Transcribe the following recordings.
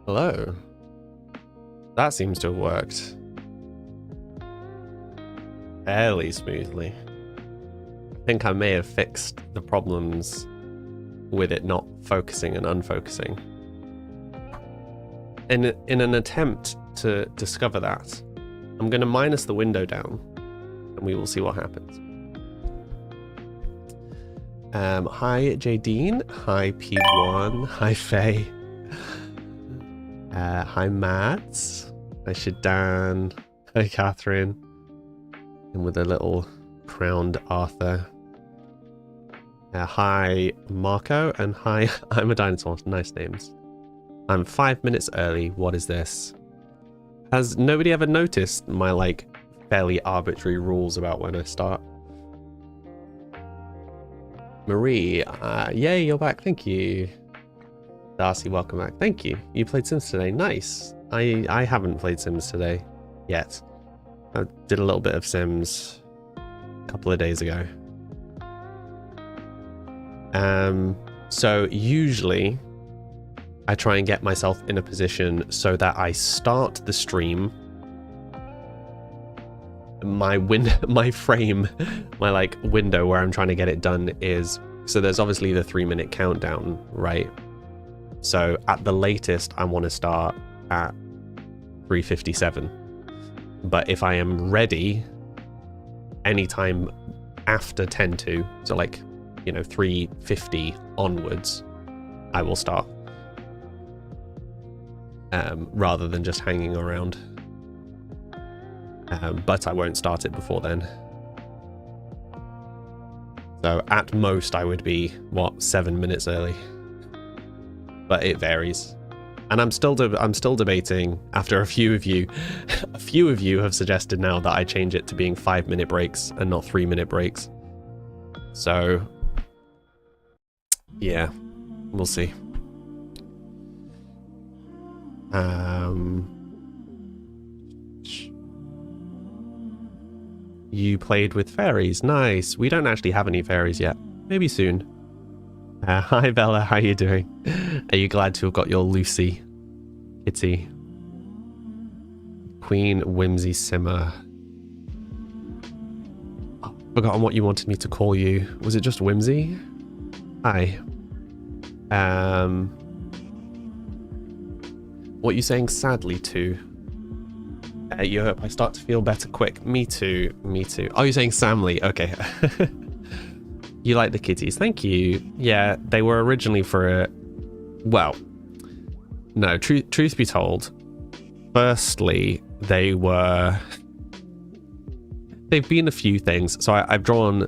Hello. That seems to have worked fairly smoothly. I think I may have fixed the problems with it not focusing and unfocusing. In an attempt to discover that, I'm going to minus the window down and we will see what happens. Hi Jadine, hi P1, hi Faye, hi Mads, hi Shadan, hi Catherine, and with a little crowned Arthur. Hi Marco, and hi I'm a Dinosaur. Nice names. I'm 5 minutes early. What is this? Has nobody ever noticed my like fairly arbitrary rules about when I start? Marie, yay, you're back. Thank you. Darcy, welcome back. Thank you. You played Sims today. Nice. I haven't played Sims today yet. I did a little bit of Sims a couple of days ago. So usually I try and get myself in a position so that I start the stream. My frame, my like window where I'm trying to get it done is, so there's obviously the 3-minute countdown, right? So at the latest, I want to start at 3:57. But if I am ready anytime after 10 to, so like, you know, 3:50 onwards, I will start. Rather than just hanging around. But I won't start it before then. So at most I would be, what, 7 minutes early. But it varies. And I'm still debating, after a few of you have suggested now that I change it to being 5-minute breaks and not 3-minute breaks. So yeah, we'll see. You played with fairies. Nice. We don't actually have any fairies yet. Maybe soon. Hi Bella, how you doing? Are you glad to have got your Lucy kitty? Queen Whimsy Simmer. Oh, forgotten what you wanted me to call you. Was it just Whimsy? Hi. What are you saying sadly to? You hope I start to feel better quick. Me too. Me too. Oh, you're saying Samly. Okay. You like the kitties. Thank you. Yeah, they were originally for a... Well, no, truth be told, firstly, they've been a few things. So I've drawn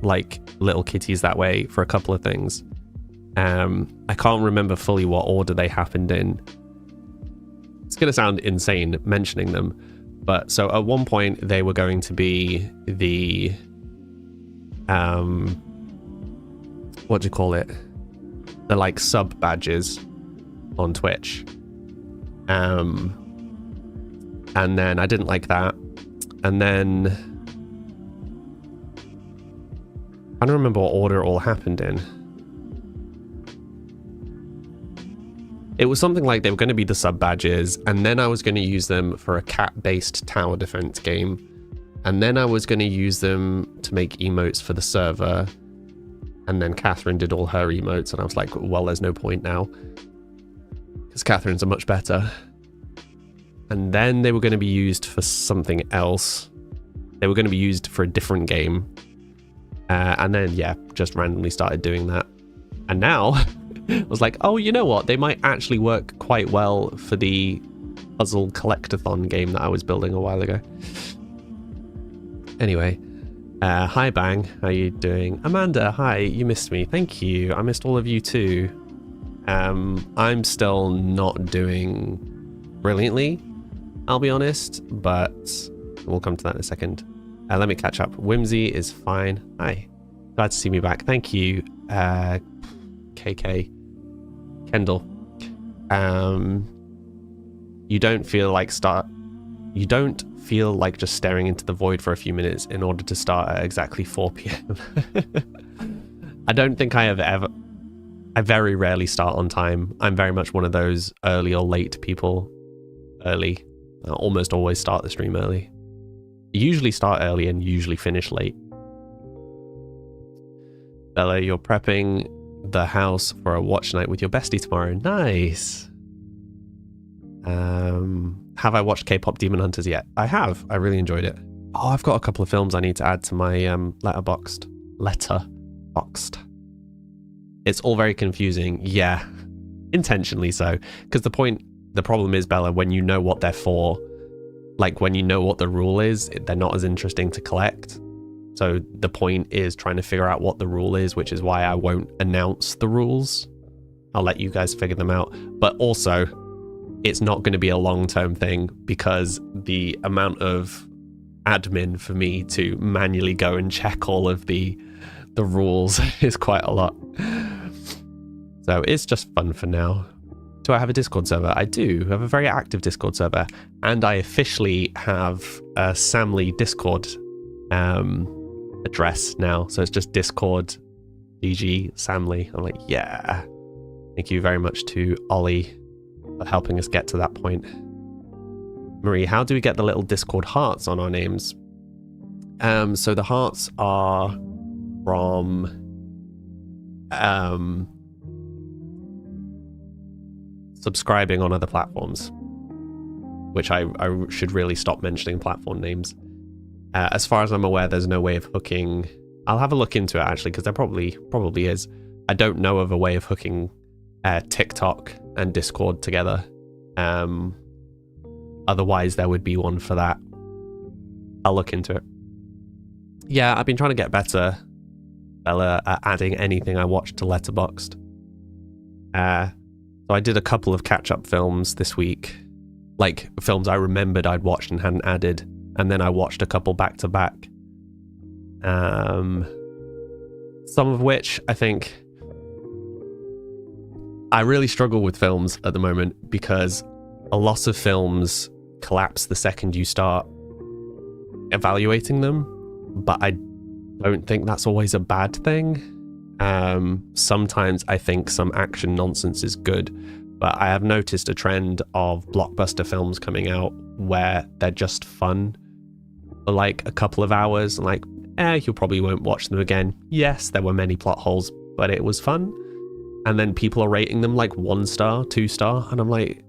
like little kitties that way for a couple of things. I can't remember fully what order they happened in. It's going to sound insane mentioning them, but so at one point they were going to be the what do you call it, the like sub badges on Twitch, and then I didn't like that, and then I don't remember what order it all happened in. It was something like they were going to be the sub badges, and then I was going to use them for a cat-based tower defense game, and then I was going to use them to make emotes for the server, and then Catherine did all her emotes, and I was like, well, there's no point now, because Catherine's are much better. And then they were going to be used for something else. They were going to be used for a different game, and then, yeah, just randomly started doing that. And now... I was like, oh, you know what? They might actually work quite well for the puzzle collectathon game that I was building a while ago. Anyway, hi Bang, how you doing? Amanda, hi, you missed me. Thank you. I missed all of you too. I'm still not doing brilliantly, I'll be honest, but we'll come to that in a second. Let me catch up. Whimsy is fine. Hi. Glad to see me back. Thank you, KK. Kendall. You don't feel like just staring into the void for a few minutes in order to start at exactly 4 p.m. I don't think I have ever... I very rarely start on time. I'm very much one of those early or late people. Early. I almost always start the stream early. Usually start early and usually finish late. Bella, you're prepping the house for a watch night with your bestie tomorrow. Nice. Have I watched K-pop Demon Hunters yet? I have. I really enjoyed it. Oh, I've got a couple of films I need to add to my Letterboxd. It's all very confusing. Yeah, intentionally so. Because the problem is, Bella, when you know what they're for, like when you know what the rule is, they're not as interesting to collect. So the point is trying to figure out what the rule is, which is why I won't announce the rules. I'll let you guys figure them out. But also, it's not going to be a long-term thing because the amount of admin for me to manually go and check all of the rules is quite a lot. So it's just fun for now. Do I have a Discord server? I do. I have a very active Discord server. And I officially have a Samly Discord address now. So it's just Discord DG Samly. I'm like, yeah. Thank you very much to Ollie for helping us get to that point. Marie, how do we get the little Discord hearts on our names? So the hearts are from subscribing on other platforms, which I should really stop mentioning platform names. As far as I'm aware, there's no way of hooking. I'll have a look into it actually, because there probably is. I don't know of a way of hooking TikTok and Discord together. Otherwise, there would be one for that. I'll look into it. Yeah, I've been trying to get better, Bella, at adding anything I watched to Letterboxd. So I did a couple of catch-up films this week, like films I remembered I'd watched and hadn't added, and then I watched a couple back-to-back. Some of which I think I really struggle with films at the moment because a lot of films collapse the second you start evaluating them, but I don't think that's always a bad thing. Sometimes I think some action nonsense is good, but I have noticed a trend of blockbuster films coming out where they're just fun for like a couple of hours, and like, you probably won't watch them again. Yes, there were many plot holes, but it was fun. And then people are rating them like 1 star, 2 star, and I'm like,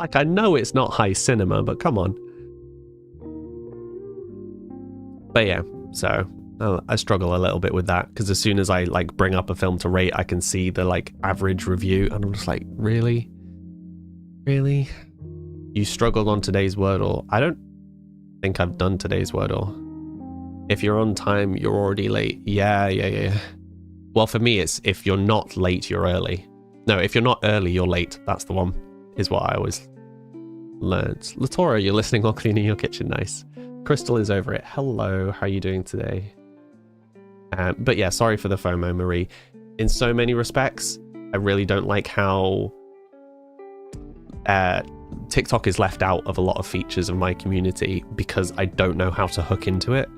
like I know it's not high cinema, but come on. But yeah, so I struggle a little bit with that because as soon as I like bring up a film to rate, I can see the like average review, and I'm just like, really? You struggled on today's Wordle? I don't think I've done today's Wordle. If you're on time, you're already late. Yeah. Well, for me, it's if you're not late, you're early. No, if you're not early, you're late. That's the one, is what I always learned. Latora, you're listening while cleaning your kitchen. Nice. Crystal is over it. Hello, how are you doing today? But yeah, sorry for the FOMO, Marie. In so many respects, I really don't like how TikTok is left out of a lot of features of my community because I don't know how to hook into it.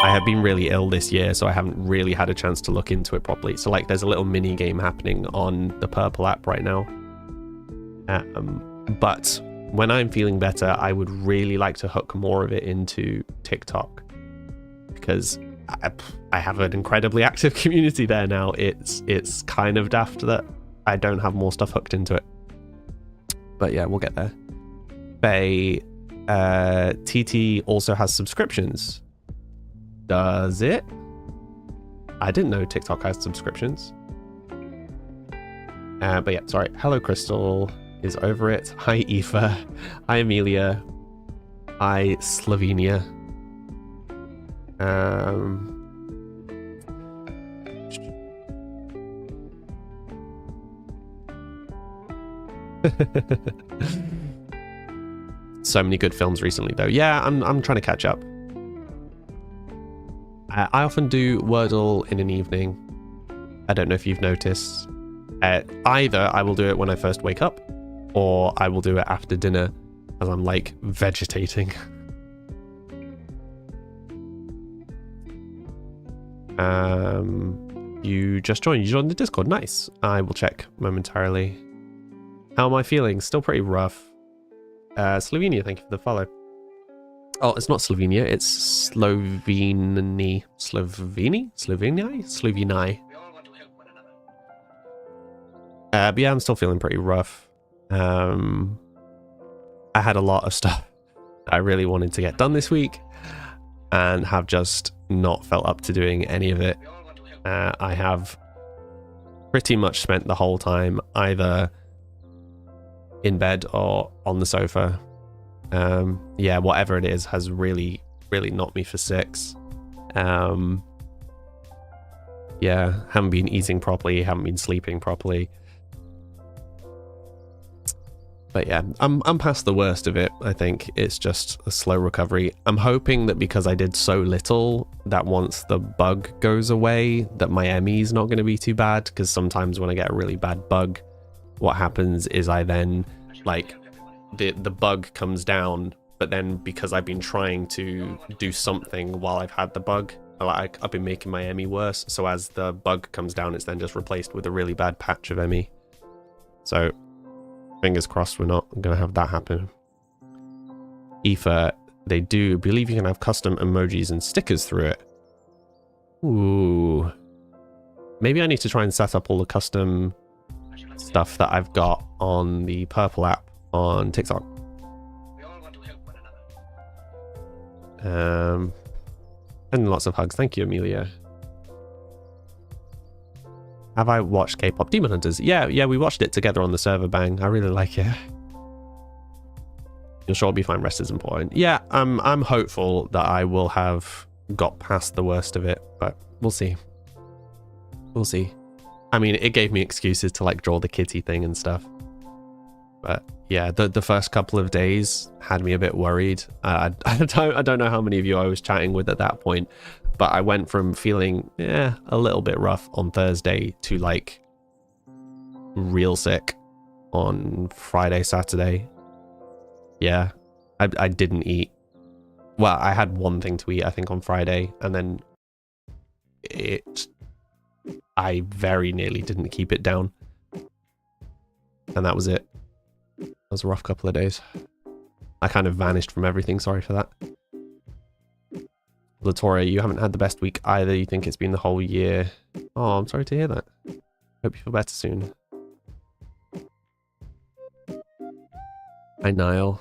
I have been really ill this year, so I haven't really had a chance to look into it properly. So like there's a little mini game happening on the Purple app right now. But when I'm feeling better, I would really like to hook more of it into TikTok because I have an incredibly active community there now. It's kind of daft that I don't have more stuff hooked into it. But yeah, we'll get there. Faye, TT also has subscriptions. Does it? I didn't know TikTok has subscriptions. But yeah, sorry. Hello, Crystal is over it. Hi, Aoife. Hi, Amelia. Hi, Slovenia. So many good films recently, though. Yeah, I'm trying to catch up. I often do Wordle in an evening. I don't know if you've noticed. Either I will do it when I first wake up, or I will do it after dinner as I'm like vegetating. You just joined. You joined the Discord. Nice. I will check momentarily. How am I feeling? Still pretty rough. Slovenia, thank you for the follow. Oh, it's not Slovenia. It's Slovenia. But yeah, I'm still feeling pretty rough. I had a lot of stuff I really wanted to get done this week and have just not felt up to doing any of it. I have pretty much spent the whole time either in bed or on the sofa. Yeah, whatever it is has really knocked me for six. Yeah, haven't been eating properly, haven't been sleeping properly. But yeah, I'm past the worst of it. I think it's just a slow recovery. I'm hoping that because I did so little, that once the bug goes away, that my ME is not going to be too bad. Because sometimes when I get a really bad bug, what happens is I then, like, the bug comes down, but then because I've been trying to do something while I've had the bug, I've been making my ME worse. So as the bug comes down, it's then just replaced with a really bad patch of ME. So fingers crossed we're not going to have that happen. Aoife, they do believe you can have custom emojis and stickers through it. Ooh. Maybe I need to try and set up all the custom stuff that I've got on the Purple app on TikTok. And lots of hugs. Thank you, Amelia. Have I watched K-pop Demon Hunters? Yeah, we watched it together on the server, Bang. I really like it. You'll sure be fine. Rest is important. Yeah, I'm hopeful that I will have got past the worst of it, but we'll see. We'll see. I mean, it gave me excuses to like draw the kitty thing and stuff. But yeah, the first couple of days had me a bit worried. I don't know how many of you I was chatting with at that point, but I went from feeling a little bit rough on Thursday to like real sick on Friday, Saturday. Yeah, I didn't eat. Well, I had one thing to eat, I think, on Friday, and then I very nearly didn't keep it down. And that was it. That was a rough couple of days. I kind of vanished from everything, sorry for that. Latoria, you haven't had the best week either. You think it's been the whole year. Oh, I'm sorry to hear that. Hope you feel better soon. Hi, Niall.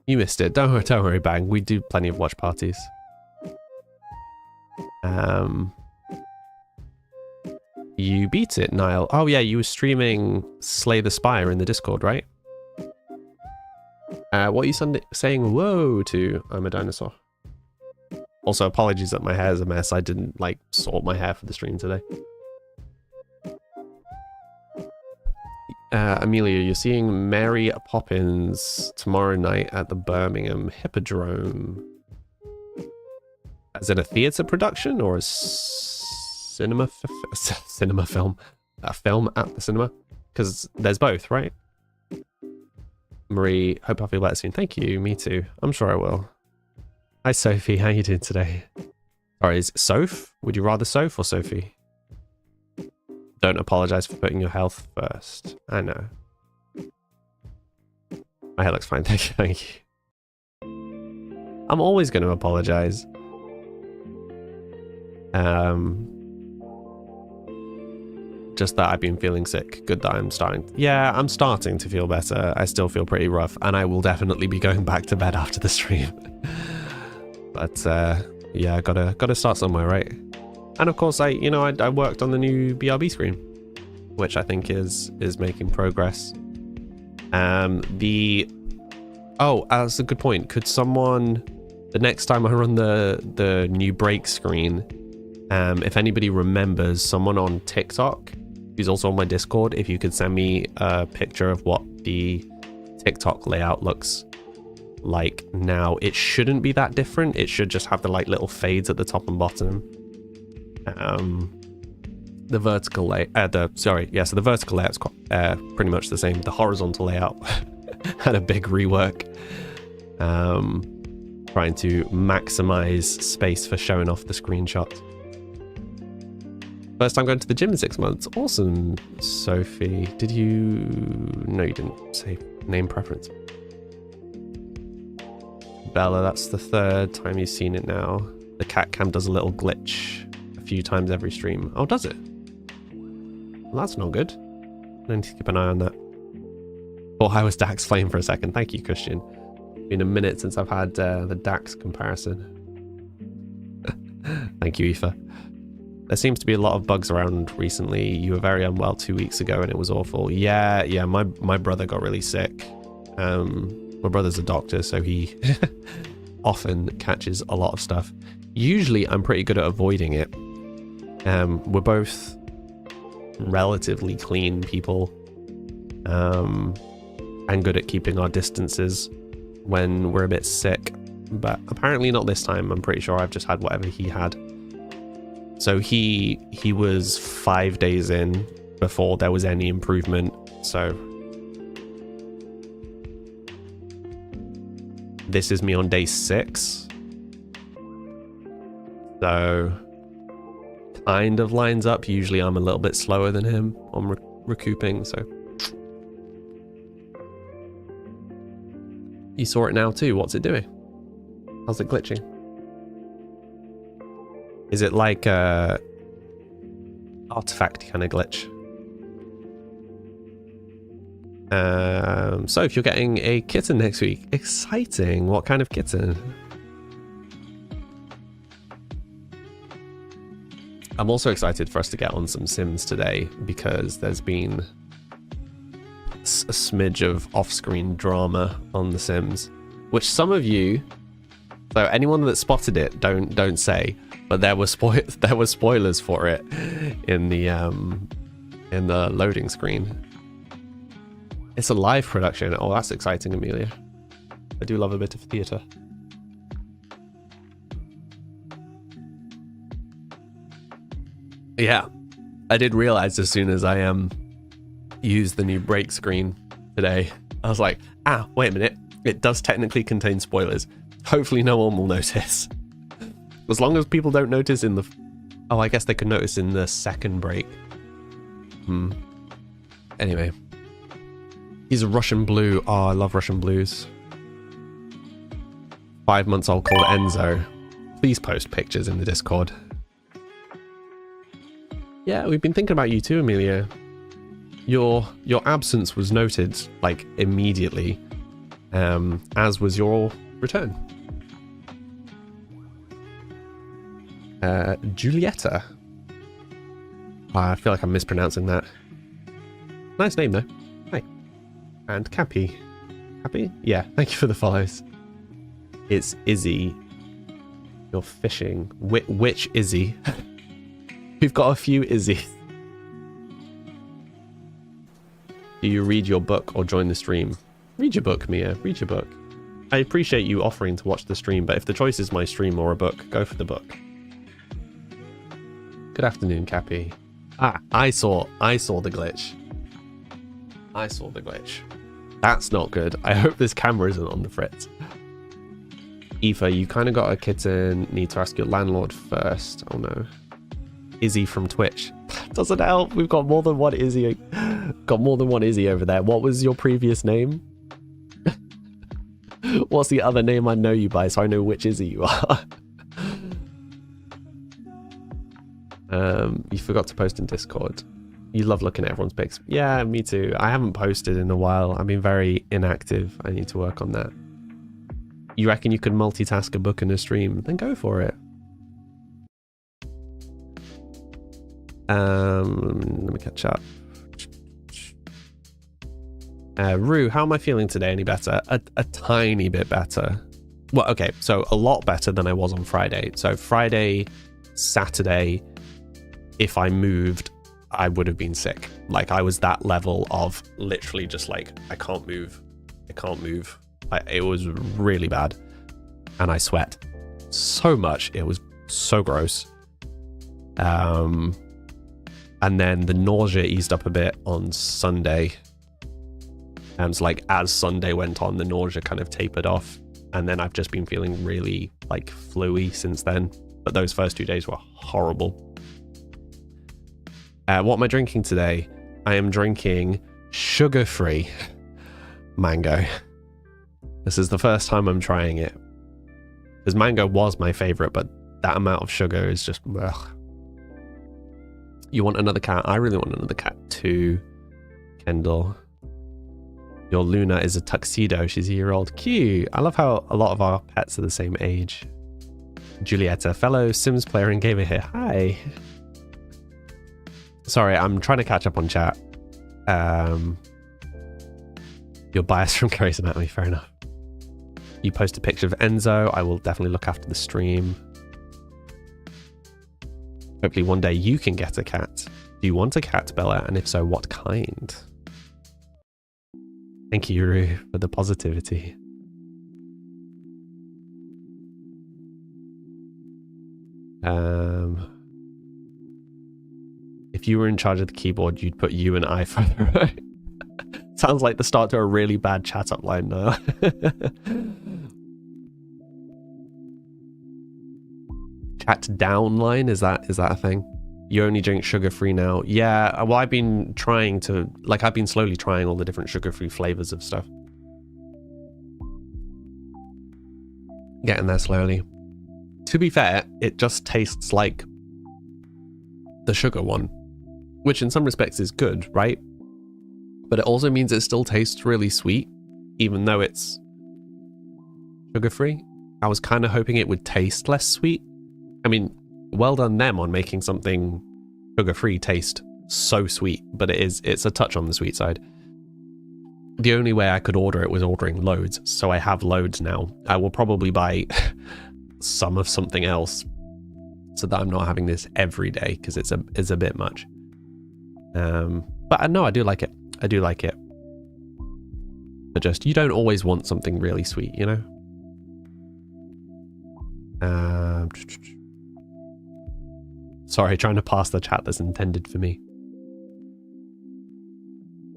You missed it. Don't worry, Bang. We do plenty of watch parties. You beat it, Niall. Oh yeah, you were streaming Slay the Spire in the Discord, right? What are you saying whoa to? I'm a dinosaur. Also, apologies that my hair is a mess. I didn't, like, sort my hair for the stream today. Amelia, you're seeing Mary Poppins tomorrow night at the Birmingham Hippodrome. Is it a theatre production or a cinema film? A film at the cinema? Because there's both, right? Marie, hope I feel better soon. Thank you, me too. I'm sure I will. Hi Sophie, how you doing today? Sorry, is it Soph? Would you rather Soph or Sophie? Don't apologize for putting your health first. I know. My hair looks fine, thank you. I'm always going to apologize. Just that I've been feeling sick. Good that I'm starting. Yeah, I'm starting to feel better. I still feel pretty rough, and I will definitely be going back to bed after the stream. But yeah, gotta start somewhere, right? And of course, I worked on the new BRB screen, which I think is making progress. Oh, that's a good point. Could someone, the next time I run the new break screen, if anybody remembers someone on TikTok who's also on my Discord, if you could send me a picture of what the TikTok layout looks like now. It shouldn't be that different. It should just have the like little fades at the top and bottom. The vertical so the vertical layout's pretty much the same. The horizontal layout had a big rework, trying to maximize space for showing off the screenshot. First time going to the gym in 6 months. Awesome, Sophie. Did you... No, you didn't say name preference. Bella, that's the 3rd time you've seen it now. The cat cam does a little glitch a few times every stream. Oh, does it? Well, that's not good. I need to keep an eye on that. Oh, I was Dax Flame for a second. Thank you, Christian. Been a minute since I've had the Dax comparison. Thank you, Aoife. There seems to be a lot of bugs around recently. You were very unwell 2 weeks ago and it was awful. Yeah, my brother got really sick. My brother's a doctor, so he often catches a lot of stuff. Usually I'm pretty good at avoiding it. We're both relatively clean people, and good at keeping our distances when we're a bit sick. But apparently not this time. I'm pretty sure I've just had whatever he had. So he was 5 days in before there was any improvement. So this is me on day 6. So kind of lines up. Usually I'm a little bit slower than him on recouping. So you saw it now too. What's it doing? How's it glitching? Is it like a artifact kind of glitch? So if you're getting a kitten next week, exciting. What kind of kitten? I'm also excited for us to get on some Sims today because there's been a smidge of off-screen drama on The Sims, which some of you, so anyone that spotted it, don't say, but there were spoilers for it in the loading screen. It's a live production. Oh, that's exciting, Amelia. I do love a bit of theatre. Yeah, I did realize as soon as I used the new break screen today, I was like, wait a minute, it does technically contain spoilers. Hopefully no one will notice. As long as people don't notice in the... Oh, I guess they could notice in the second break. Anyway. He's a Russian blue. Oh, I love Russian blues. 5 months old called Enzo. Please post pictures in the Discord. Yeah, we've been thinking about you too, Amelia. Your absence was noted, like, immediately, as was your return. Giulietta. I feel like I'm mispronouncing that. Nice name, though. Hi. And Cappy. Cappy? Yeah, thank you for the follows. It's Izzy. You're fishing. Which Izzy? We've got a few Izzy. Do you read your book or join the stream? Read your book, Mia. Read your book. I appreciate you offering to watch the stream, but if the choice is my stream or a book, go for the book. Good afternoon, Cappy. I saw the glitch. I saw the glitch. That's not good. I hope this camera isn't on the fritz. Aoife, you kind of got a kitten. Need to ask your landlord first. Oh no. Izzy from Twitch. Doesn't help. We've got more than one Izzy. Got more than one Izzy over there. What was your previous name? What's the other name I know you by so I know which Izzy you are? You forgot to post in Discord. You love looking at everyone's pics. Yeah, me too. I haven't posted in a while. I've been very inactive. I need to work on that. You reckon you could multitask a book and a stream? Then go for it. Let me catch up. Rue, how am I feeling today? Any better? A tiny bit better. Well, okay, so a lot better than I was on Friday. So Friday, Saturday, if I moved, I would have been sick. Like, I was that level of literally just like, I can't move. I can't move. It was really bad. And I sweat so much. It was so gross. And then the nausea eased up a bit on Sunday. And so, like, as Sunday went on, the nausea kind of tapered off. And then I've just been feeling really, like, flu-y since then. But those first 2 days were horrible. What am I drinking today? I am drinking sugar-free mango. This is the first time I'm trying it. Because mango was my favorite, but that amount of sugar is just... ugh. You want another cat? I really want another cat too, Kendall. Your Luna is a tuxedo. She's a year-old. Cute. I love how a lot of our pets are the same age. Julieta, fellow Sims player and gamer here. Hi. Sorry, I'm trying to catch up on chat. You're biased from Grey's Anatomy, fair enough. You post a picture of Enzo. I will definitely look after the stream. Hopefully one day you can get a cat. Do you want a cat, Bella? And if so, what kind? Thank you, Ru, for the positivity. If you were in charge of the keyboard, you'd put you and I further away. Sounds like the start to a really bad chat up line now. Chat down line, is that a thing? You only drink sugar-free now? Yeah, well, I've been trying to, like, I've been slowly trying all the different sugar-free flavors of stuff. Getting there slowly. To be fair, it just tastes like the sugar one, which in some respects is good, right? But it also means it still tastes really sweet, even though it's sugar-free. I was kind of hoping it would taste less sweet. I mean, well done them on making something sugar-free taste so sweet, but it's a touch on the sweet side. The only way I could order it was ordering loads, so I have loads now. I will probably buy some of something else so that I'm not having this every day, because it's a bit much. But no, I do like it. I do like it. But just, you don't always want something really sweet, you know? Sorry, trying to pass the chat that's intended for me.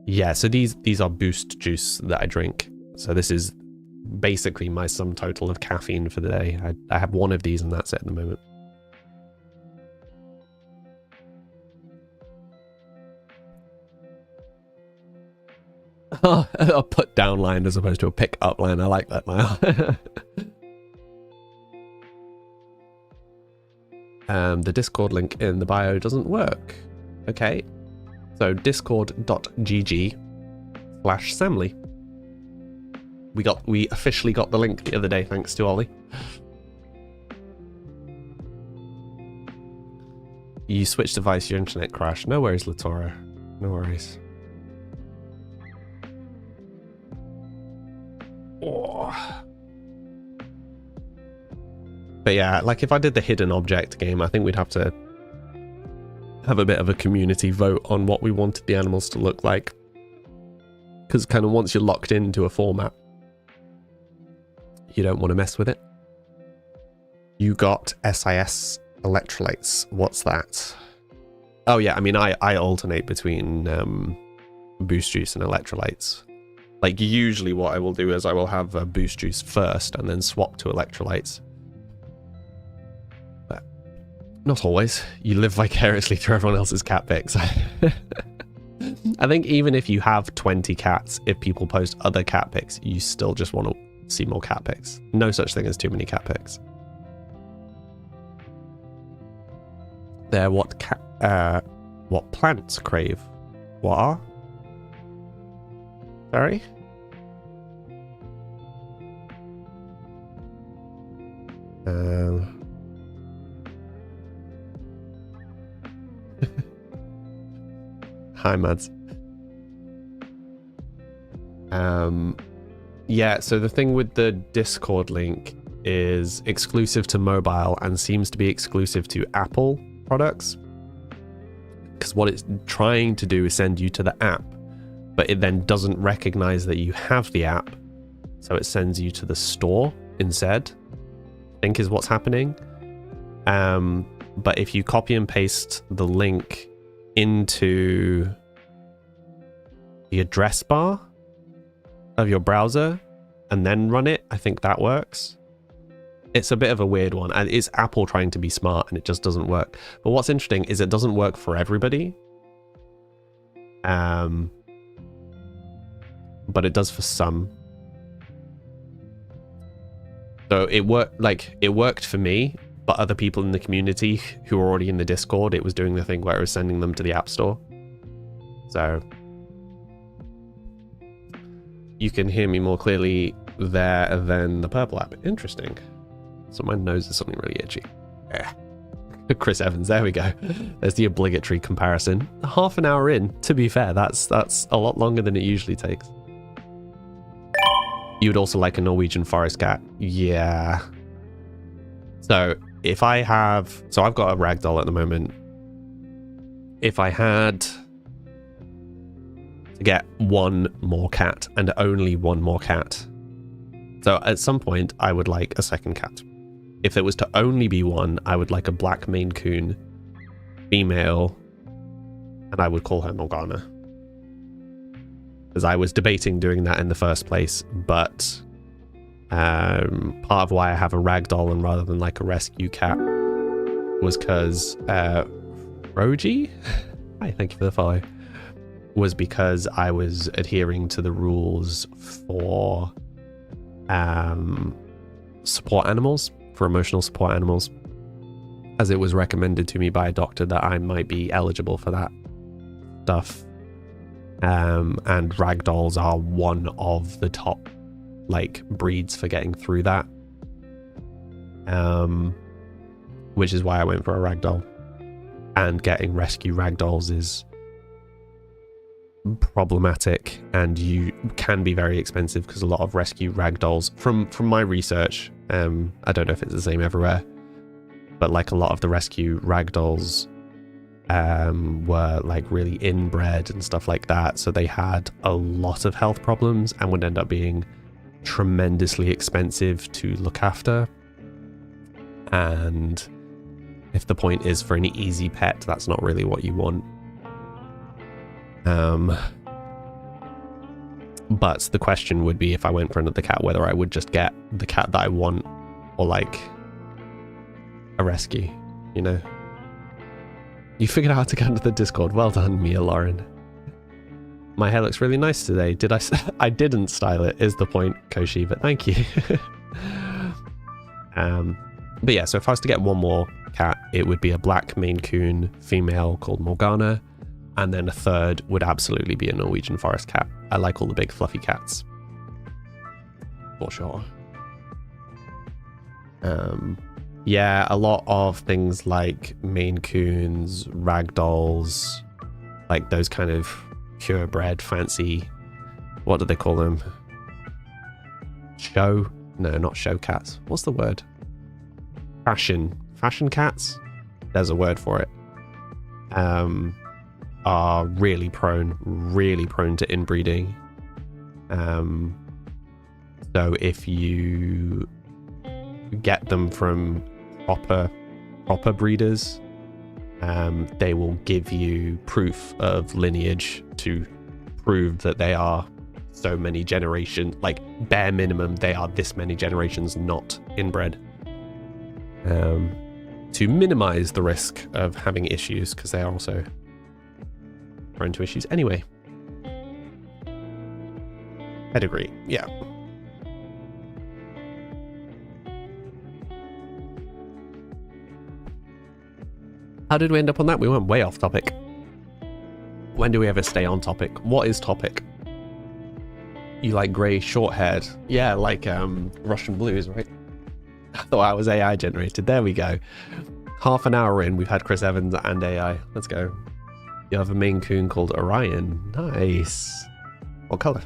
Yeah, so these are Boost juice that I drink. So this is basically my sum total of caffeine for the day. I have one of these and that's it at the moment. Oh, a put down line as opposed to a pick up line. I like that now. The Discord link in the bio doesn't work. Okay. So discord.gg/Samly. We officially got the link the other day, thanks to Ollie. You switch device, your internet crashed. No worries, Latora. No worries. Oh. But yeah, like if I did the hidden object game, I think we'd have to have a bit of a community vote on what we wanted the animals to look like. Because kind of once you're locked into a format, you don't want to mess with it. You got SIS electrolytes. What's that? Oh yeah, I mean, I alternate between Boost Juice and electrolytes. Like usually what I will do is I will have a Boost Juice first and then swap to electrolytes. But not always. You live vicariously through everyone else's cat pics. I think even if you have 20 cats, if people post other cat pics, you still just want to see more cat pics. No such thing as too many cat pics. They're what plants crave. What are? Sorry? Hi, Mads. Yeah, so the thing with the Discord link is exclusive to mobile and seems to be exclusive to Apple products. Because what it's trying to do is send you to the app, but it then doesn't recognize that you have the app, so it sends you to the store instead, I think is what's happening. But if you copy and paste the link into the address bar of your browser and then run it, I think that works. It's a bit of a weird one, and it's Apple trying to be smart and it just doesn't work. But what's interesting is it doesn't work for everybody. But it does for some. So it worked for me, but other people in the community who were already in the Discord, it was doing the thing where it was sending them to the App Store. So you can hear me more clearly there than the purple app. Interesting. So my nose is something really itchy. Chris Evans, there we go. There's the obligatory comparison. Half an hour in, to be fair, that's a lot longer than it usually takes. You would also like a Norwegian forest cat. Yeah. So if I have, so I've got a ragdoll at the moment. If I had to get one more cat and only one more cat, so at some point I would like a second cat. If there was to only be one, I would like a black Maine Coon female, and I would call her Morgana. Because I was debating doing that in the first place, but part of why I have a ragdoll and rather than like a rescue cat was because Roji, hi, thank you for the follow, was because I was adhering to the rules for support animals, for emotional support animals, as it was recommended to me by a doctor that I might be eligible for that stuff. And ragdolls are one of the top like breeds for getting through that, which is why I went for a ragdoll. And getting rescue ragdolls is problematic, and you can be very expensive because a lot of rescue ragdolls, from my research, I don't know if it's the same everywhere, but like a lot of the rescue ragdolls were like really inbred and stuff like that, so they had a lot of health problems and would end up being tremendously expensive to look after. And if the point is for an easy pet, that's not really what you want. But the question would be, if I went for another cat, whether I would just get the cat that I want or like a rescue, you know? You figured out how to get into the Discord. Well done, Mia Lauren. My hair looks really nice today. Did I? I didn't style it, is the point, Koshi, but thank you. But yeah, so if I was to get one more cat, it would be a black Maine Coon female called Morgana, and then a third would absolutely be a Norwegian forest cat. I like all the big fluffy cats, for sure. Yeah, a lot of things like Maine Coons, ragdolls, like those kind of purebred, fancy, what do they call them? Show? No, not show cats. What's the word? Fashion cats? There's a word for it. Are really prone to inbreeding. So if you get them from proper breeders, they will give you proof of lineage to prove that they are so many generations, like bare minimum they are this many generations not inbred, to minimize the risk of having issues, because they are also prone to issues anyway. Pedigree, yeah. How did we end up on that? We went way off topic. When do we ever stay on topic? What is topic? You like grey, short-haired? Yeah, like Russian blues, right? I thought I was AI generated. There we go. Half an hour in, we've had Chris Evans and AI. Let's go. You have a Maine Coon called Orion. Nice. What colour?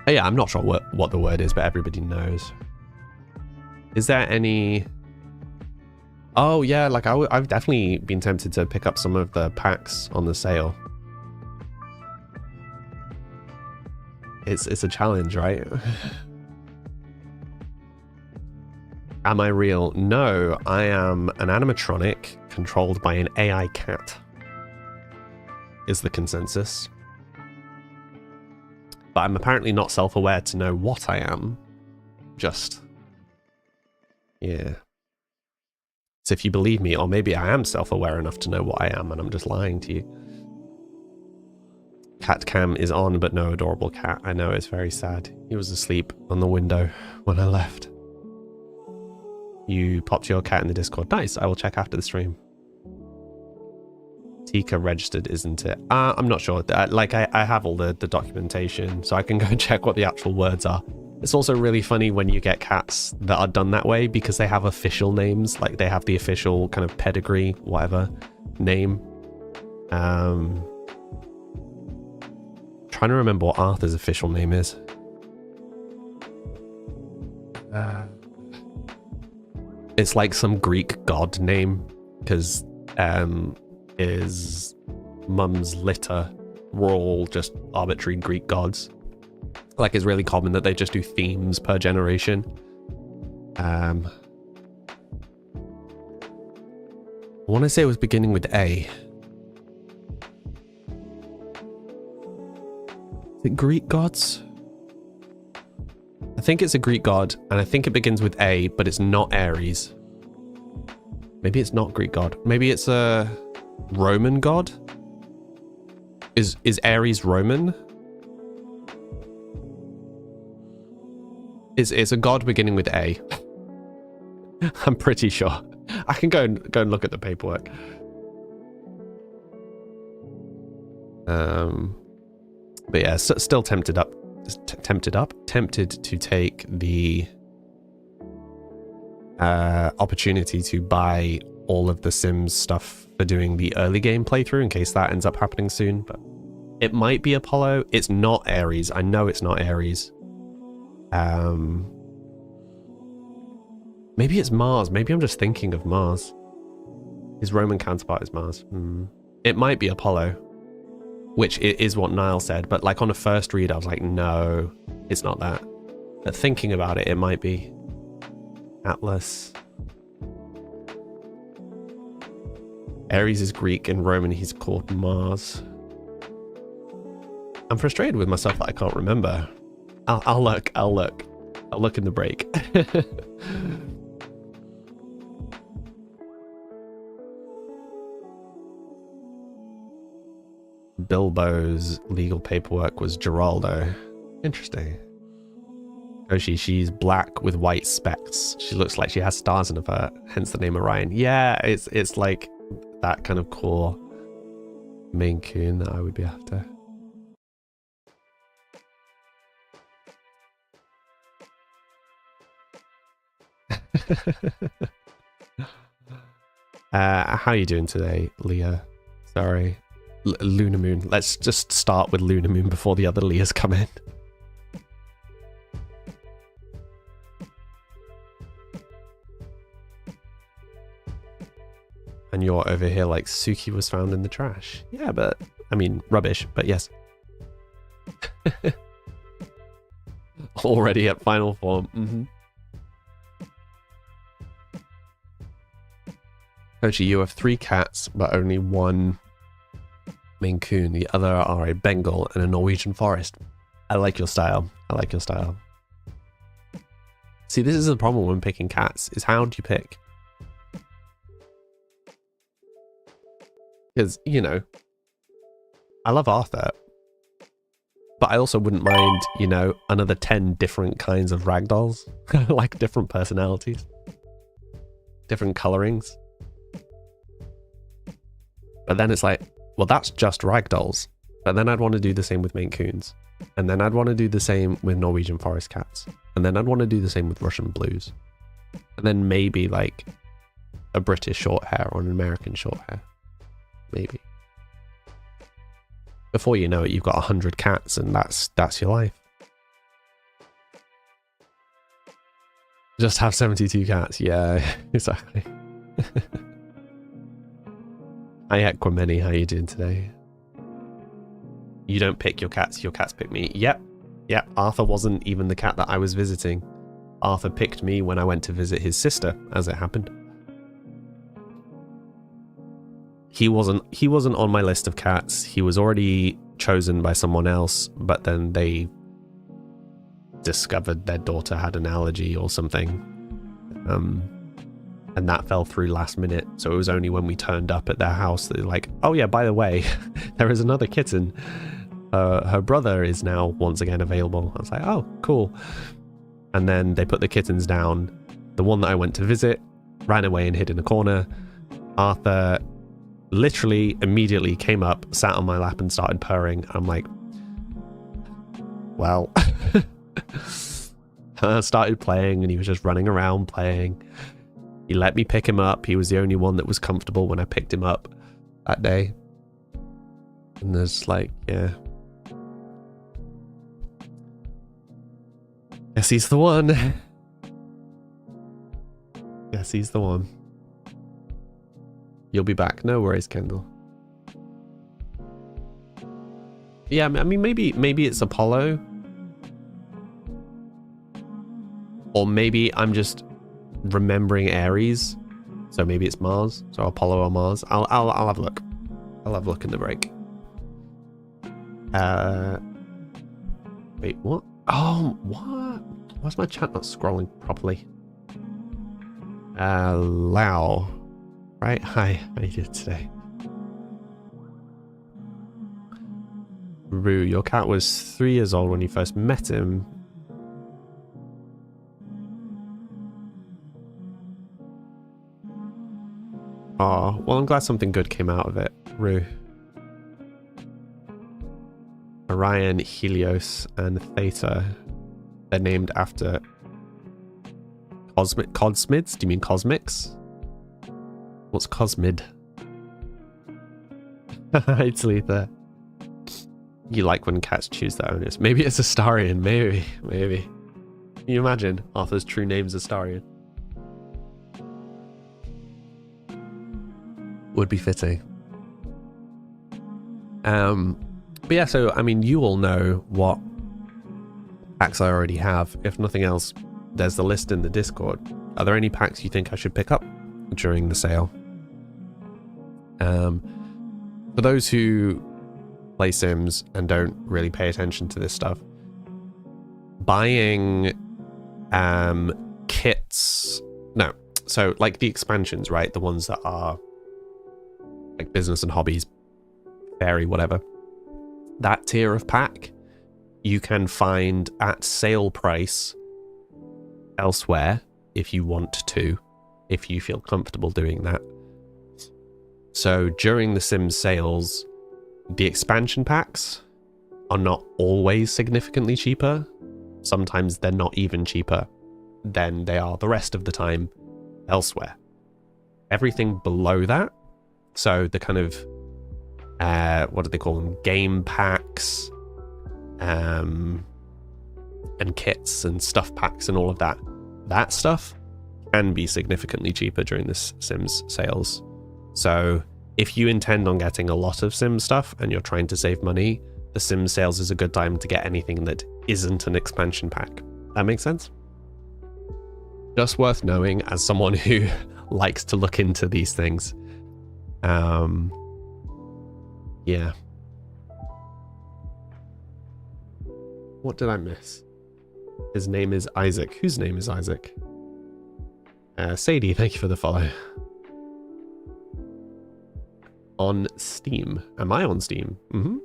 Oh yeah, I'm not sure what the word is, but everybody knows. Is there any... Oh yeah, like I've definitely been tempted to pick up some of the packs on the sale. It's a challenge, right? Am I real? No, I am an animatronic controlled by an AI cat, is the consensus. But I'm apparently not self-aware to know what I am. Just... yeah. So if you believe me, or maybe I am self-aware enough to know what I am and I'm just lying to you. Cat cam is on, but no adorable cat. I know, it's very sad. He was asleep on the window when I left. You popped your cat in the Discord. Nice, I will check after the stream. Tika registered, isn't it? I'm not sure. Like, I have all the documentation, so I can go and check what the actual words are. It's also really funny when you get cats that are done that way because they have official names. Like, they have the official kind of pedigree, whatever, name. Trying to remember what Arthur's official name is. It's like some Greek god name, because his mum's litter were all just arbitrary Greek gods. Like, it's really common that they just do themes per generation. I want to say it was beginning with A. Is it Greek gods? I think it's a Greek god, and I think it begins with A, but it's not Ares. Maybe it's not Greek god. Maybe it's a Roman god? Is Ares Roman? It's a god beginning with A. I'm pretty sure. I can go and look at the paperwork. But yeah, still tempted to take the opportunity to buy all of the Sims stuff for doing the early game playthrough in case that ends up happening soon. But it might be Apollo. It's not Ares. I know it's not Ares. Maybe it's Mars. Maybe I'm just thinking of Mars. His Roman counterpart is Mars. It might be Apollo, which is what Niall said, but like on a first read I was like, no, it's not that. But thinking about it, it might be Atlas. Ares is Greek, and Roman he's called Mars. I'm frustrated with myself that I can't remember. I'll look in the break. Bilbo's legal paperwork was Geraldo. Interesting. Koshi, she's black with white specks. She looks like she has stars in her, hence the name Orion. Yeah, it's like that kind of core Maine Coon that I would be after. How are you doing today, Leah? Sorry. Lunar Moon. Let's just start with Lunar Moon before the other Leahs come in. And you're over here like Suki was found in the trash. Yeah, but I mean rubbish, but yes. Already at final form. Kochi, you have 3 cats, but only 1 Maine Coon. The other are a Bengal and a Norwegian Forest. I like your style. I like your style. See, this is the problem when picking cats, is how do you pick? Because, you know, I love Arthur, but I also wouldn't mind, you know, another 10 different kinds of ragdolls. Like different personalities. Different colorings. But then it's like, well, that's just ragdolls. But then I'd want to do the same with Maine Coons. And then I'd want to do the same with Norwegian Forest Cats. And then I'd want to do the same with Russian Blues. And then maybe like a British short hair or an American short hair. Maybe. Before you know it, you've got 100 cats and that's your life. Just have 72 cats. Yeah, exactly. Hi Equimany, how you doing today? You don't pick your cats pick me. Yep. Arthur wasn't even the cat that I was visiting. Arthur picked me when I went to visit his sister, as it happened. He wasn't on my list of cats. He was already chosen by someone else, but then they discovered their daughter had an allergy or something. and that fell through last minute. So it was only when we turned up at their house that they're like, oh yeah, by the way, there is another kitten. Her brother is now once again available. I was like, oh, cool. And then they put the kittens down. The one that I went to visit ran away and hid in a corner. Arthur literally immediately came up, sat on my lap and started purring. I'm like, well, I started playing and he was just running around playing. He let me pick him up. He was the only one that was comfortable when I picked him up that day. And there's like, yeah. Guess he's the one. Guess he's the one. You'll be back. No worries, Kendall. Yeah, I mean, maybe it's Apollo. Or maybe I'm just remembering Aries. So maybe it's Mars. So Apollo or Mars. I'll have a look. I'll have a look in the break. Wait, what? Oh, what? Why's my chat not scrolling properly? Lau. Right? Hi, how you doing today? Rue, your cat was 3 years old when you first met him. Oh, well, I'm glad something good came out of it, Rue. Orion, Helios, and Theta. They're named after Cosmids? Do you mean cosmics? What's Cosmid? It's Letha. You like when cats choose their owners. Maybe it's Astarion. Maybe. Can you imagine? Arthur's true name's Astarion. Would be fitting. But yeah, so I mean, you all know what packs I already have. If nothing else, there's the list in the Discord. Are there any packs you think I should pick up during the sale? For those who play Sims and don't really pay attention to this stuff, buying kits, no, so like the expansions, right? The ones that are like business and hobbies, fairy, whatever. That tier of pack you can find at sale price elsewhere if you want to, if you feel comfortable doing that. So during the Sims sales, the expansion packs are not always significantly cheaper. Sometimes they're not even cheaper than they are the rest of the time elsewhere. Everything below that, so the kind of what do they call them? Game packs, and kits and stuff packs and all of that. That stuff can be significantly cheaper during this Sims sales. So if you intend on getting a lot of Sims stuff and you're trying to save money, the Sims sales is a good time to get anything that isn't an expansion pack. That makes sense? Just worth knowing as someone who likes to look into these things. Yeah. What did I miss? His name is Isaac. Whose name is Isaac? Sadie, thank you for the follow. On Steam. Am I on Steam? Mm-hmm.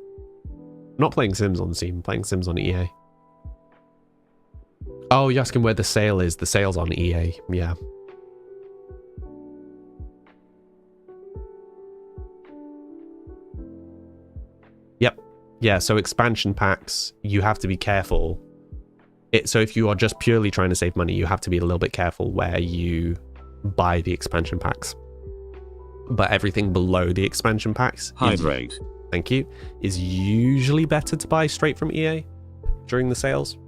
Not playing Sims on Steam, playing Sims on EA. Oh, you're asking where the sale is. The sale's on EA, yeah. Yep. Yeah, so expansion packs, you have to be careful. So if you are just purely trying to save money, you have to be a little bit careful where you buy the expansion packs. But everything below the expansion packs, Hydrate. Thank you, is usually better to buy straight from EA during the sales.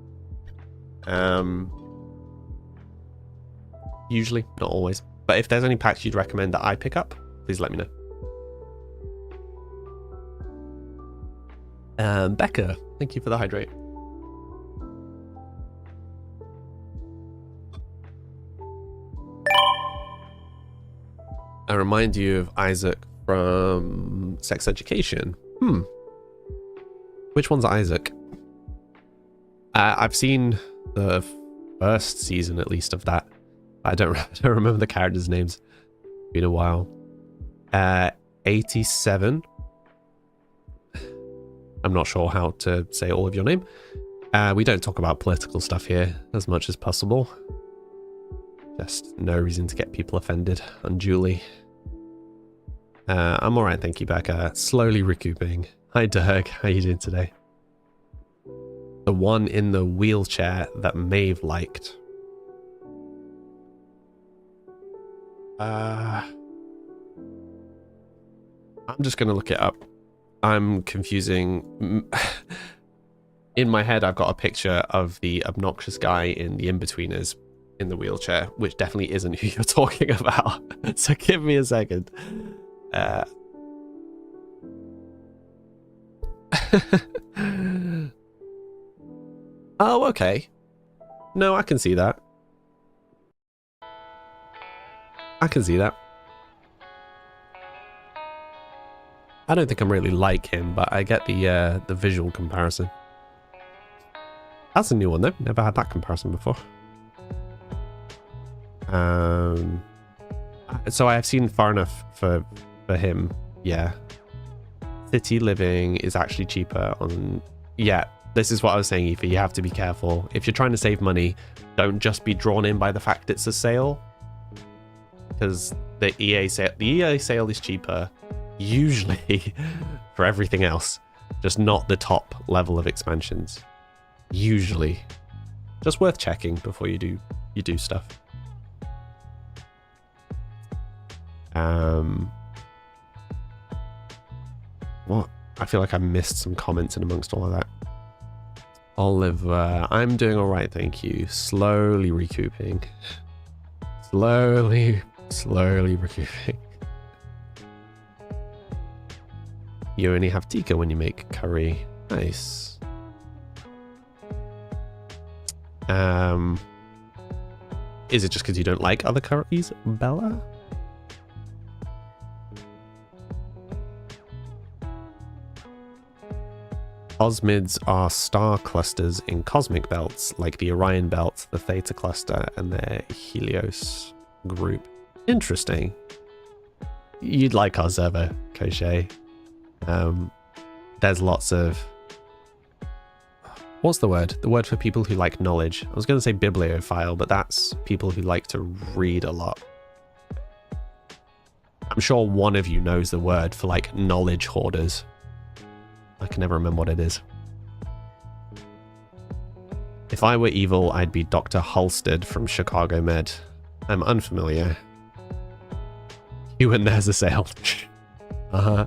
Usually, not always. But if there's any packs you'd recommend that I pick up, please let me know. Becca, thank you for the hydrate. I remind you of Isaac from Sex Education. Which one's Isaac? I've seen the first season, at least, of that. I don't remember the characters' names. Been a while. 87. I'm not sure how to say all of your name. We don't talk about political stuff here as much as possible. Just no reason to get people offended unduly. I'm alright, thank you, Becca. Slowly recouping. Hi, Dirk. How you doing today? The one in the wheelchair that Maeve liked. I'm just going to look it up. I'm confusing. In my head, I've got a picture of the obnoxious guy in the In-Betweeners in the wheelchair, which definitely isn't who you're talking about. So give me a second. Oh, okay. No, I can see that. I can see that. I don't think I'm really like him, but I get the visual comparison. That's a new one though. Never had that comparison before. So I have seen far enough for him. Yeah. City living is actually cheaper on... Yeah, this is what I was saying, Aoife. You have to be careful. If you're trying to save money, don't just be drawn in by the fact it's a sale. Because the EA sale is cheaper, usually, for everything else. Just not the top level of expansions. Usually. Just worth checking before you do stuff. What? I feel like I missed some comments in amongst all of that. Oliver, I'm doing all right, thank you. Slowly recouping. Slowly recouping. You only have tikka when you make curry. Nice. Is it just because you don't like other curries, Bella? Cosmids are star clusters in cosmic belts, like the Orion belt, the Theta cluster, and the Helios group. Interesting. You'd like our server, Koshe. There's lots of... What's the word? The word for people who like knowledge. I was going to say bibliophile, but that's people who like to read a lot. I'm sure one of you knows the word for like knowledge hoarders. I can never remember what it is. If I were evil, I'd be Dr. Halstead from Chicago Med. I'm unfamiliar. You and there's a sale. Uh-huh.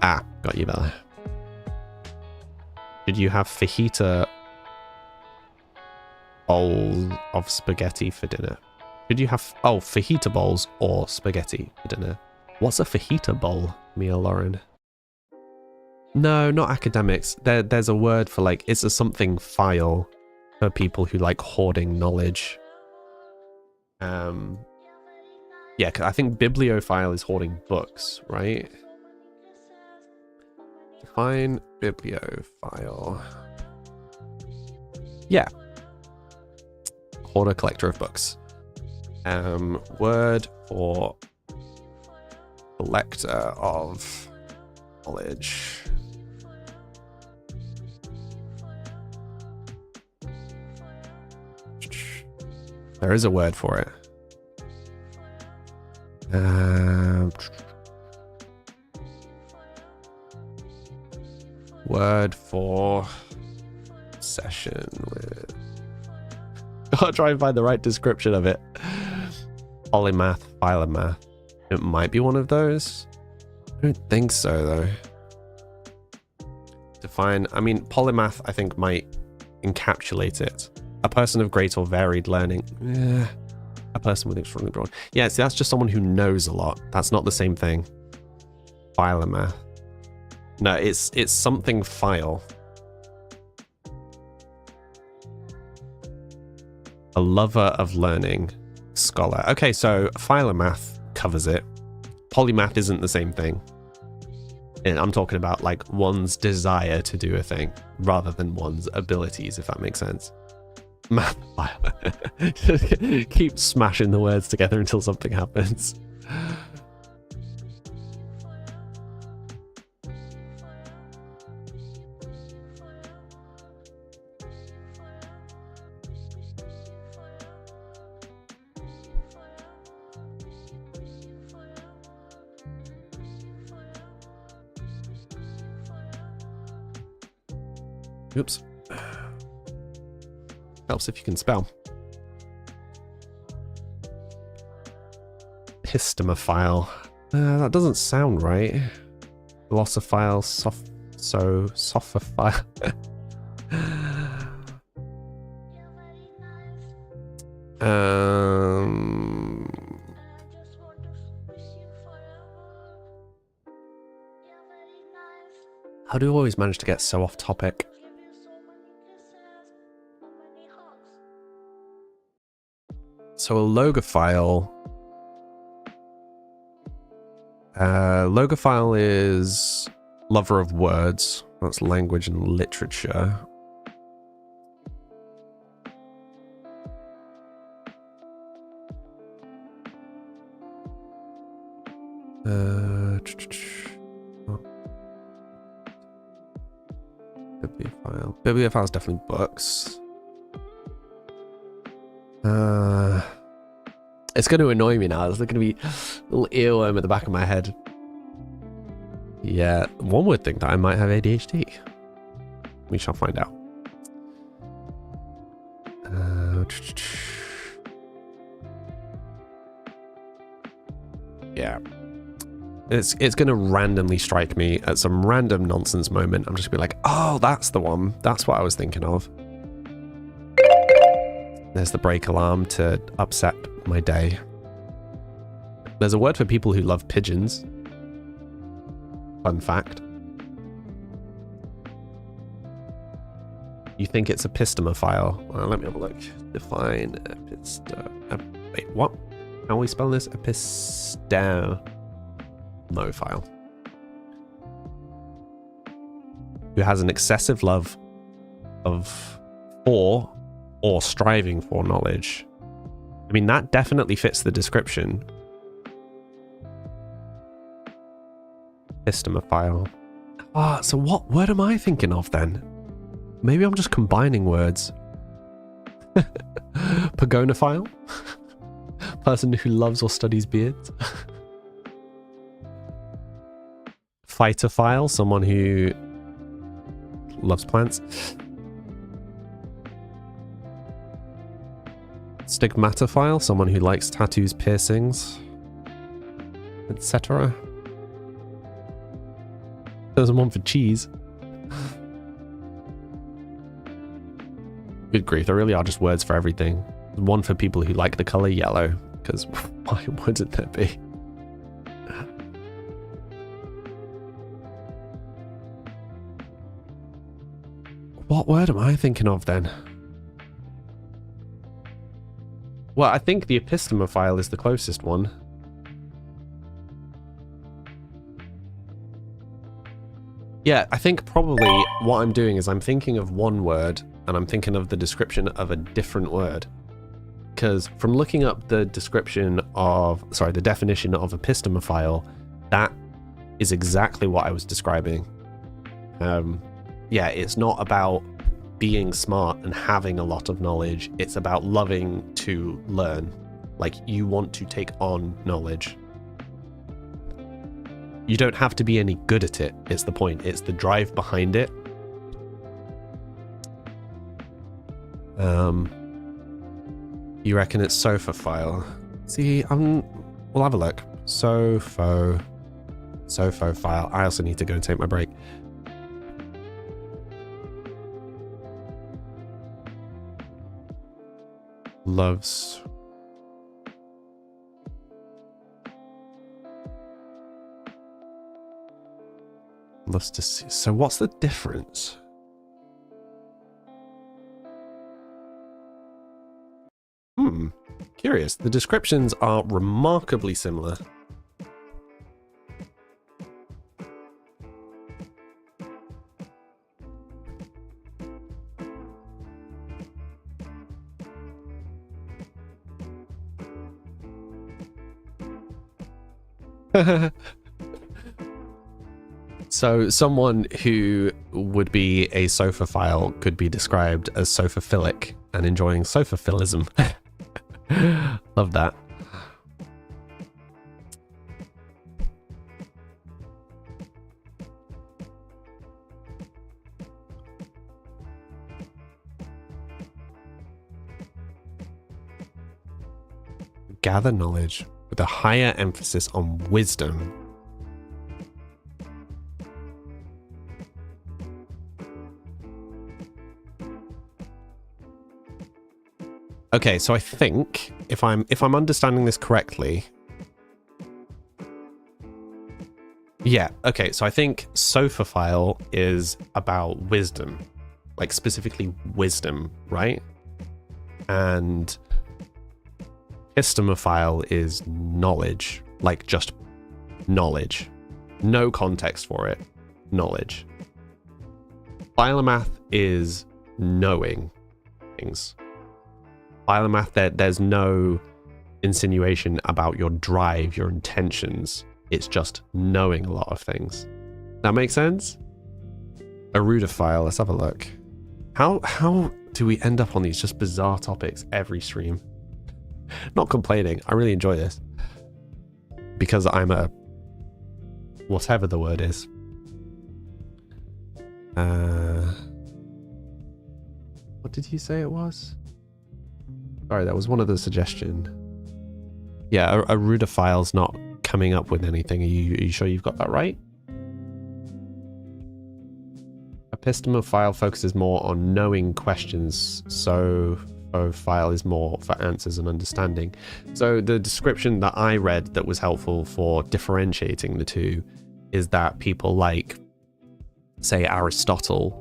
Ah, got you, Bella. Did you have fajita bowl of spaghetti for dinner? Did you have... Oh, fajita bowls or spaghetti for dinner? What's a fajita bowl, Mia Lauren? No, not academics. There's a word for like, it's a something file for people who like hoarding knowledge. Yeah, 'cause I think bibliophile is hoarding books, right? Define bibliophile. Yeah. Hoarder, collector of books. Word for collector of knowledge. There is a word for it. Word for session with... Gotta try and find the right description of it. Polymath, philomath. It might be one of those. I don't think so, though. Define... I mean, polymath, I think, might encapsulate it. A person of great or varied learning. Yeah. A person with extremely broad. Yeah, see, that's just someone who knows a lot. That's not the same thing. Philomath. No, it's something file. A lover of learning. Scholar. Okay, so philomath covers it. Polymath isn't the same thing. And I'm talking about like one's desire to do a thing rather than one's abilities, if that makes sense. Math file. Just keep smashing the words together until something happens. Oops. Helps if you can spell. Epistemophile. That doesn't sound right. Glossophile, sophophile. How do you always manage to get so off topic? So a logophile. Logophile is lover of words. That's language and literature. Bibliophile. Bibliophile is definitely books. It's going to annoy me now. There's going to be a little earworm at the back of my head. Yeah, one would think that I might have ADHD. We shall find out. Yeah. It's going to randomly strike me at some random nonsense moment. I'm just going to be like, oh, that's the one. That's what I was thinking of. There's the break alarm to upset my day. There's a word for people who love pigeons. Fun fact. You think it's epistemophile? Well, let me have a look. Define wait, what? How are we spelling this? Epistemophile. Who has an excessive love for or striving for knowledge. I mean, that definitely fits the description. Epistemophile. Ah, so what word am I thinking of then? Maybe I'm just combining words. Pagonophile? Person who loves or studies beards. Phytophile, someone who loves plants. Stigmatophile, someone who likes tattoos, piercings, etc. There's one for cheese. Good grief, there really are just words for everything. One for people who like the color yellow, because why wouldn't there be? What word am I thinking of then? Well, I think the epistemophile is the closest one. Yeah, I think probably what I'm doing is I'm thinking of one word and I'm thinking of the description of a different word. Because from looking up the definition of epistemophile, that is exactly what I was describing. Yeah, it's not about being smart and having a lot of knowledge. It's about loving to learn. Like, you want to take on knowledge. You don't have to be any good at it, it's the point. It's the drive behind it. You reckon it's sophophile? See, we'll have a look. Sophophile. I also need to go and take my break. Loves. Loves to see. So what's the difference? Curious. The descriptions are remarkably similar. So someone who would be a sophophile could be described as sophophilic and enjoying sophophilism. Love that. Gather knowledge with a higher emphasis on wisdom. Okay, so I think if I'm understanding this correctly, yeah, okay, so I think sophophile is about wisdom, like specifically wisdom, right? And epistemophile is knowledge, like just knowledge, no context for it, knowledge. Philomath is knowing things. Philomath, there's no insinuation about your drive, your intentions. It's just knowing a lot of things. That makes sense? Erudophile, let's have a look. How do we end up on these just bizarre topics every stream? Not complaining, I really enjoy this. Because I'm a... whatever the word is. What did you say it was? Sorry, that was one of the suggestions. Yeah, Erudophile's not coming up with anything. Are you sure you've got that right? Epistemophile focuses more on knowing questions, so Sophophile is more for answers and understanding. So the description that I read that was helpful for differentiating the two is that people like, say, Aristotle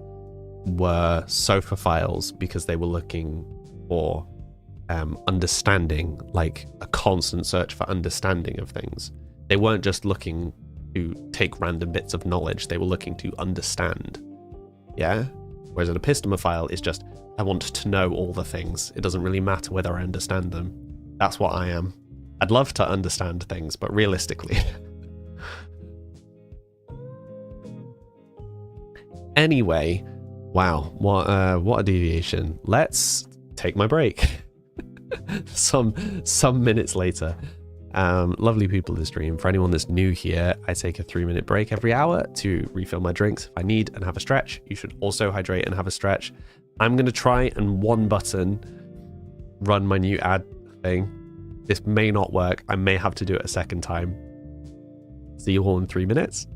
were sophophiles because they were looking for understanding, like a constant search for understanding of things. They weren't just looking to take random bits of knowledge, they were looking to understand. Yeah? Whereas an epistemophile is just, I want to know all the things. It doesn't really matter whether I understand them. That's what I am. I'd love to understand things, but realistically. Anyway, wow, what a deviation. Let's take my break. some minutes later. Lovely people to stream. For anyone that's new here, I take a 3-minute break every hour to refill my drinks if I need and have a stretch. You should also hydrate and have a stretch. I'm going to try and one button run my new ad thing. This may not work. I may have to do it a second time. See you all in 3 minutes.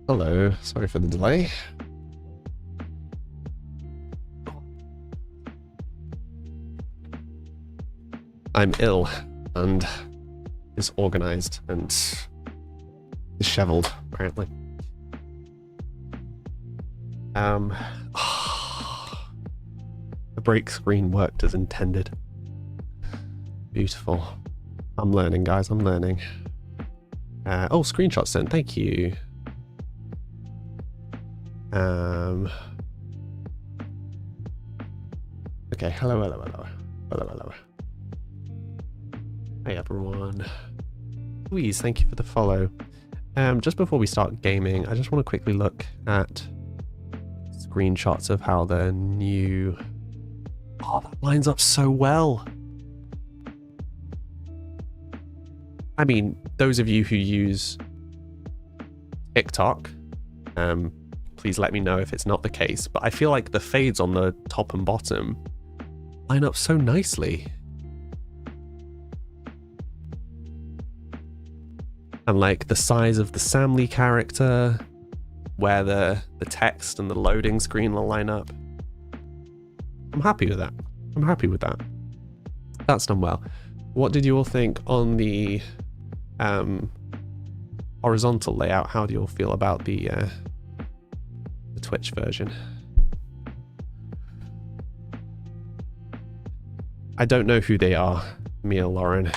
Hello, sorry for the delay. I'm ill and disorganized and disheveled, apparently. The break screen worked as intended. Beautiful. I'm learning, guys, I'm learning. Oh, screenshot sent, thank you. Okay, hello. Hey everyone. Louise, thank you for the follow. Just before we start gaming, I just want to quickly look at screenshots of how the new... Oh, that lines up so well. I mean, those of you who use TikTok, please let me know if it's not the case, but I feel like the fades on the top and bottom line up so nicely. And like the size of the Samly character, where the text and the loading screen will line up. I'm happy with that. I'm happy with that. That's done well. What did you all think on the horizontal layout? How do you all feel about the Twitch version? I don't know who they are, Mia Lauren.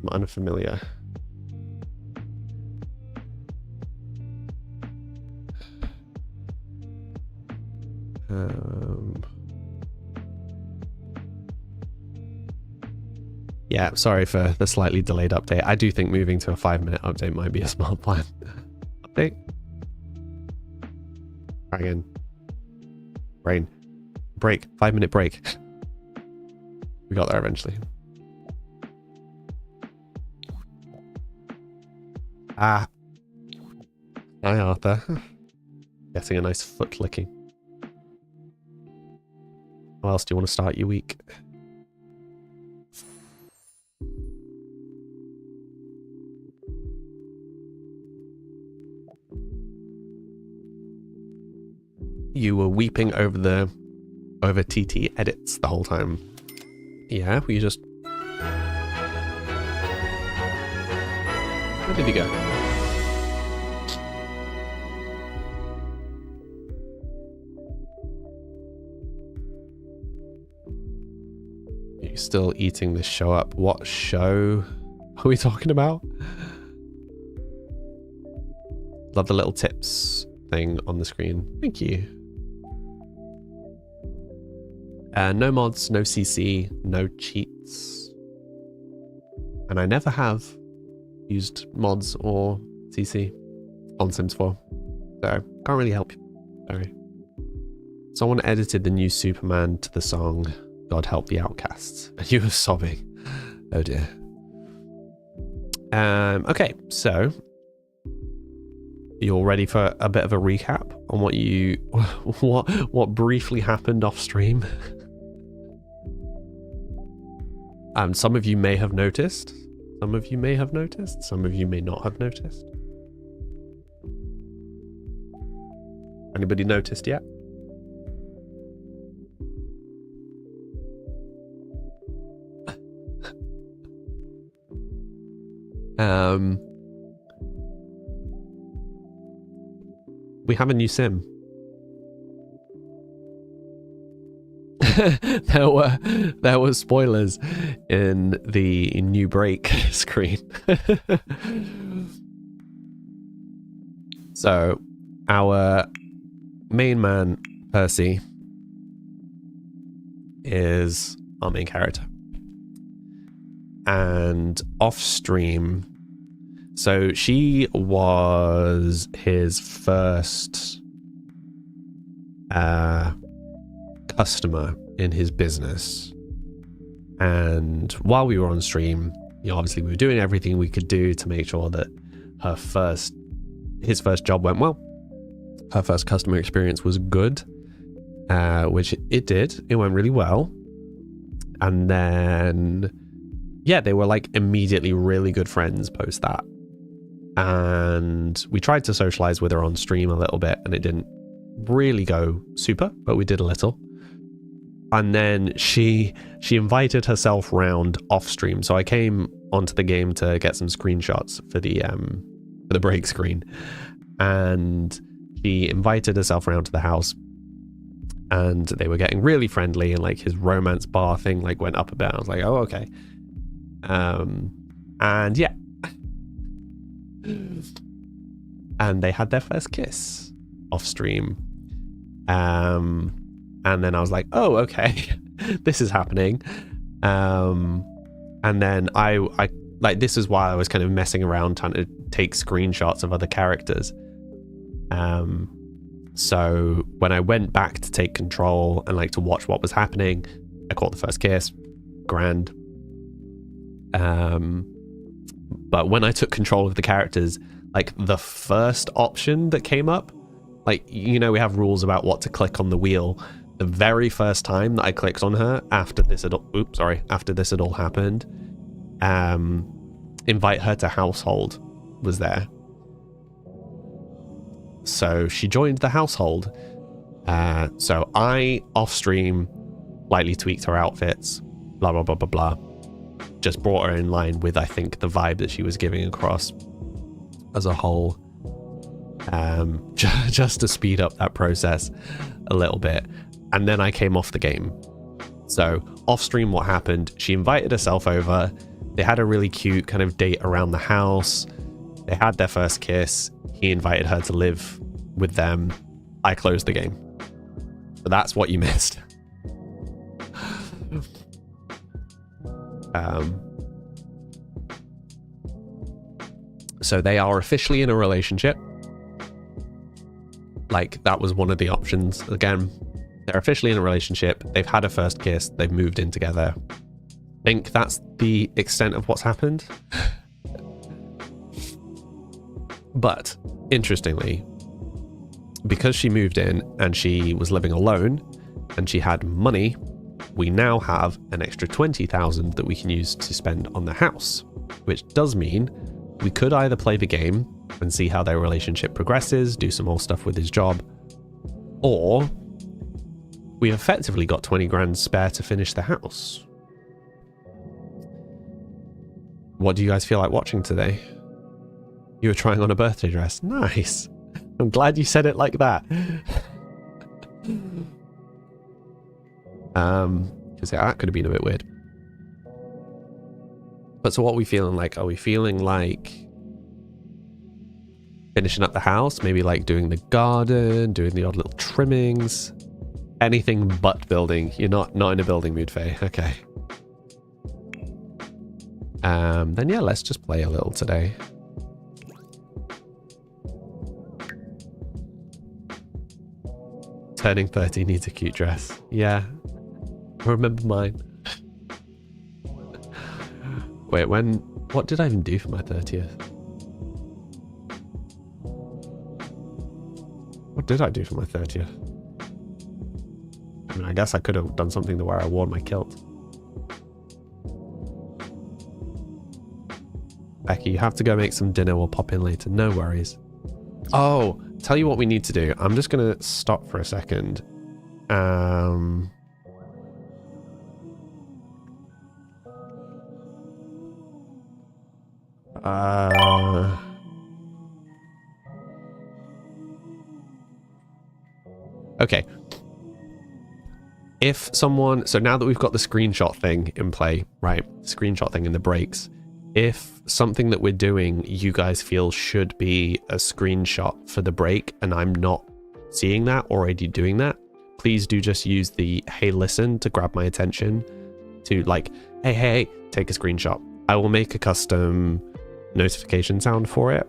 I'm unfamiliar. Yeah, sorry for the slightly delayed update. I do think moving to a 5-minute update might be a smart plan. Update. Try again. Brain. Break. 5-minute break. We got there eventually. Ah. Hi, Arthur. Getting a nice foot licking. How else do you want to start your week? You were weeping over TT edits the whole time. Yeah, we just... Where did he go? You're still eating this show up. What show are we talking about? Love the little tips thing on the screen. Thank you. No mods, no CC, no cheats. And I never have used mods or CC on Sims 4. So, can't really help you. Sorry. Someone edited the new Superman to the song God Help the Outcasts. And you were sobbing. Oh dear. Okay, so you're ready for a bit of a recap on what briefly happened off stream? Some of you may have noticed. Some of you may have noticed. Some of you may not have noticed. Anybody noticed yet? We have a new sim. there were spoilers in the new break screen. So our main man Percy is our main character, and off stream, so she was his first customer in his business. And while we were on stream, obviously we were doing everything we could do to make sure that his first job went well. Her first customer experience was good, which it did. It went really well. And then, yeah, they were like immediately really good friends post that. And we tried to socialize with her on stream a little bit, and it didn't really go super, but we did a little. And then she invited herself round off stream. So I came onto the game to get some screenshots for the break screen, and she invited herself round to the house, and they were getting really friendly, and like his romance bar thing like went up a bit. I was like, oh, okay. And yeah. And they had their first kiss off stream. And then I was like, oh, okay, this is happening. And then I like, this is why I was kind of messing around trying to take screenshots of other characters. So when I went back to take control and like to watch what was happening, I caught the first kiss, grand. But when I took control of the characters, like the first option that came up, like, we have rules about what to click on the wheel. The very first time that I clicked on her after this had all happened, invite her to household was there. So she joined the household. So I, off stream, lightly tweaked her outfits, blah, blah, blah, blah, blah. Just brought her in line with, I think, the vibe that she was giving across as a whole. Just to speed up that process a little bit. And then I came off the game. So off stream, what happened? She invited herself over. They had a really cute kind of date around the house. They had their first kiss. He invited her to live with them. I closed the game. So that's what you missed. So they are officially in a relationship. Like, that was one of the options. Again, they're officially in a relationship. They've had a first kiss. They've moved in together. think that's the extent of what's happened. But interestingly, because she moved in and she was living alone and she had money, we now have an extra 20,000 that we can use to spend on the house, which does mean we could either play the game and see how their relationship progresses, do some more stuff with his job, or we've effectively got 20 grand spare to finish the house. What do you guys feel like watching today? You were trying on a birthday dress. Nice. I'm glad you said it like that. Because that could have been a bit weird. But so what are we feeling like? Are we feeling like finishing up the house? Maybe like doing the garden, doing the odd little trimmings? Anything but building. You're not in a building mood, Faye. Okay. Then yeah, let's just play a little today. Turning 30 needs a cute dress. Yeah. I remember mine. Wait, what did I even do for my 30th? What did I do for my 30th? I mean, I guess I could have done something to where I wore my kilt. Becky, you have to go make some dinner. We'll pop in later. No worries. Oh, tell you what we need to do. I'm just going to stop for a second. Okay. If someone... So now that we've got the screenshot thing in play, right? Screenshot thing in the breaks. If something that we're doing you guys feel should be a screenshot for the break and I'm not seeing that or already doing that, please do just use the hey listen to grab my attention to like, hey, take a screenshot. I will make a custom notification sound for it.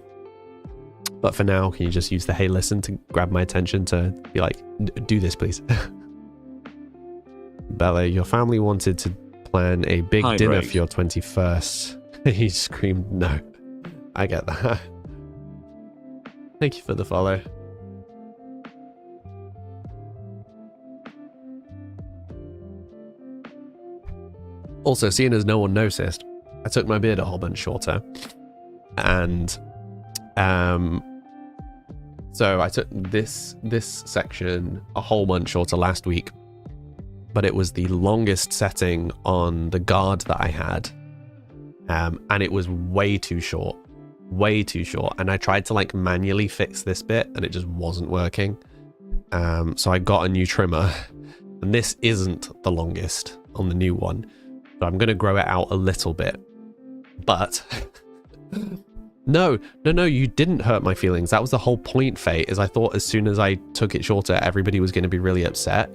But for now, can you just use the hey listen to grab my attention to be like, do this please. Bella, your family wanted to plan a big dinner for your 21st. He screamed no. I get that. Thank you for the follow. Also, seeing as no one noticed, I took my beard a whole bunch shorter. And so I took this section a whole bunch shorter last week, but it was the longest setting on the guard that I had. And it was way too short. And I tried to like manually fix this bit and it just wasn't working. So I got a new trimmer and this isn't the longest on the new one. So I'm going to grow it out a little bit. But no, you didn't hurt my feelings. That was the whole point, Faye, is I thought as soon as I took it shorter, everybody was going to be really upset.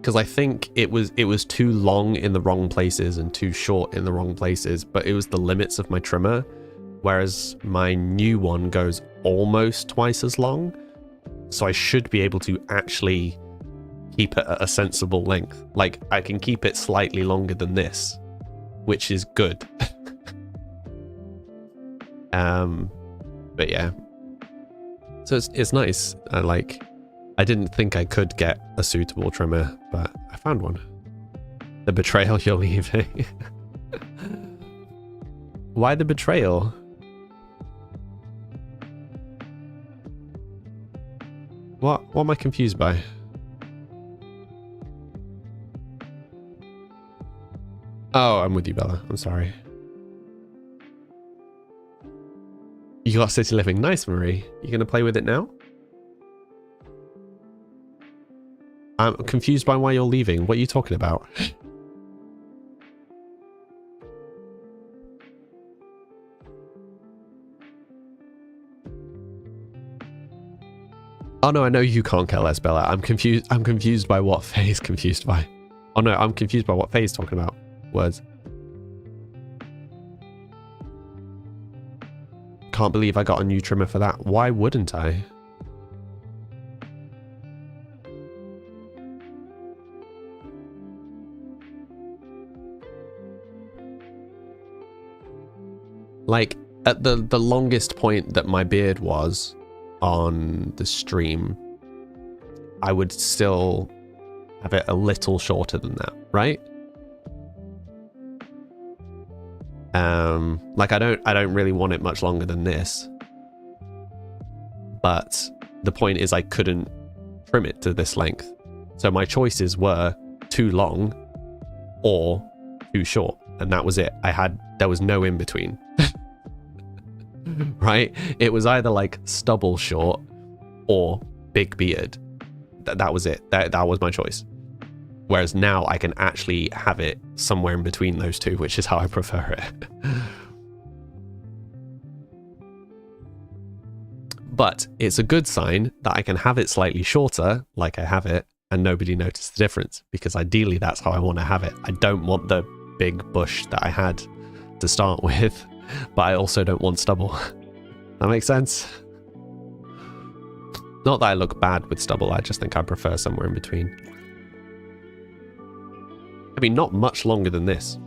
Because I think it was too long in the wrong places and too short in the wrong places, but it was the limits of my trimmer, whereas my new one goes almost twice as long, so I should be able to actually keep it at a sensible length. Like, I can keep it slightly longer than this, which is good. But yeah, so it's nice. I didn't think I could get a suitable trimmer, but I found one. The betrayal you're leaving. Why the betrayal? What am I confused by? Oh, I'm with you, Bella. I'm sorry. You got City Living. Nice, Marie. You gonna play with it now? I'm confused by why you're leaving. What are you talking about? Oh no, I know you can't care less, Bella. I'm confused by what Faye's confused by. Oh no, I'm confused by what Faye's talking about. Words. Can't believe I got a new trimmer for that. Why wouldn't I? Like, at the longest point that my beard was on the stream, I would still have it a little shorter than that, right? Like I don't really want it much longer than this. But the point is I couldn't trim it to this length. So my choices were too long or too short, and that was it. There was no in between. Right? It was either like stubble short or big beard. That was it. That was my choice. Whereas now I can actually have it somewhere in between those two, which is how I prefer it. But it's a good sign that I can have it slightly shorter, like I have it, and nobody noticed the difference, because ideally that's how I want to have it. I don't want the big bush that I had to start with, but I also don't want stubble. That makes sense? Not that I look bad with stubble, I just think I prefer somewhere in between. I mean, not much longer than this.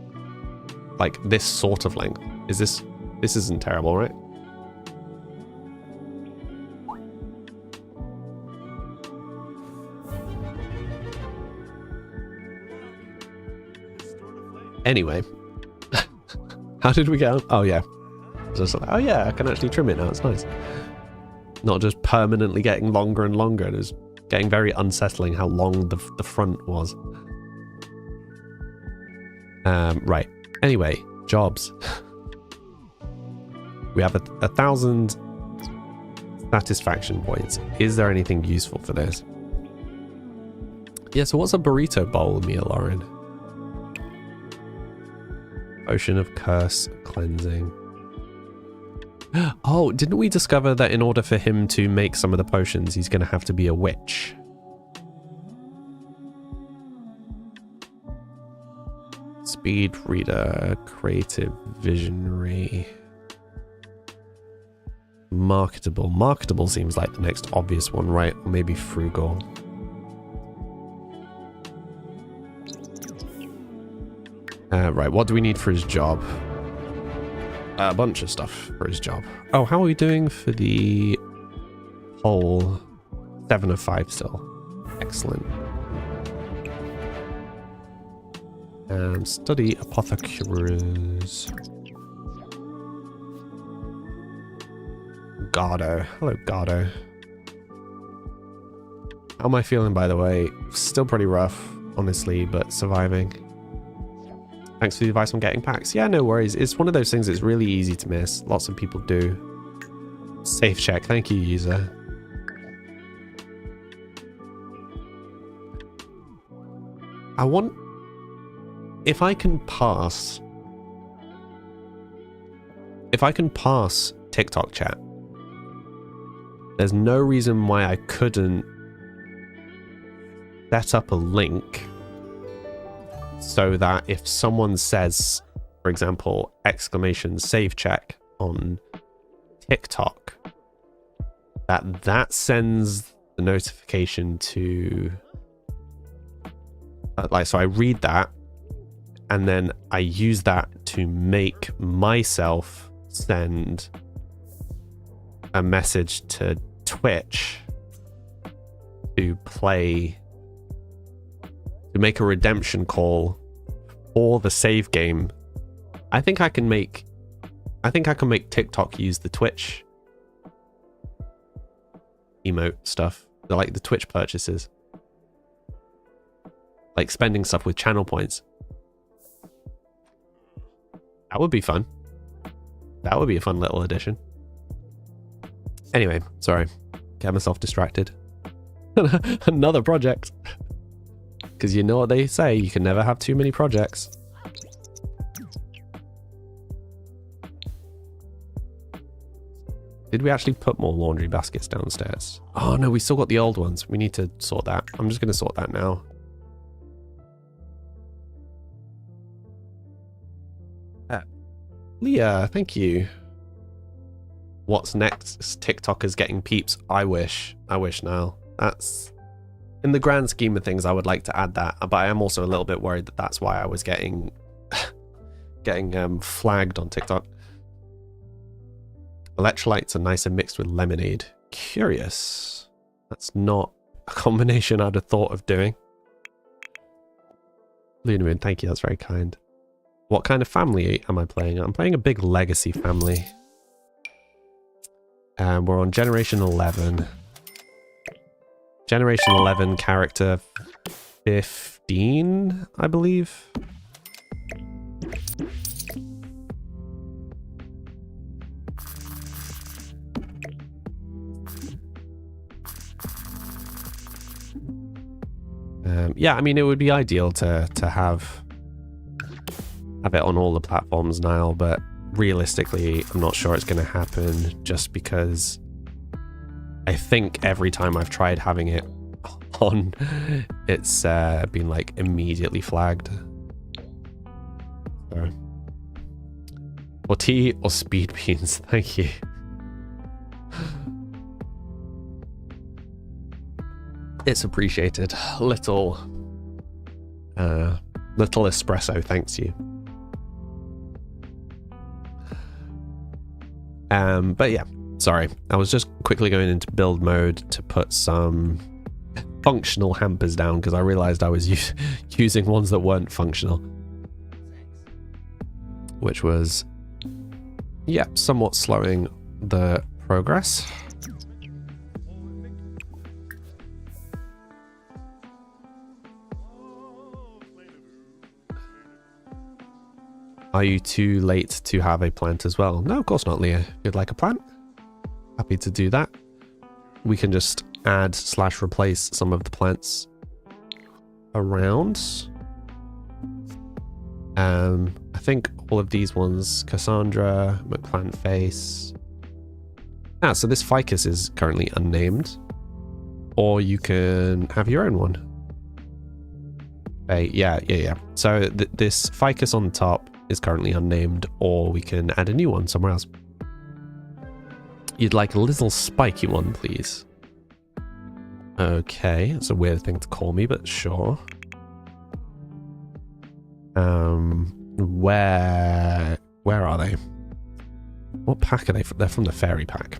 Like, this sort of length. This isn't terrible, right? Anyway. How did we get on? Oh, yeah. Just like, oh, yeah, I can actually trim it now. It's nice. Not just permanently getting longer and longer. It was getting very unsettling how long the front was. Right. Anyway, jobs. We have 1,000 satisfaction points. Is there anything useful for this? Yeah, so what's a burrito bowl meal, Lauren? Ocean of curse cleansing. Oh, didn't we discover that in order for him to make some of the potions, he's going to have to be a witch? Speed reader, creative visionary, marketable. Marketable seems like the next obvious one, right? Or maybe frugal. Right, what do we need for his job? A bunch of stuff for his job. Oh, how are we doing for the whole 7 of 5 still? Excellent. Study apothecaries. Gardo. Hello, Gardo. How am I feeling, by the way? Still pretty rough, honestly, but surviving. Thanks for the advice on getting packs. Yeah, no worries. It's one of those things that's really easy to miss. Lots of people do. Safe check. Thank you, user. I want... If I can pass TikTok chat, there's no reason why I couldn't set up a link so that if someone says, for example, exclamation save check on TikTok, that sends the notification to so I read that, and then I use that to make myself send a message to Twitch to make a redemption call for the save game. I think I can make TikTok use the Twitch emote stuff. Like the Twitch purchases. Like spending stuff with channel points. That would be fun. That would be a fun little addition. Anyway, sorry. Get myself distracted. Another project. Because you know what they say, you can never have too many projects. Did we actually put more laundry baskets downstairs? Oh no, we still got the old ones. We need to sort that. I'm just going to sort that now. Leah, thank you. What's next? TikTokers getting peeps. I wish now. That's... In the grand scheme of things, I would like to add that, but I am also a little bit worried that that's why I was getting flagged on TikTok. Electrolytes are nicer mixed with lemonade. Curious. That's not a combination I'd have thought of doing. Lunamoon, thank you. That's very kind. What kind of family am I playing? I'm playing a big legacy family. And we're on Generation 11. Generation 11 character 15, I believe. Yeah, I mean, it would be ideal to have it on all the platforms now, but realistically, I'm not sure it's going to happen just because I think every time I've tried having it on, it's been like immediately flagged. So. Or tea or speed beans, thank you. It's appreciated. Little espresso, thanks you. But yeah, sorry. I was just quickly going into build mode to put some functional hampers down because I realized I was using ones that weren't functional. Which was, yeah, somewhat slowing the progress. Are you too late to have a plant as well? No, of course not, Leah. If you'd like a plant, happy to do that. We can just add / replace some of the plants around. I think all of these ones, Cassandra, McPlant Face. Ah, so this ficus is currently unnamed. Or you can have your own one. Yeah. So this ficus on the top is currently unnamed, or we can add a new one somewhere else. You'd like a little spiky one, please. Okay, it's a weird thing to call me, but sure. Where are they? What pack are they from? They're from the fairy pack.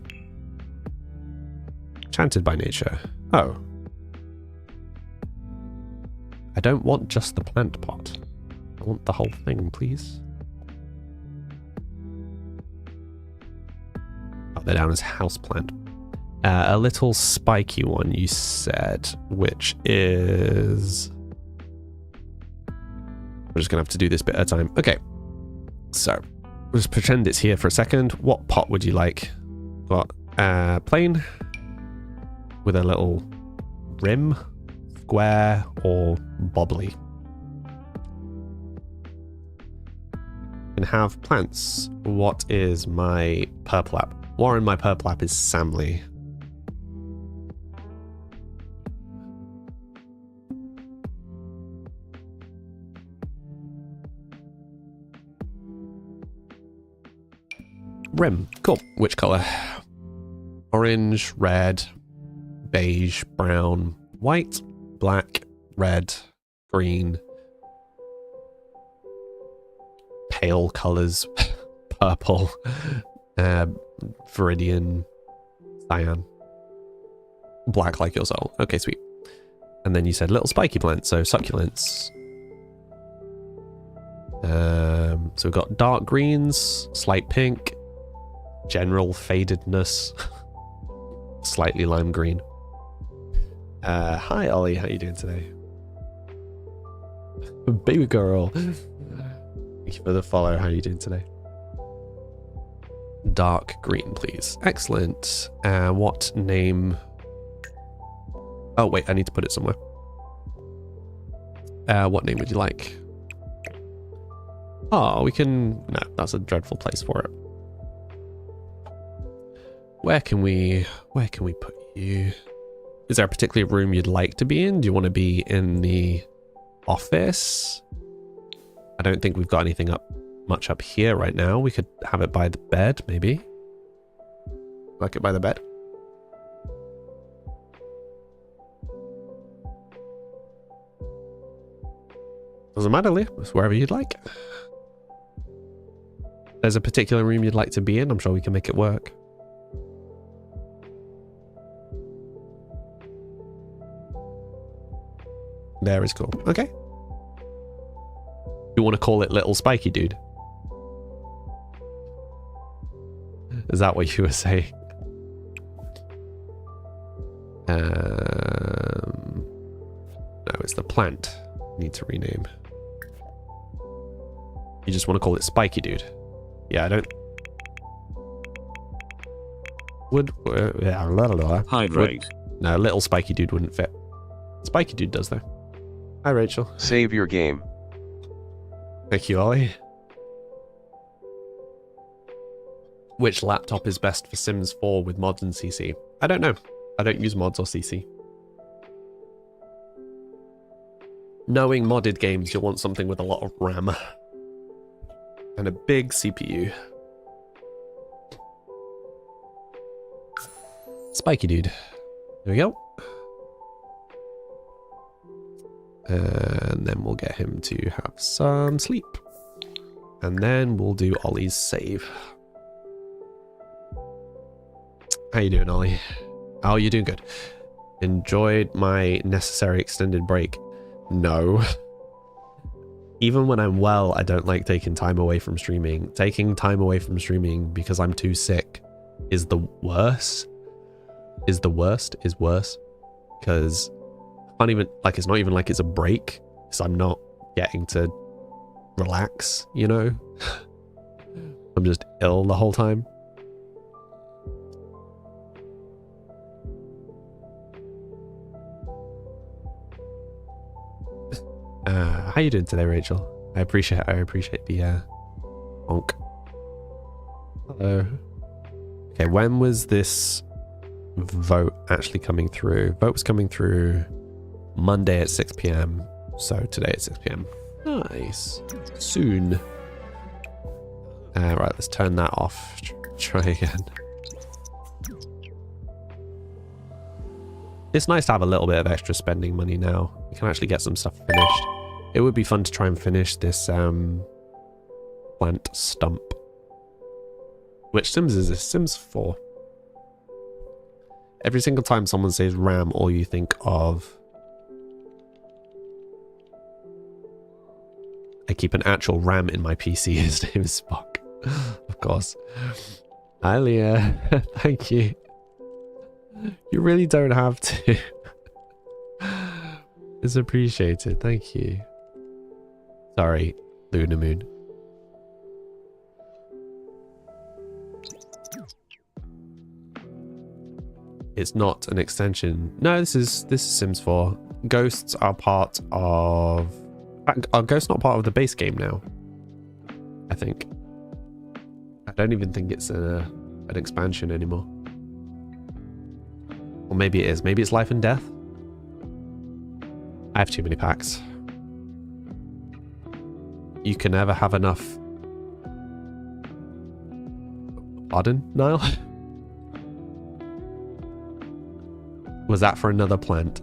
Enchanted by nature. Oh. I don't want just the plant pot. I want the whole thing, please. Oh, they're down as houseplant. A little spiky one, you said, which is... We're just going to have to do this bit at a time. Okay. So, we'll just pretend it's here for a second. What pot would you like? Got plain with a little rim, square, or bobbly. Can have plants. What is my purple app? Warren, my purple app is Samly. Rim. Cool. Which color? Orange, red, beige, brown, white, black, red, green, pale colors, purple, viridian, cyan, black like your soul. Okay, sweet. And then you said little spiky plants, so succulents. So we've got dark greens, slight pink, general fadedness, slightly lime green. Hi Ollie, how you doing today? Baby girl. Thank you for the follow. How are you doing today? Dark green, please. Excellent. What name? Oh, wait, I need to put it somewhere. What name would you like? Oh, we can... No, that's a dreadful place for it. Where can we put you? Is there a particular room you'd like to be in? Do you want to be in the office? I don't think we've got anything much up here right now. We could have it by the bed, maybe. Like it by the bed. Doesn't matter, Leah. It's wherever you'd like. There's a particular room you'd like to be in. I'm sure we can make it work. There is cool. Okay. You want to call it Little Spiky Dude? Is that what you were saying? No, it's the plant. Need to rename. You just want to call it Spiky Dude. Yeah, I don't. Hydrate. No, Little Spiky Dude wouldn't fit. Spiky Dude does though. Hi, Rachel. Save your game. Thank you, Ollie. Which laptop is best for Sims 4 with mods and CC? I don't know. I don't use mods or CC. Knowing modded games, you'll want something with a lot of RAM. And a big CPU. Spiky Dude. There we go. And then we'll get him to have some sleep. And then we'll do Ollie's save. How you doing, Ollie? Oh, you're doing good. Enjoyed my necessary extended break. No. Even when I'm well, I don't like taking time away from streaming. Taking time away from streaming because I'm too sick is the worst. Is worse. Because I can't even, like, it's not even like it's a break. Because I'm not getting to relax, you know? I'm just ill the whole time. How you doing today, Rachel? I appreciate the honk. Hello. Okay, when was this vote actually coming through? Vote was coming through Monday at 6 p.m. So today at 6 p.m. Nice. Soon. Right, let's turn that off. Try again. It's nice to have a little bit of extra spending money now. We can actually get some stuff finished. It would be fun to try and finish this plant stump. Which Sims is this? Sims 4. Every single time someone says RAM, all you think of... I keep an actual RAM in my PC. His name is Spock. Of course. Hi, Leah. Thank you. You really don't have to. It's appreciated. Thank you. Sorry, Luna Moon. It's not an extension. No, this is Sims 4. Ghosts are part of... Are ghosts not part of the base game now? I think. I don't even think it's an expansion anymore. Or maybe it is. Maybe it's Life and Death. I have too many packs. You can never have enough. Pardon, Niall? Was that for another plant?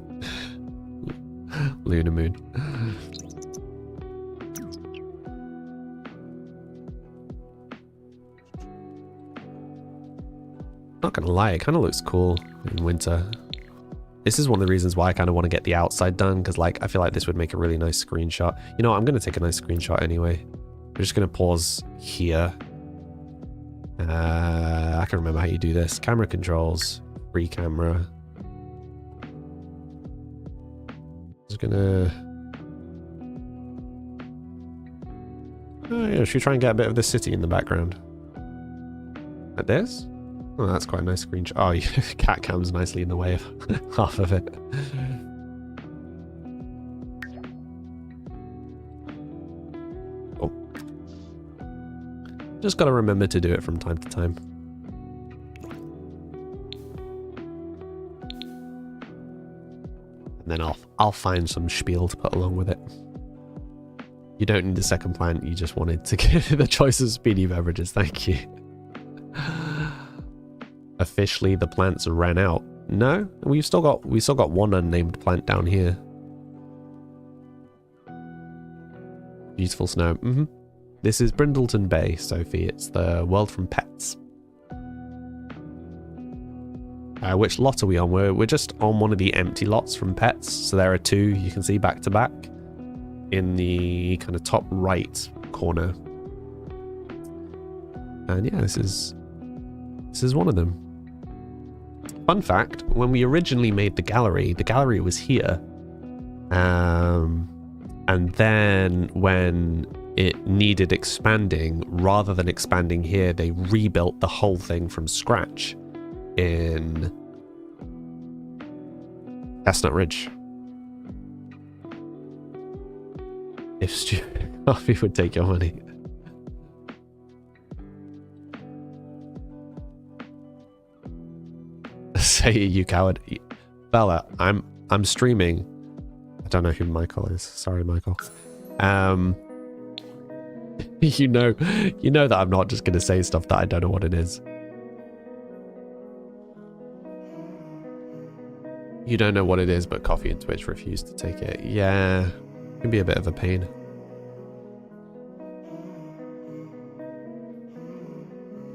Luna Moon. Not gonna lie, it kind of looks cool in winter. This is one of the reasons why I kind of want to get the outside done, because like I feel like this would make a really nice screenshot. You know what, I'm going to take a nice screenshot anyway. I'm just going to pause here. I can remember how you do this. Camera controls, free camera. Just gonna... Oh yeah, should we try and get a bit of the city in the background? Like this? Oh, that's quite a nice screenshot. Oh, yeah, cat cam's nicely in the way of half of it. Oh. Just gotta remember to do it from time to time. And then I'll find some spiel to put along with it. You don't need a second plant, you just wanted to give the choice of speedy beverages. Thank you. Officially the plants ran out. No, we still got one unnamed plant down here. Beautiful snow. This is Brindleton Bay, Sophie. It's the world from pets. Which lot are we on? We're just on one of the empty lots from pets. So there are two you can see back to back in the kind of top right corner. And yeah, this is one of them. Fun fact, when we originally made the gallery was here. And then when it needed expanding, rather than expanding here, they rebuilt the whole thing from scratch in Chestnut Ridge. If stupid coffee would take your money. Say it, you coward. Bella, I'm streaming. I don't know who Michael is. Sorry, Michael. You know that I'm not just gonna say stuff that I don't know what it is. You don't know what it is, but Coffee and Twitch refuse to take it. Yeah, it can be a bit of a pain.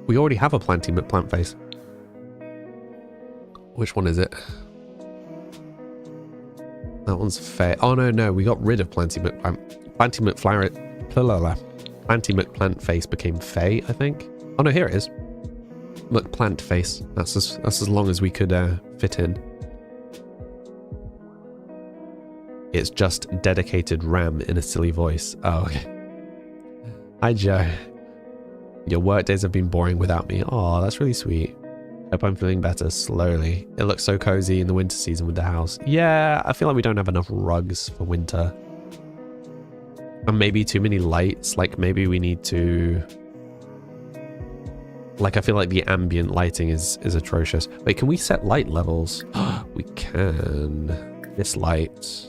We already have a Planty McPlant face. Which one is it? That one's Faye. Oh no, we got rid of Planty McPlant. Planty McPlant face became Faye, I think. Oh no, here it is. McPlant face. That's as long as we could fit in. It's just dedicated Ram in a silly voice. Oh, okay. Hi Joe. Your work days have been boring without me. Oh, that's really sweet. Hope I'm feeling better slowly. It looks so cozy in the winter season with the house. Yeah, I feel like we don't have enough rugs for winter. And maybe too many lights. Like maybe we need to... Like I feel like the ambient lighting is atrocious. Wait, can we set light levels? We can. This light.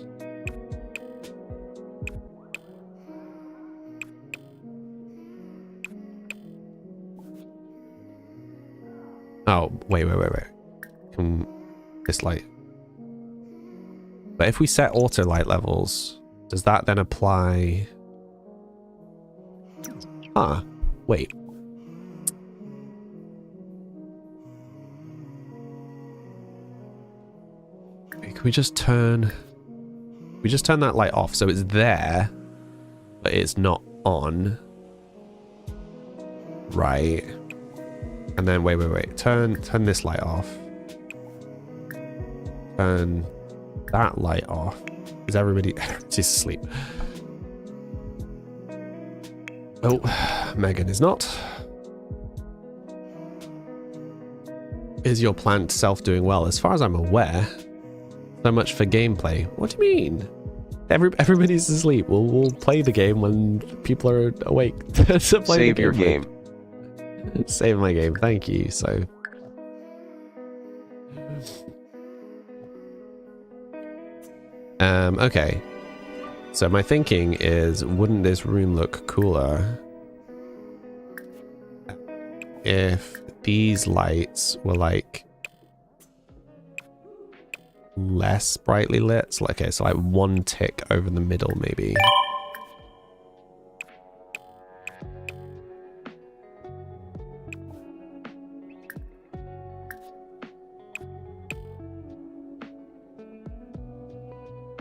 Oh, wait. This light. But if we set auto light levels, does that then apply? Ah, wait. Can we just turn... We just turn that light off so it's there, but it's not on. Right. And then wait. Turn this light off. Turn that light off. Is everybody's asleep? Oh, Megan is not. Is your plant self doing well? As far as I'm aware. So much for gameplay. What do you mean? Everybody's asleep. We'll play the game when people are awake to play Save the your game. Save my game. Thank you. So. Okay. So my thinking is, wouldn't this room look cooler if these lights were like less brightly lit? So, okay, so like one tick over the middle maybe.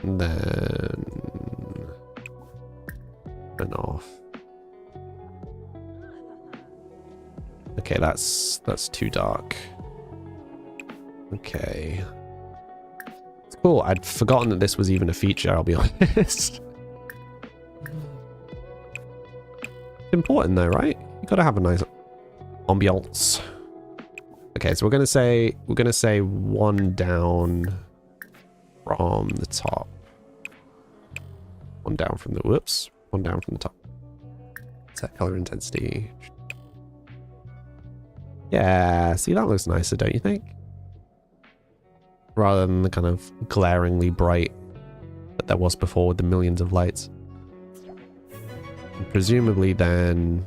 And then and off. Okay, that's too dark. Okay. It's cool. I'd forgotten that this was even a feature, I'll be honest. It's important though, right? You gotta have a nice ambiance. Okay, so we're gonna say one down from the top. One down from the one down from the top. Set color intensity. Yeah, see, that looks nicer, don't you think? Rather than the kind of glaringly bright that there was before with the millions of lights. And presumably then...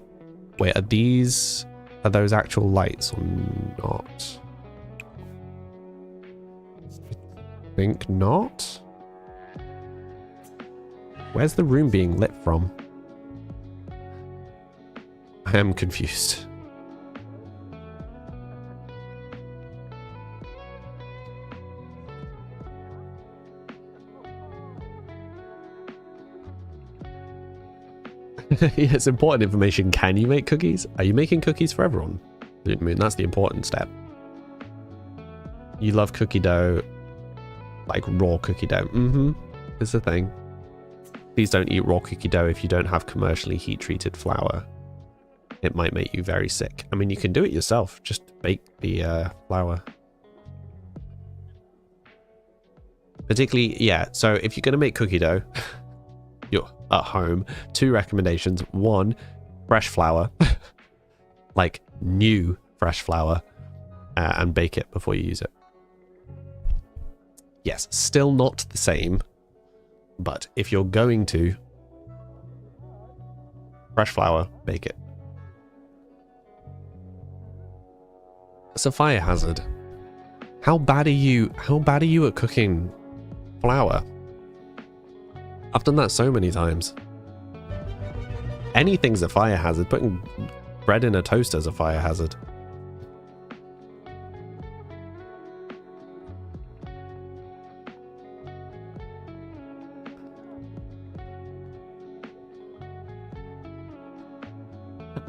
Wait, are those actual lights or not? I think not. Where's the room being lit from? I am confused. Yeah, it's important information. Can you make cookies? Are you making cookies for everyone? I mean, that's the important step. You love cookie dough, like raw cookie dough. Mm-hmm. It's a thing. Please don't eat raw cookie dough if you don't have commercially heat-treated flour. It might make you very sick. I mean, you can do it yourself. Just bake the flour. Particularly, yeah, so if you're going to make cookie dough, you're at home, 2 recommendations. 1, fresh flour. Like, new fresh flour. And bake it before you use it. Yes, still not the same. But if you're going to, fresh flour, bake it. It's a fire hazard. How bad are you? How bad are you at cooking flour? I've done that so many times. Anything's a fire hazard. Putting bread in a toaster is a fire hazard.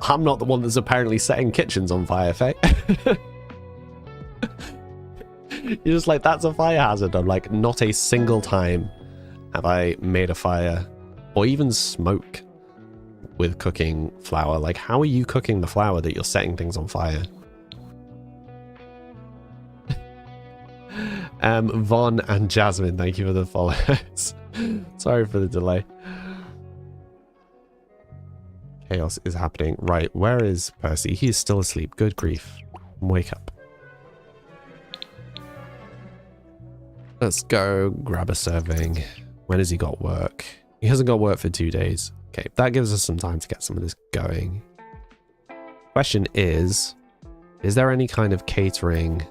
I'm not the one that's apparently setting kitchens on fire, Faye. You're just like, that's a fire hazard. I'm like, not a single time have I made a fire or even smoke with cooking flour. Like, how are you cooking the flour that you're setting things on fire? Von and Jasmine, thank you for the follows. Sorry for the delay. Chaos is happening. Right, where is Percy? He is still asleep. Good grief. Wake up. Let's go grab a serving. When has he got work? He hasn't got work for 2 days. Okay, that gives us some time to get some of this going. Question is there any kind of catering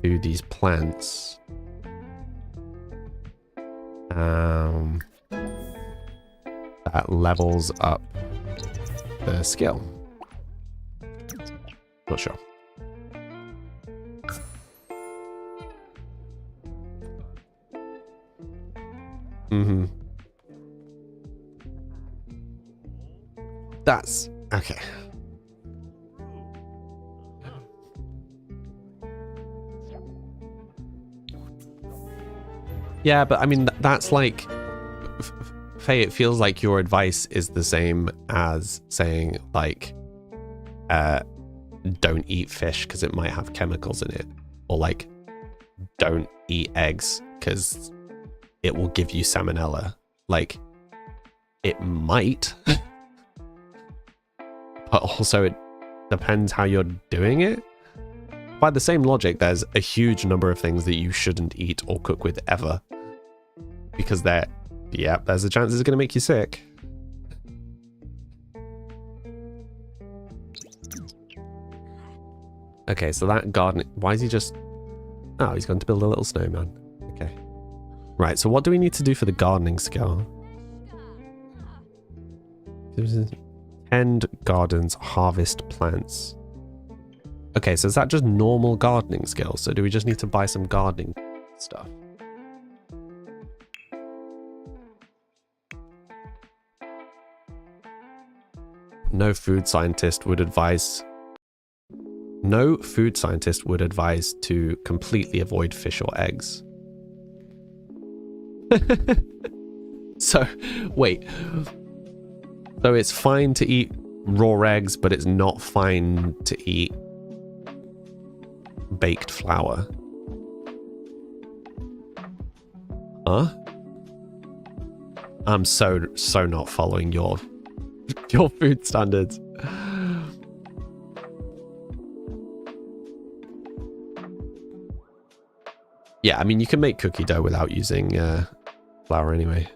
to these plants? That levels up the skill. Not sure. Mm-hmm. That's okay. Yeah, but I mean, that's like, Faye, it feels like your advice is the same as saying, like, don't eat fish because it might have chemicals in it. Or, like, don't eat eggs because it will give you salmonella. Like, it might. But also, it depends how you're doing it. By the same logic, there's a huge number of things that you shouldn't eat or cook with ever. Because they're, yeah, there's a chance it's going to make you sick. Okay, so that garden, why is he just... Oh, he's going to build a little snowman. Okay. Right, so what do we need to do for the gardening skill? Tend gardens, harvest plants. Okay, so is that just normal gardening skills? So do we just need to buy some gardening stuff? No food scientist would advise to completely avoid fish or eggs. So, wait. So it's fine to eat raw eggs, but it's not fine to eat baked flour. Huh? I'm so not following your food standards. Yeah, I mean, you can make cookie dough without using flour anyway.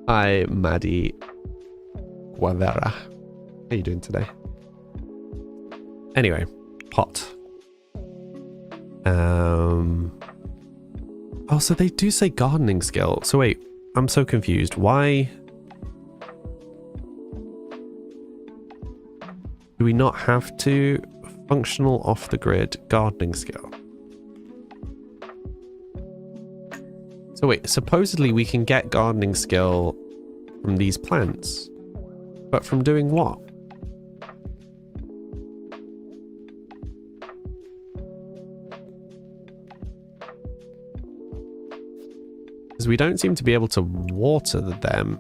Hi, Maddie Guavera. How are you doing today? Anyway, pot. Oh, so they do say gardening skill. So wait, I'm so confused. Why do we not have to Functional off-the-grid gardening skill. So wait, supposedly we can get gardening skill from these plants. But from doing what? Because we don't seem to be able to water them.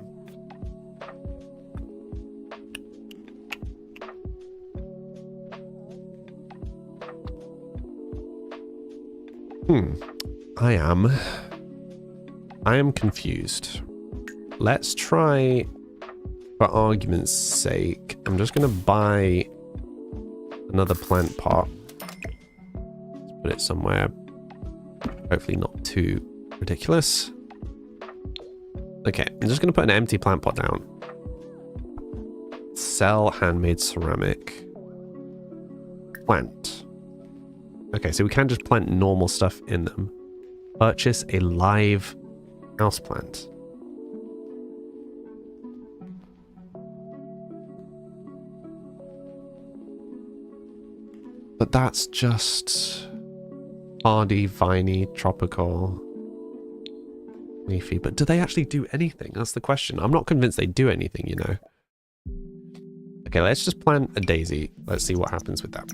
I am confused. Let's try, for argument's sake, I'm just going to buy another plant pot. Let's put it somewhere, hopefully not too ridiculous. Okay, I'm just going to put an empty plant pot down. Sell handmade ceramic. Plant. Okay, so we can just plant normal stuff in them. Purchase a live houseplant. But that's just hardy, viney, tropical, leafy. But do they actually do anything? That's the question. I'm not convinced they do anything, you know. Okay, let's just plant a daisy. Let's see what happens with that.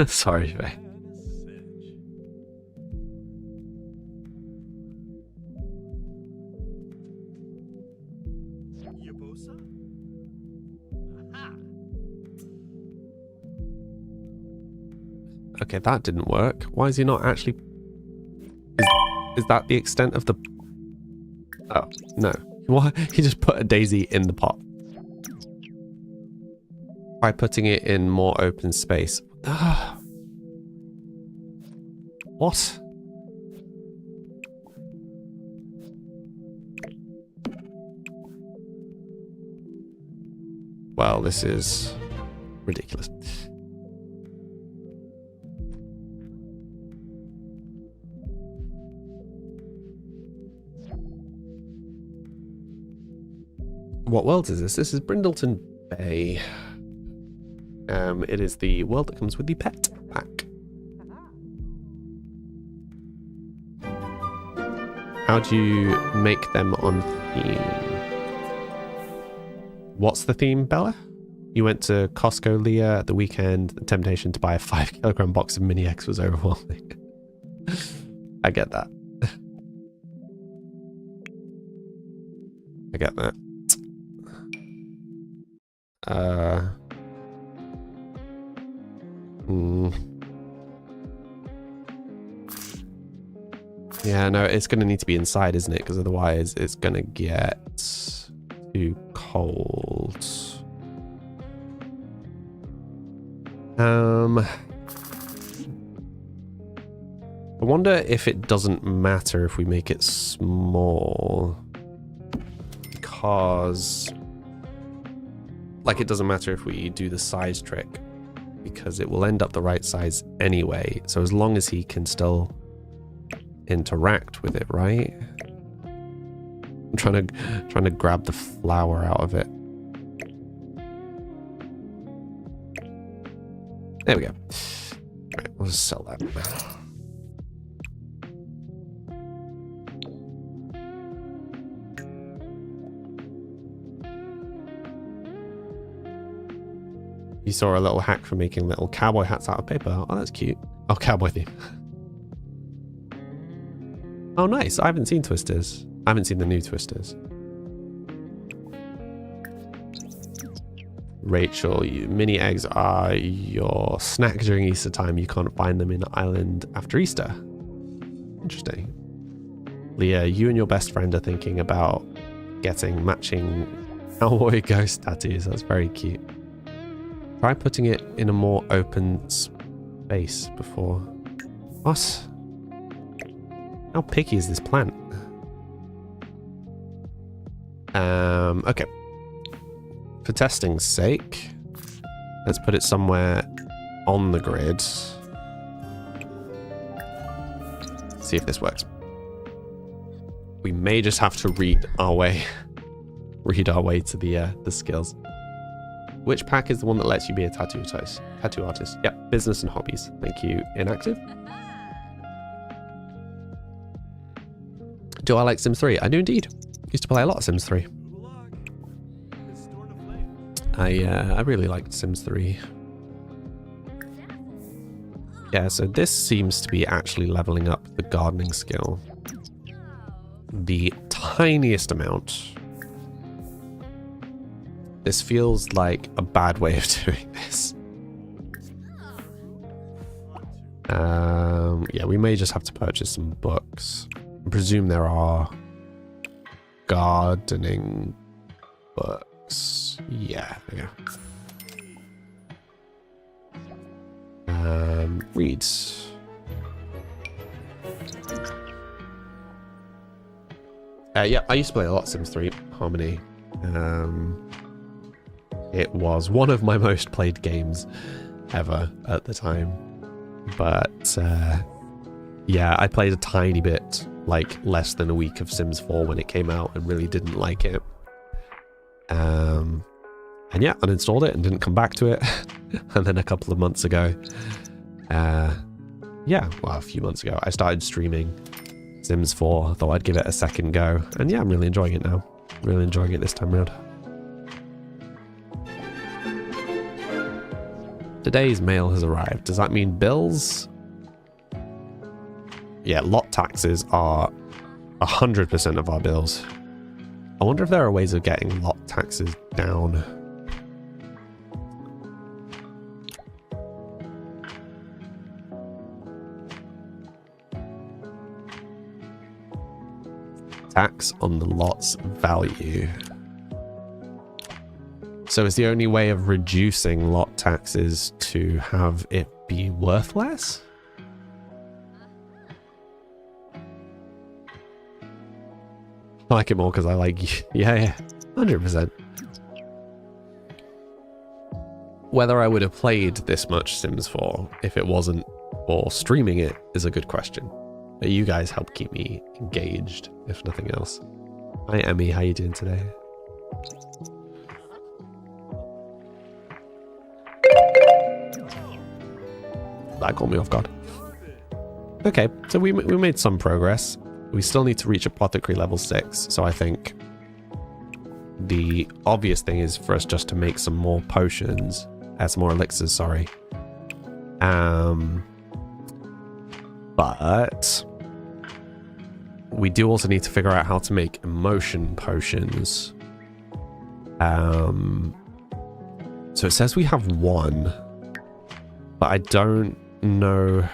Sorry, Faye. Okay, that didn't work. Why is he not actually... Is that the extent of the... Oh, no. Why? He just put a daisy in the pot. By putting it in more open space. What? Well, this is ridiculous. What world is this? This is Brindleton Bay. It is the world that comes with the pet pack. How do you make them on theme? What's the theme, Bella? You went to Costco, Leah, at the weekend. The temptation to buy a 5-kilogram box of mini eggs was overwhelming. I get that. I get that. Yeah, no, it's going to need to be inside, isn't it? Because otherwise it's going to get too cold. I wonder if it doesn't matter if we make it small. Because... like, it doesn't matter if we do the size trick. Because it will end up the right size anyway. So as long as he can still interact with it, right? I'm trying to grab the flower out of it. There we go. Right, we'll just sell that. You saw a little hack for making little cowboy hats out of paper. Oh, that's cute. Oh, cowboy theme. Oh, nice. I haven't seen Twisters. I haven't seen the new Twisters. Rachel, mini eggs are your snack during Easter time. You can't find them in Ireland after Easter. Interesting. Leah, you and your best friend are thinking about getting matching cowboy ghost tattoos. That's very cute. Try putting it in a more open space before. What? How picky is this plant? Okay. For testing's sake, Let's put it somewhere on the grid. See if this works. We may just have to read our way to the skills. Which pack is the one that lets you be a tattoo artist? Yep, business and hobbies. Thank you, inactive. Do I like Sims 3? I do indeed. Used to play a lot of Sims 3. I really liked Sims 3. Yeah, so this seems to be actually leveling up the gardening skill. The tiniest amount. This feels like a bad way of doing this. Yeah, we may just have to purchase some books. I presume there are gardening books. Yeah, there you go. Reads. Yeah, I used to play a lot of Sims 3 Harmony. It was one of my most played games ever at the time. But yeah, I played a tiny bit, like less than a week of Sims 4 when it came out and really didn't like it. And yeah, uninstalled it and didn't come back to it. And then a couple of months ago, yeah, well, a few months ago, I started streaming Sims 4. I thought I'd give it a second go. And yeah, I'm really enjoying it now. Really enjoying it this time around. Today's mail has arrived. Does that mean bills? Yeah, lot taxes are 100% of our bills. I wonder if there are ways of getting lot taxes down. Tax on the lot's value. So is the only way of reducing lot taxes to have it be worth less? I like it more because I like, yeah, 100%. Whether I would have played this much Sims 4 if it wasn't for streaming it is a good question. But you guys help keep me engaged, if nothing else. Hi Emmy, how you doing today? That caught me off guard. Okay, so we made some progress. We still need to reach apothecary level 6, so I think the obvious thing is for us just to make some more potions, some more elixirs, sorry. But we do also need to figure out how to make emotion potions. So it says we have one, but I don't know.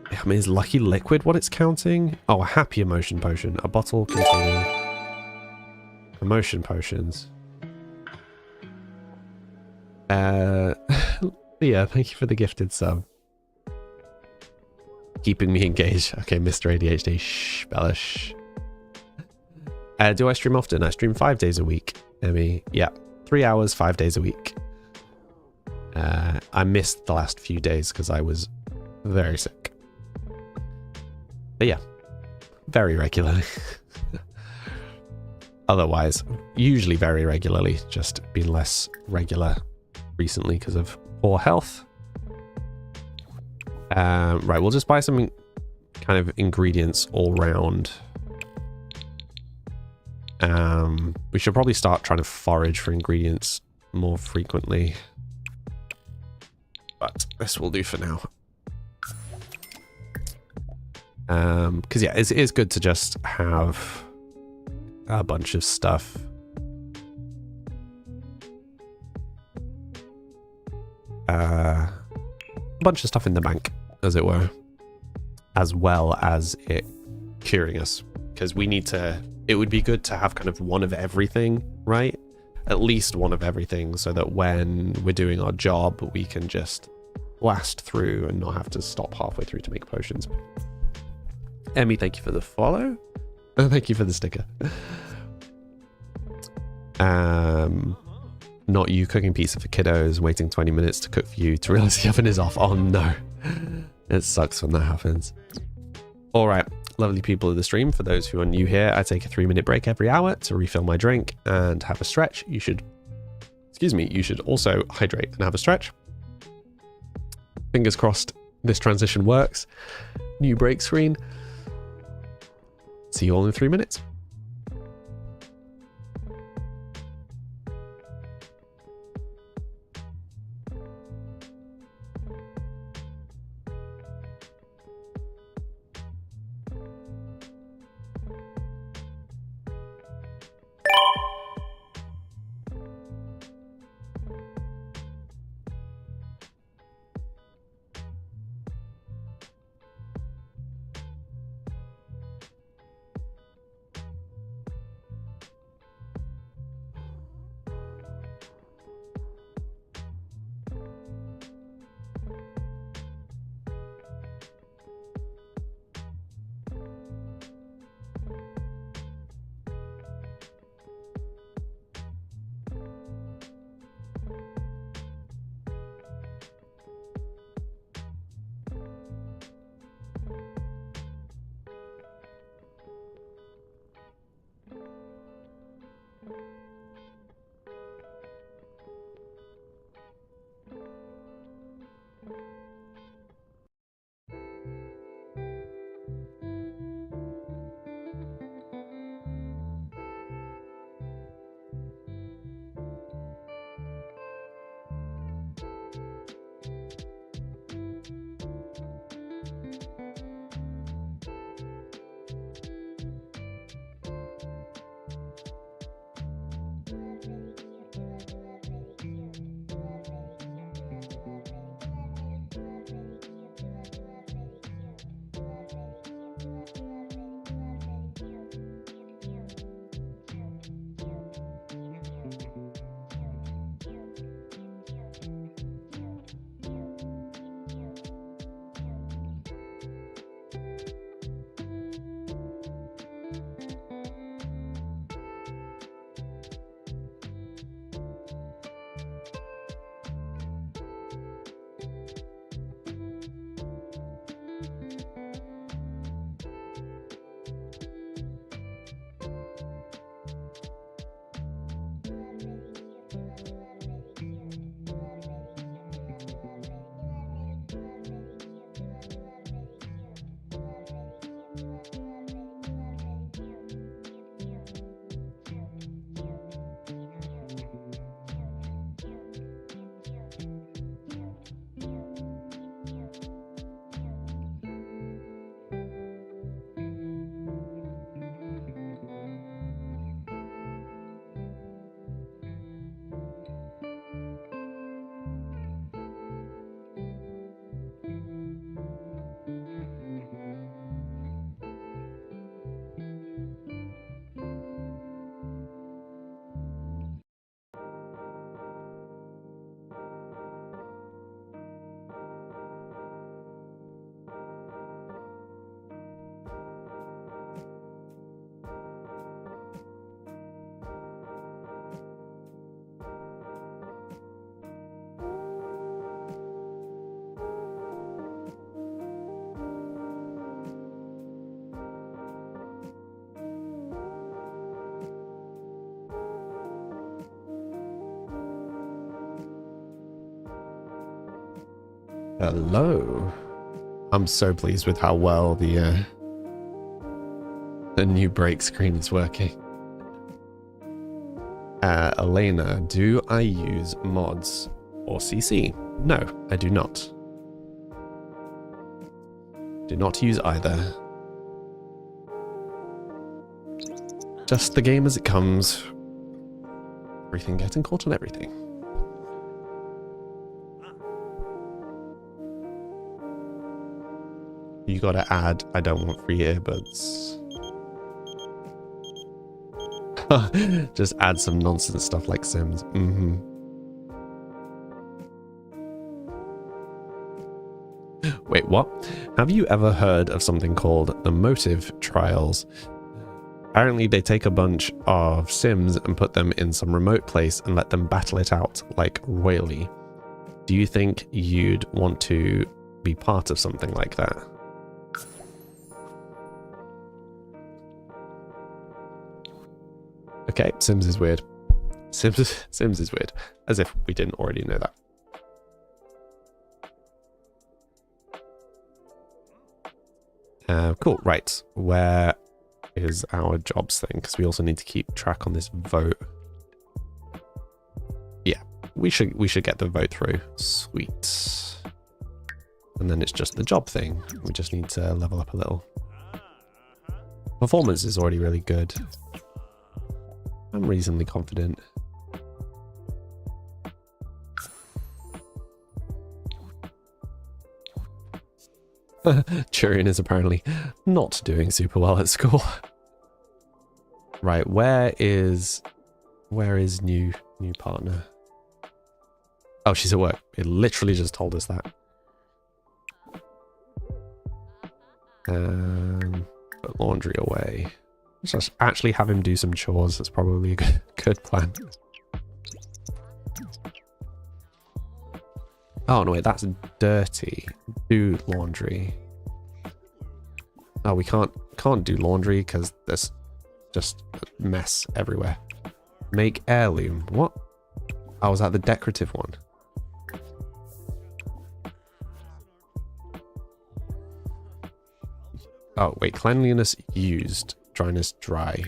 I mean, is Lucky Liquid what it's counting? Oh, a happy emotion potion. A bottle containing emotion potions. Leah, thank you for the gifted sub. Keeping me engaged. Okay, Mr. ADHD. Shh, Bella, shh. Do I stream often? I stream 5 days a week, Emmy. Yeah, 3 hours, 5 days a week. I missed the last few days because I was very sick. But yeah, very regularly. Otherwise, usually very regularly, just been less regular recently because of poor health. Right, we'll just buy some kind of ingredients all round. We should probably start trying to forage for ingredients more frequently. But this will do for now. Because yeah, it is good to just have a bunch of stuff. A bunch of stuff in the bank, as it were, as well as it curing us. Because we need to, it would be good to have kind of one of everything, right? At least one of everything, so that when we're doing our job, we can just blast through and not have to stop halfway through to make potions. Emmy, thank you for the follow. Thank you for the sticker. Not you cooking pizza for kiddos, waiting 20 minutes to cook for you to realize the oven is off. Oh no. It sucks when that happens. All right, lovely people of the stream. For those who are new here, I take a 3-minute break every hour to refill my drink and have a stretch. You should also hydrate and have a stretch. Fingers crossed this transition works. New break screen. See you all in 3 minutes. Hello. I'm so pleased with how well the new break screen is working. Elena, do I use mods or CC? No, I do not. Do not use either. Just the game as it comes. Everything getting caught on everything. You gotta add, I don't want free earbuds. Just add some nonsense stuff like Sims. Wait, what? Have you ever heard of something called the motive trials? Apparently they take a bunch of Sims and put them in some remote place and let them battle it out like royally. Do you think you'd want to be part of something like that? Okay, Sims is weird. Sims is weird. As if we didn't already know that. Cool, right. Where is our jobs thing? Because we also need to keep track on this vote. Yeah, we should get the vote through. Sweet. And then it's just the job thing. We just need to level up a little. Performance is already really good. I'm reasonably confident. Turian is apparently not doing super well at school. Right, where is new partner? Oh, she's at work. It literally just told us that. Put laundry away. Let's just actually have him do some chores. That's probably a good plan. Oh, no, wait, that's dirty. Do laundry. Oh, we can't do laundry because there's just a mess everywhere. Make heirloom. What? Oh, was that the decorative one? Oh, wait, cleanliness used. Dryness dry.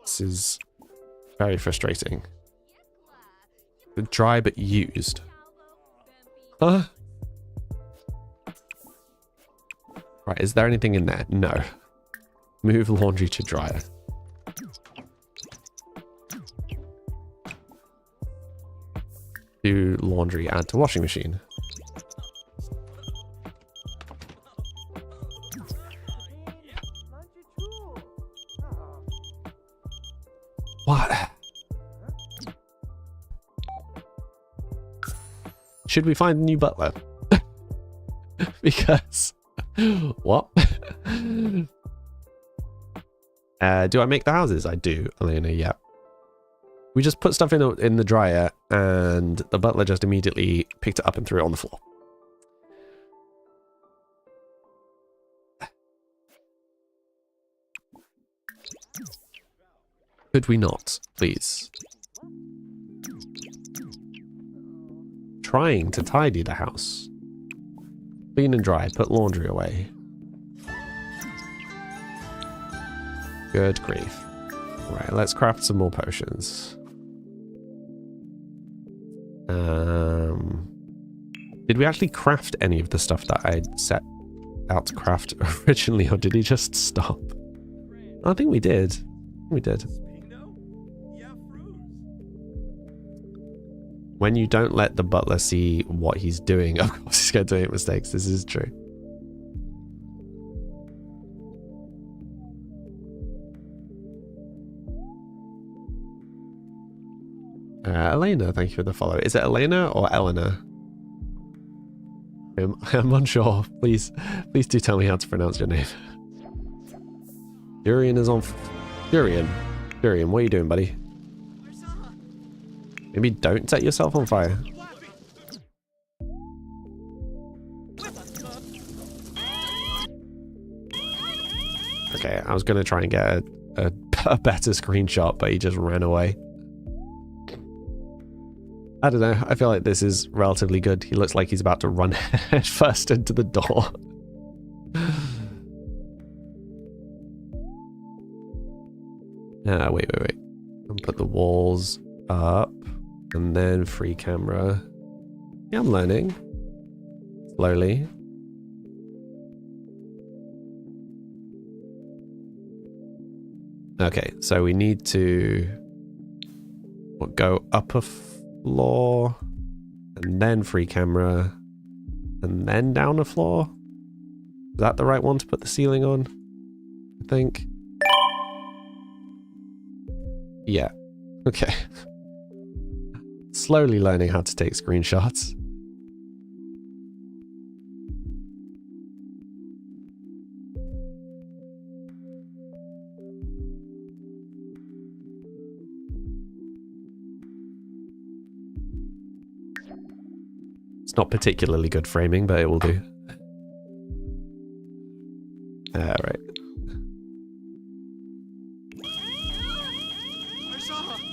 This is very frustrating. Dry but used. Huh? Right, is there anything in there? No. Move laundry to dryer. Do laundry, add to washing machine. What? Should we find a new butler? Because... What? Do I make the houses? I do, Elena, yeah. We just put stuff in the dryer and the butler just immediately picked it up and threw it on the floor. Could we not, please? Trying to tidy the house. Clean and dry, put laundry away. Good grief. Right, let's craft some more potions. Did we actually craft any of the stuff that I set out to craft originally, or did he just stop? I think we did. We did. When you don't let the butler see what he's doing, of course he's going to make mistakes. This is true. Elena, thank you for the follow. Is it Elena or Eleanor? I'm unsure. Please do tell me how to pronounce your name. Durian is on... Durian, what are you doing, buddy? Maybe don't set yourself on fire. Okay, I was going to try and get a better screenshot, but he just ran away. I don't know. I feel like this is relatively good. He looks like he's about to run head first into the door. Wait. I'll put the walls up. And then free camera. Yeah, I'm learning. Slowly. Okay, so we need to go up a floor, and then free camera, and then down a floor. Is that the right one to put the ceiling on? I think. Yeah. Okay. Slowly learning how to take screenshots. Not particularly good framing, but it will do. Right.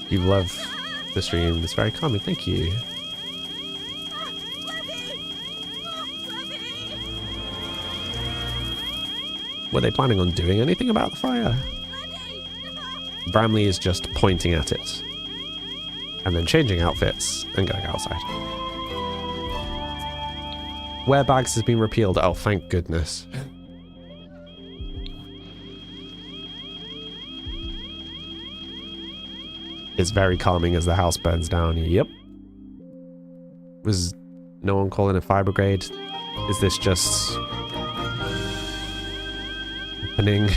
You love the stream. It's very calming. Thank you. Were they planning on doing anything about the fire? Bramley is just pointing at it. And then changing outfits and going outside. Wear bags has been repealed. Oh, thank goodness. It's very calming as the house burns down. Yep. Was no one calling a fire brigade? Is this just happening?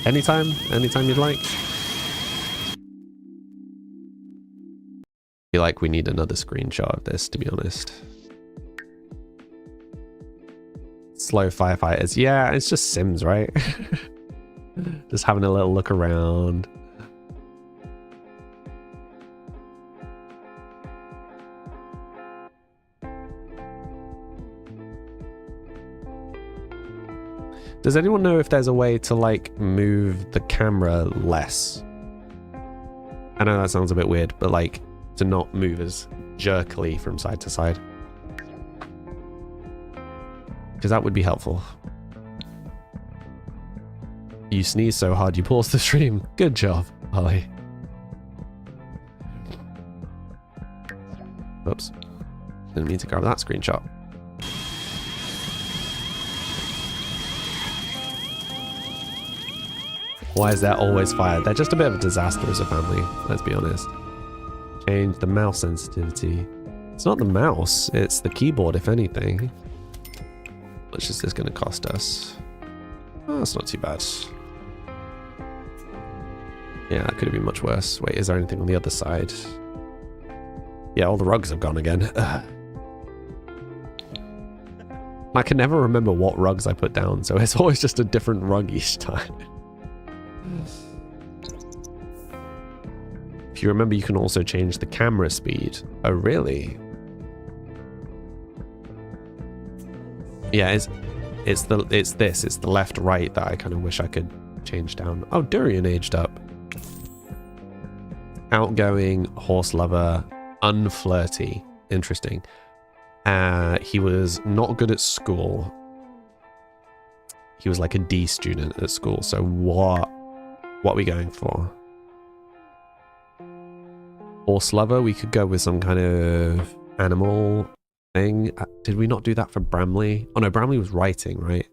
Anytime you'd like. I feel like we need another screenshot of this, to be honest. Slow firefighters. Yeah, it's just Sims, right? Just having a little look around. Does anyone know if there's a way to, like, move the camera less? I know that sounds a bit weird, but, like, to not move as jerkily from side to side. Because that would be helpful. You sneeze so hard you pause the stream. Good job, Holly. Oops. Didn't mean to grab that screenshot. Why is there always fire? They're just a bit of a disaster as a family, let's be honest. Change the mouse sensitivity. It's not the mouse, it's the keyboard, if anything. Which is this going to cost us? Oh, that's not too bad. Yeah, that could have been much worse. Wait, is there anything on the other side? Yeah, all the rugs have gone again. I can never remember what rugs I put down, so it's always just a different rug each time. If you remember, you can also change the camera speed. Oh, really? Yeah, it's the left right that I kind of wish I could change down. Oh, Durian aged up. Outgoing, horse lover, unflirty. Interesting. He was not good at school. He was like a D student at school. So what are we going for? Horse lover, we could go with some kind of animal thing. Did we not do that for Bramley? Oh no, Bramley was writing, right?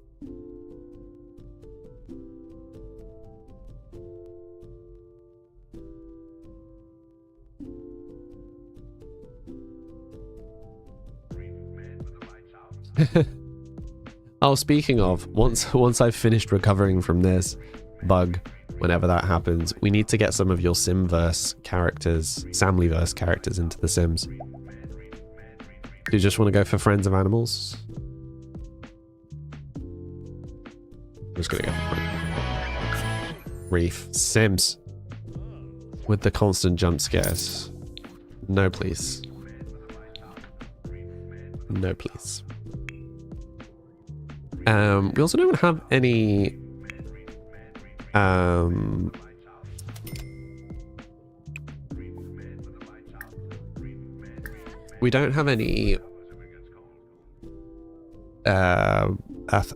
Oh, speaking of, once I've finished recovering from this bug, whenever that happens, we need to get some of your Simverse characters, Samlyverse characters into The Sims. Do you just want to go for Friends of Animals? I'm just gonna go for Friends. Reef. Sims. With the constant jump scares. No, please. No, please. We also don't have any... we don't have any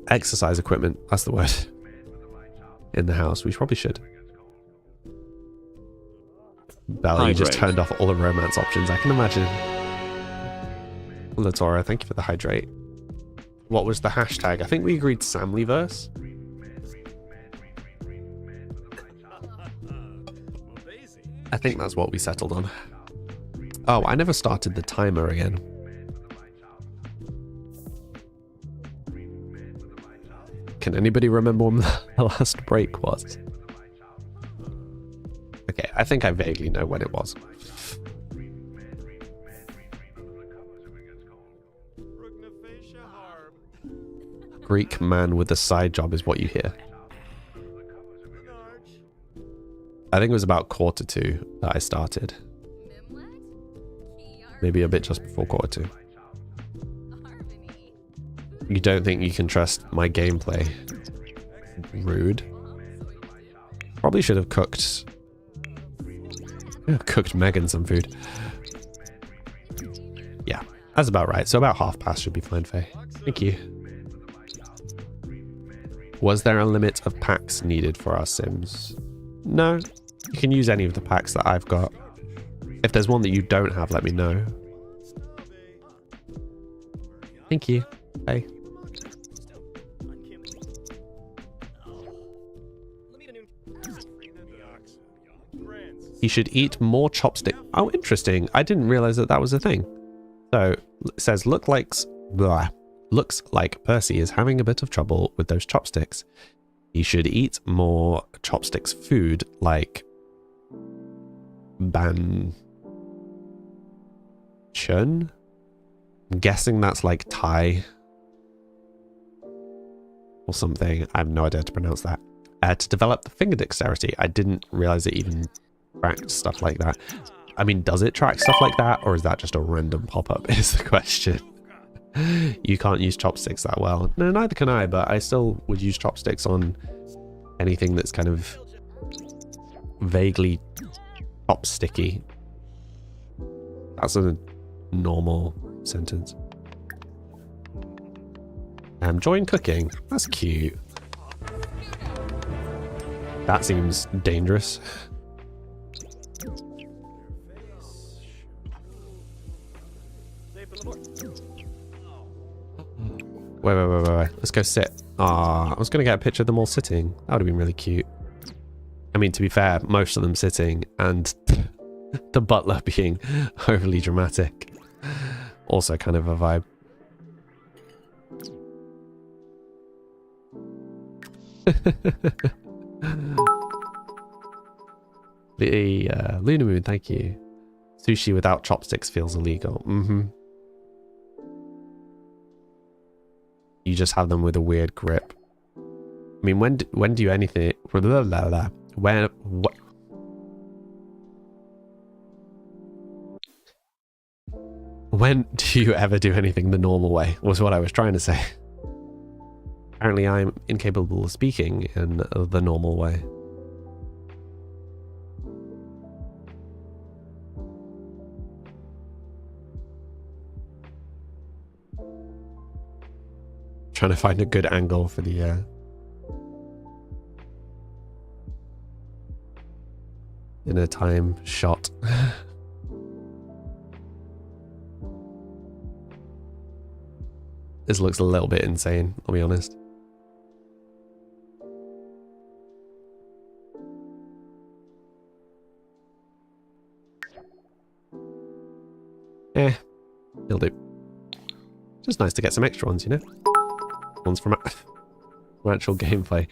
exercise equipment, that's the word, in the house. We probably should. Bella, you just turned off all the romance options, I can imagine. Latora, thank you for the hydrate. What was the hashtag? I think we agreed Samlyverse. I think that's what we settled on. Oh, I never started the timer again. Can anybody remember when the last break was? Okay, I think I vaguely know when it was. Greek man with a side job is what you hear. I think it was about 1:45 that I started. Maybe a bit just before 1:45. You don't think you can trust my gameplay? Rude. Probably should have cooked Megan some food. Yeah, that's about right. So about 1/2 should be fine, Faye. Thank you. Was there a limit of packs needed for our Sims? No. You can use any of the packs that I've got. If there's one that you don't have, let me know. Thank you. Hey. He should eat more chopstick. Oh, interesting. I didn't realize that that was a thing. So it says looks like Percy is having a bit of trouble with those chopsticks. He should eat more chopsticks food like ban chun. I'm guessing that's like Thai or something. I have no idea how to pronounce that. To develop the finger dexterity. I didn't realize it even tracked stuff like that. I mean, does it track stuff like that, or is that just a random pop-up is the question. You can't use chopsticks that well. No, neither can I, but I still would use chopsticks on anything that's kind of vaguely chopsticky. That's a normal sentence. Join cooking. That's cute. That seems dangerous. Wait. Let's go sit. Ah, I was going to get a picture of them all sitting. That would have been really cute. I mean, to be fair, most of them sitting and the butler being overly dramatic. Also kind of a vibe. The Lunar Moon, thank you. Sushi without chopsticks feels illegal. You just have them with a weird grip. I mean, when do you anything? When do you ever do anything the normal way? Was what I was trying to say. Apparently, I'm incapable of speaking in the normal way. Trying to find a good angle for the inner time shot. This looks a little bit insane, I'll be honest. It'll do. Just nice to get some extra ones, you know? Ones from actual gameplay.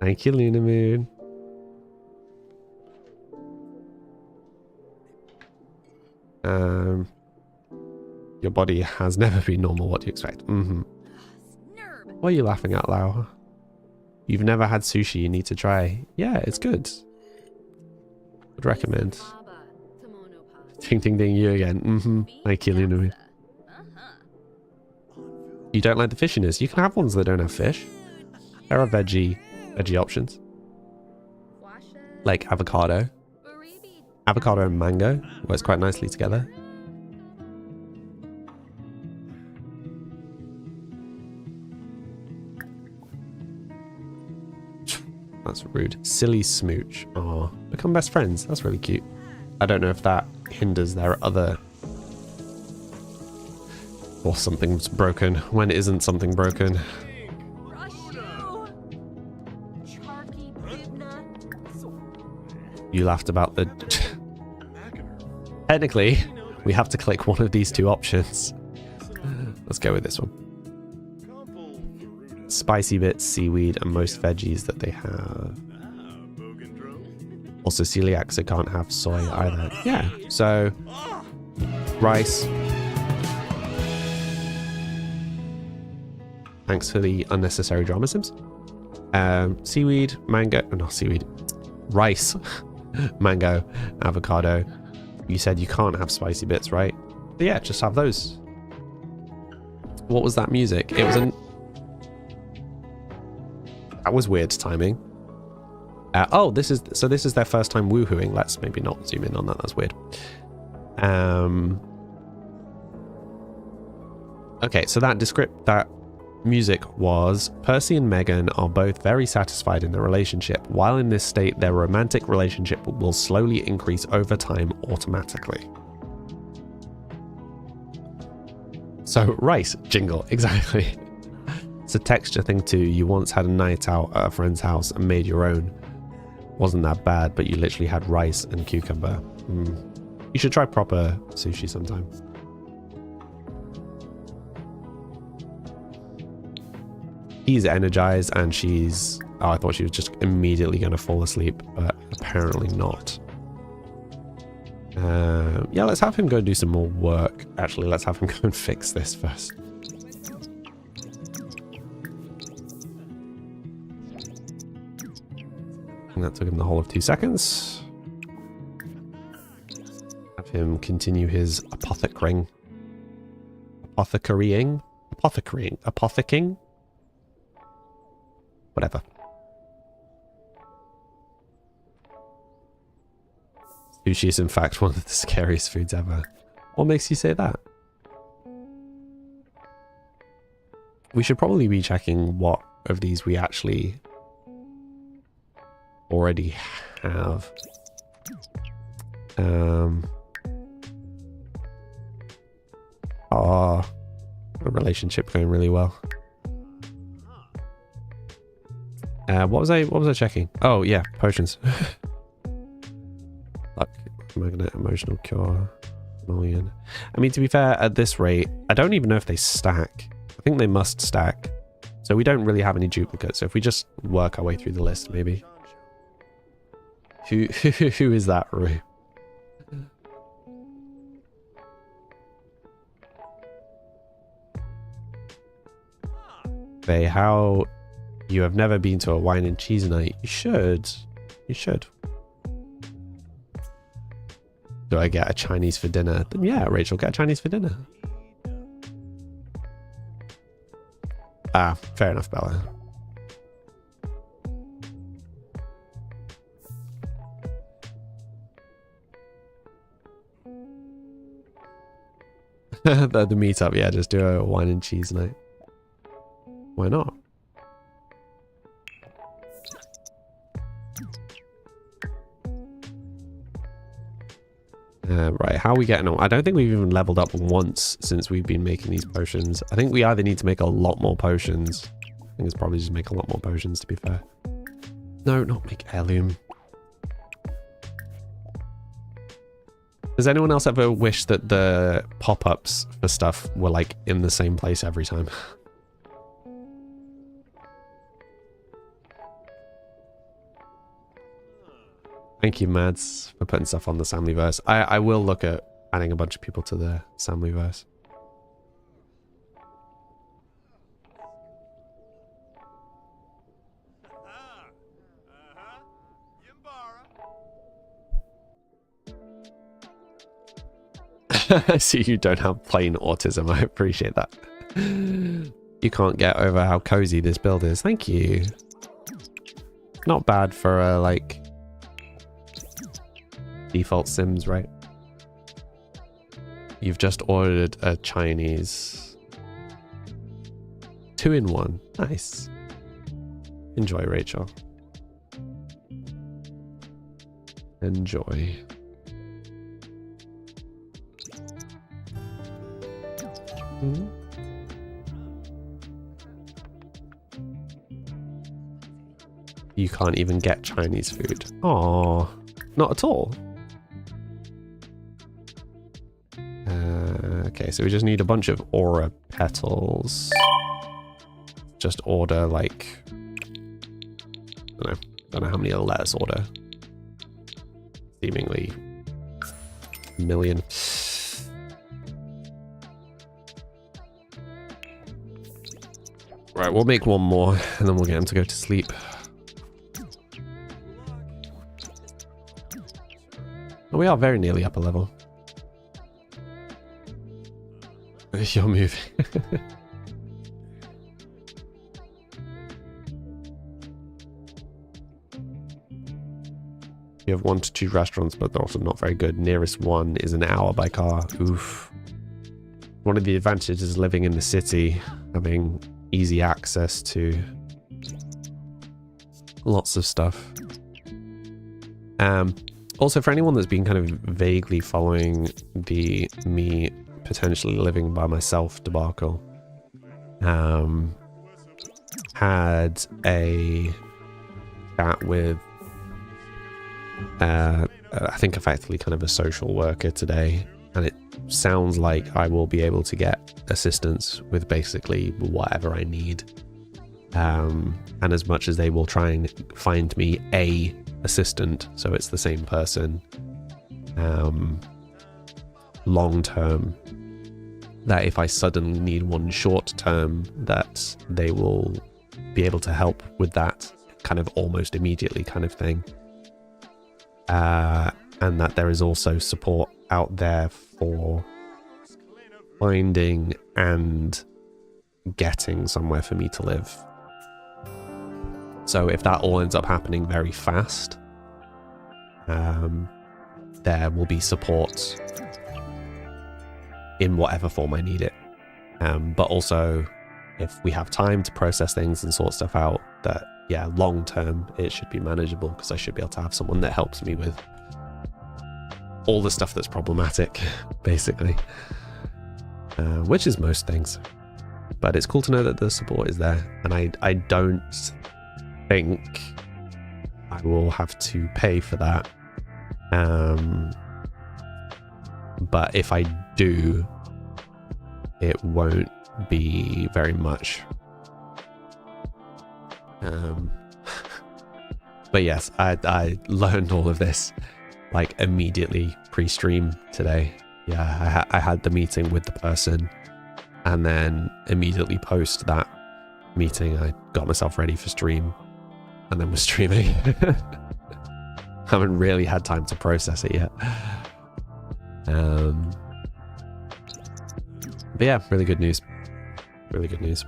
Thank you, Lunar Moon. Your body has never been normal. What do you expect? What are you laughing at, Lau? You've never had sushi. You need to try. Yeah, it's good. Would recommend. Ding ding ding, you again. Thank you, Lunar Moon. You don't like the fishiness? You can have ones that don't have fish. There are veggie options. Like avocado. Avocado and mango works quite nicely together. That's rude. Silly smooch. Oh, become best friends. That's really cute. I don't know if that hinders their other... Or something's broken. When isn't something broken? You laughed about the... Technically, we have to click one of these two options. Let's go with this one. Spicy bits, seaweed, and most veggies that they have. Also celiac, so can't have soy either. Yeah, so... Rice. Thanks for the unnecessary drama, Sims. Seaweed, mango... Oh, not seaweed. rice, mango, avocado. You said you can't have spicy bits, right? But yeah, just have those. What was that music? It was that was weird timing. Oh, this is their first time woohooing. Let's maybe not zoom in on that. That's weird. Okay, so that music was Percy and Megan are both very satisfied in their relationship. While in this state, their romantic relationship will slowly increase over time automatically. So, rice jingle, exactly. It's a texture thing too. You once had a night out at a friend's house and made your own. Wasn't that bad, but you literally had rice and cucumber. You should try proper sushi sometime. He's energized and she's... Oh, I thought she was just immediately going to fall asleep, but apparently not. Yeah, let's have him go do some more work. Actually, let's have him go and fix this first. And that took him the whole of 2 seconds. Have him continue his apothecing. Apothecing? Whatever. Sushi is in fact one of the scariest foods ever. What makes you say that? We should probably be checking what of these we actually already have. Oh, a relationship going really well. What was I checking? Oh yeah, potions. Luck, magnet, emotional cure, million. I mean, to be fair, at this rate, I don't even know if they stack. I think they must stack. So we don't really have any duplicates. So if we just work our way through the list, maybe. Who is that, Rue? Faye, how you have never been to a wine and cheese night? You should. You should. Do I get a Chinese for dinner? Then yeah, Rachel, get a Chinese for dinner. Ah, fair enough, Bella. the meetup, yeah, just do a wine and cheese night. Why not? Right, how are we getting on? I don't think we've even leveled up once since we've been making these potions. I think we either need to make a lot more potions. I think it's probably just make a lot more potions, to be fair. No, not make heirloom. Does anyone else ever wish that the pop-ups for stuff were like in the same place every time? Thank you, Mads, for putting stuff on the Samlyverse. I will look at adding a bunch of people to the Samlyverse. I see you don't have plain autism. I appreciate that. You can't get over how cozy this build is. Thank you. Not bad for a, like... default Sims, right? You've just ordered a Chinese 2-in-1. Nice. Enjoy, Rachel. Enjoy. You can't even get Chinese food. Aww. Not at all. Okay, so we just need a bunch of aura petals. Just order like... don't know how many let us order. Seemingly... a million. Right, we'll make one more and then we'll get him to go to sleep. We are very nearly upper level. You're moving. You have 1 to 2 restaurants, but they're also not very good. Nearest one is an hour by car. Oof. One of the advantages of living in the city, having easy access to lots of stuff. Also, for anyone that's been kind of vaguely following the me potentially living by myself debacle, had a chat with I think effectively kind of a social worker today, and it sounds like I will be able to get assistance with basically whatever I need, and as much as they will try and find me a assistant, so it's the same person, long term, that if I suddenly need one short term, that they will be able to help with that kind of almost immediately kind of thing. And that there is also support out there for finding and getting somewhere for me to live. So if that all ends up happening very fast, there will be support in whatever form I need it. But also, if we have time to process things and sort stuff out, that, yeah, long term, it should be manageable, because I should be able to have someone that helps me with all the stuff that's problematic, basically. Which is most things. But it's cool to know that the support is there, and I don't think I will have to pay for that. But if I do, it won't be very much. But yes, I learned all of this like immediately pre-stream today. Yeah, I had the meeting with the person, and then immediately post that meeting, I got myself ready for stream, and then was streaming. Haven't really had time to process it yet. But yeah, really good news. Really good news.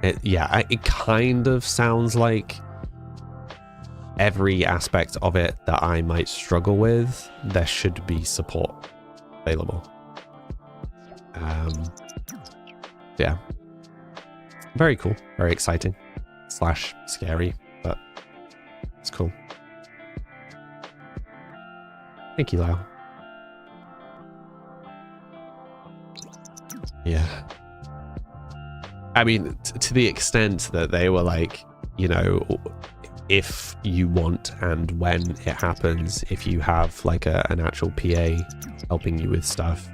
It kind of sounds like every aspect of it that I might struggle with, there should be support available. Yeah. Very cool. Very exciting. / scary, but it's cool. Thank you, Lau. Yeah. I mean, to the extent that they were like, you know, if you want and when it happens, if you have like an actual PA helping you with stuff,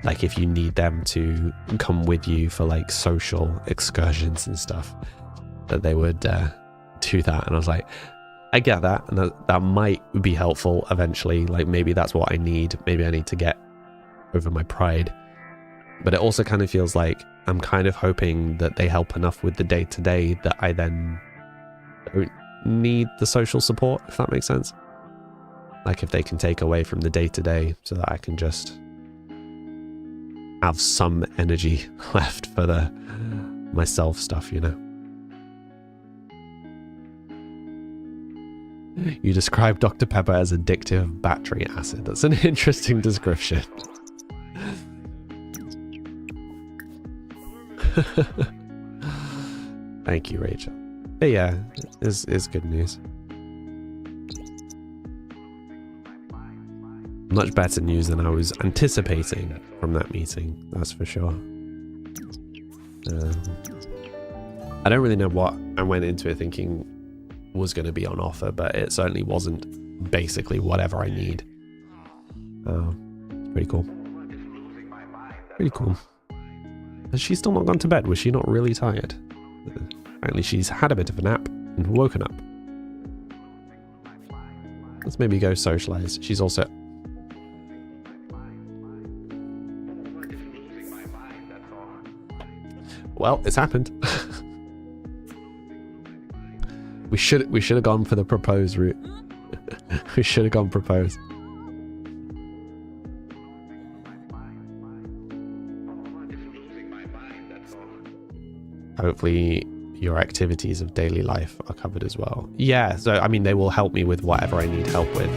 like if you need them to come with you for like social excursions and stuff, that they would do that. And I was like, I get that, and that might be helpful eventually. Like maybe that's what I need. Maybe I need to get over my pride. But it also kind of feels like I'm kind of hoping that they help enough with the day-to-day that I then don't need the social support, if that makes sense. Like if they can take away from the day-to-day so that I can just have some energy left for the myself stuff, you know. You describe Dr. Pepper as addictive battery acid. That's an interesting description. Thank you, Rachel. But yeah, it's good news. Much better news than I was anticipating from that meeting, that's for sure. I don't really know what I went into it thinking was going to be on offer, but it certainly wasn't basically whatever I need. It's pretty cool. Pretty cool. Has she still not gone to bed? Was she not really tired? Apparently she's had a bit of a nap and woken up. Let's maybe go socialize. She's also... Well, it's happened. We should have gone for the proposed route. We should have gone proposed. Hopefully your activities of daily life are covered as well. Yeah, so I mean they will help me with whatever I need help with.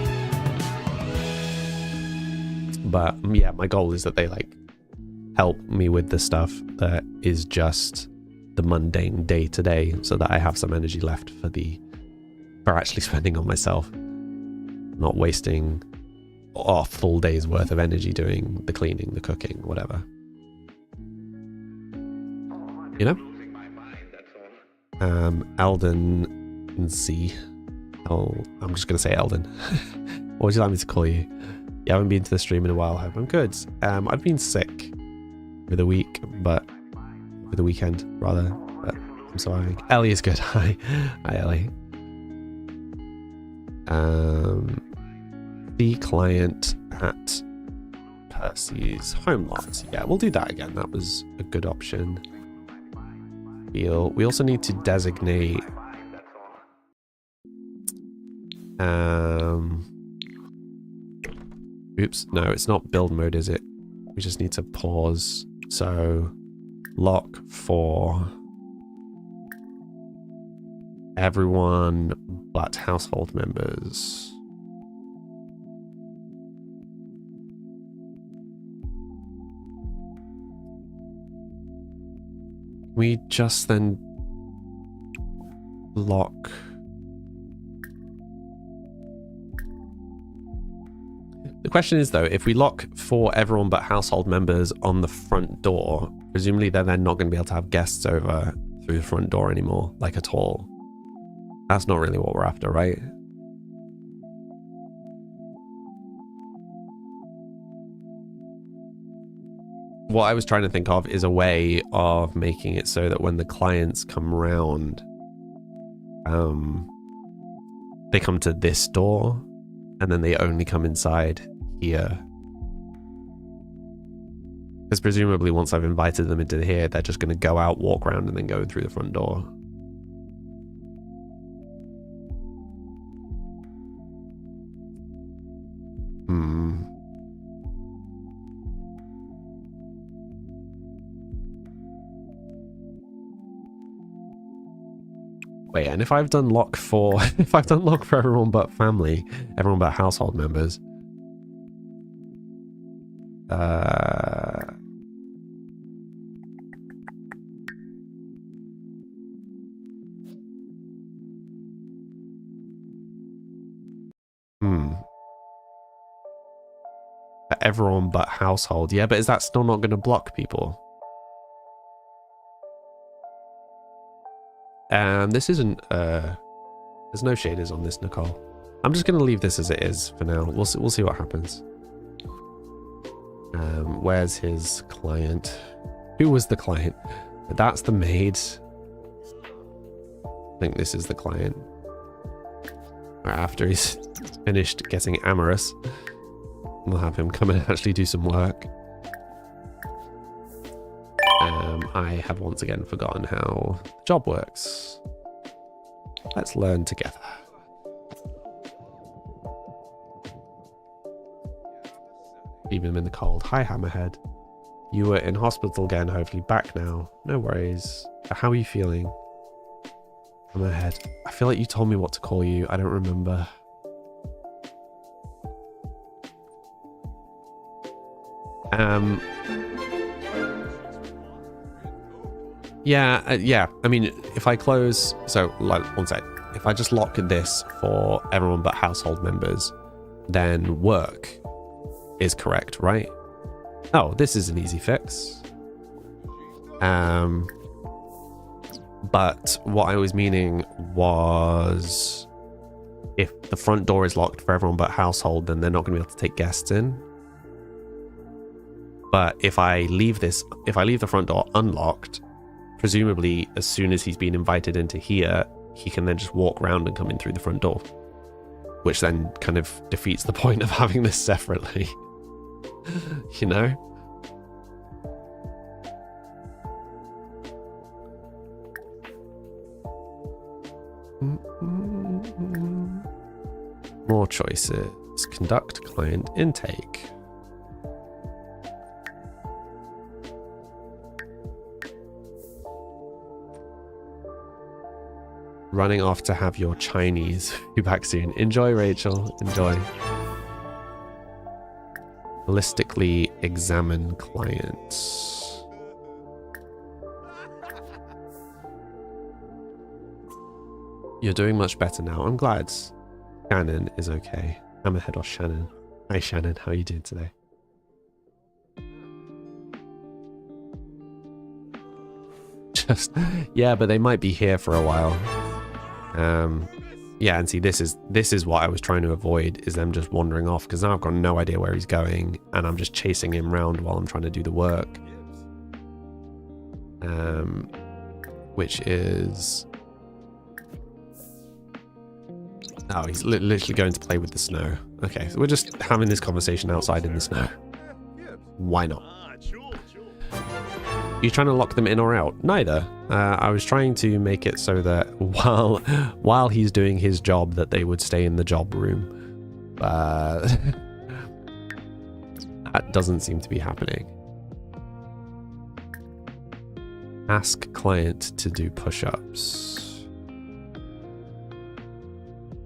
But yeah, my goal is that they like help me with the stuff that is just the mundane day to day, so that I have some energy left for actually spending on myself, not wasting a full day's worth of energy doing the cleaning, the cooking, whatever. You know? Elden Z. I'm just gonna say Elden. What would you like me to call you? You haven't been to the stream in a while, have I'm good. I've been sick for the week, but for the weekend rather. But I'm surviving. Ellie is good. Hi, Ellie. The client at Percy's home lot. Yeah, we'll do that again. That was a good option. We also need to designate oops, no, it's not build mode, is it? We just need to pause. So lock for everyone but household members. We just then lock. The question is though, if we lock for everyone but household members on the front door, presumably they're then not going to be able to have guests over through the front door anymore, like at all. That's not really what we're after, right? What I was trying to think of is a way of making it so that when the clients come round, they come to this door and then they only come inside here. Because presumably once I've invited them into here, they're just going to go out, walk around, and then go through the front door. Wait, and if I've done lock for everyone but family, everyone but household members, everyone but household, yeah, but is that still not going to block people? This isn't, there's no shaders on this, Nicole. I'm just going to leave this as it is for now. We'll see what happens. Where's his client? Who was the client? That's the maid. I think this is the client. After he's finished getting amorous, we'll have him come and actually do some work. I have once again forgotten how the job works. Let's learn together. Leaving him in the cold. Hi, Hammerhead. You were in hospital again, hopefully back now. No worries. How are you feeling? Hammerhead. I feel like you told me what to call you. I don't remember. Yeah, I mean, if I close, so like, one sec, if I just lock this for everyone but household members, then work is correct, right? Oh, this is an easy fix. But what I was meaning was, if the front door is locked for everyone but household, then they're not going to be able to take guests in. But if I leave the front door unlocked, presumably as soon as he's been invited into here, he can then just walk around and come in through the front door, which then kind of defeats the point of having this separately. You know? choices. Conduct client intake. Running off to have your Chinese. Be back soon. Enjoy, Rachel. Enjoy. Holistically examine clients. You're doing much better now. I'm glad. Shannon is okay. I'm ahead of Shannon. Hi Shannon, how are you doing today? Just yeah, but they might be here for a while. Yeah, and see, this is what I was trying to avoid, is them just wandering off, because now I've got no idea where he's going, and I'm just chasing him around while I'm trying to do the work. Which is... Oh, he's literally going to play with the snow. Okay, so we're just having this conversation outside in the snow. Why not? You trying to lock them in or out? Neither. I was trying to make it so that while he's doing his job, that they would stay in the job room. But that doesn't seem to be happening. Ask client to do push-ups.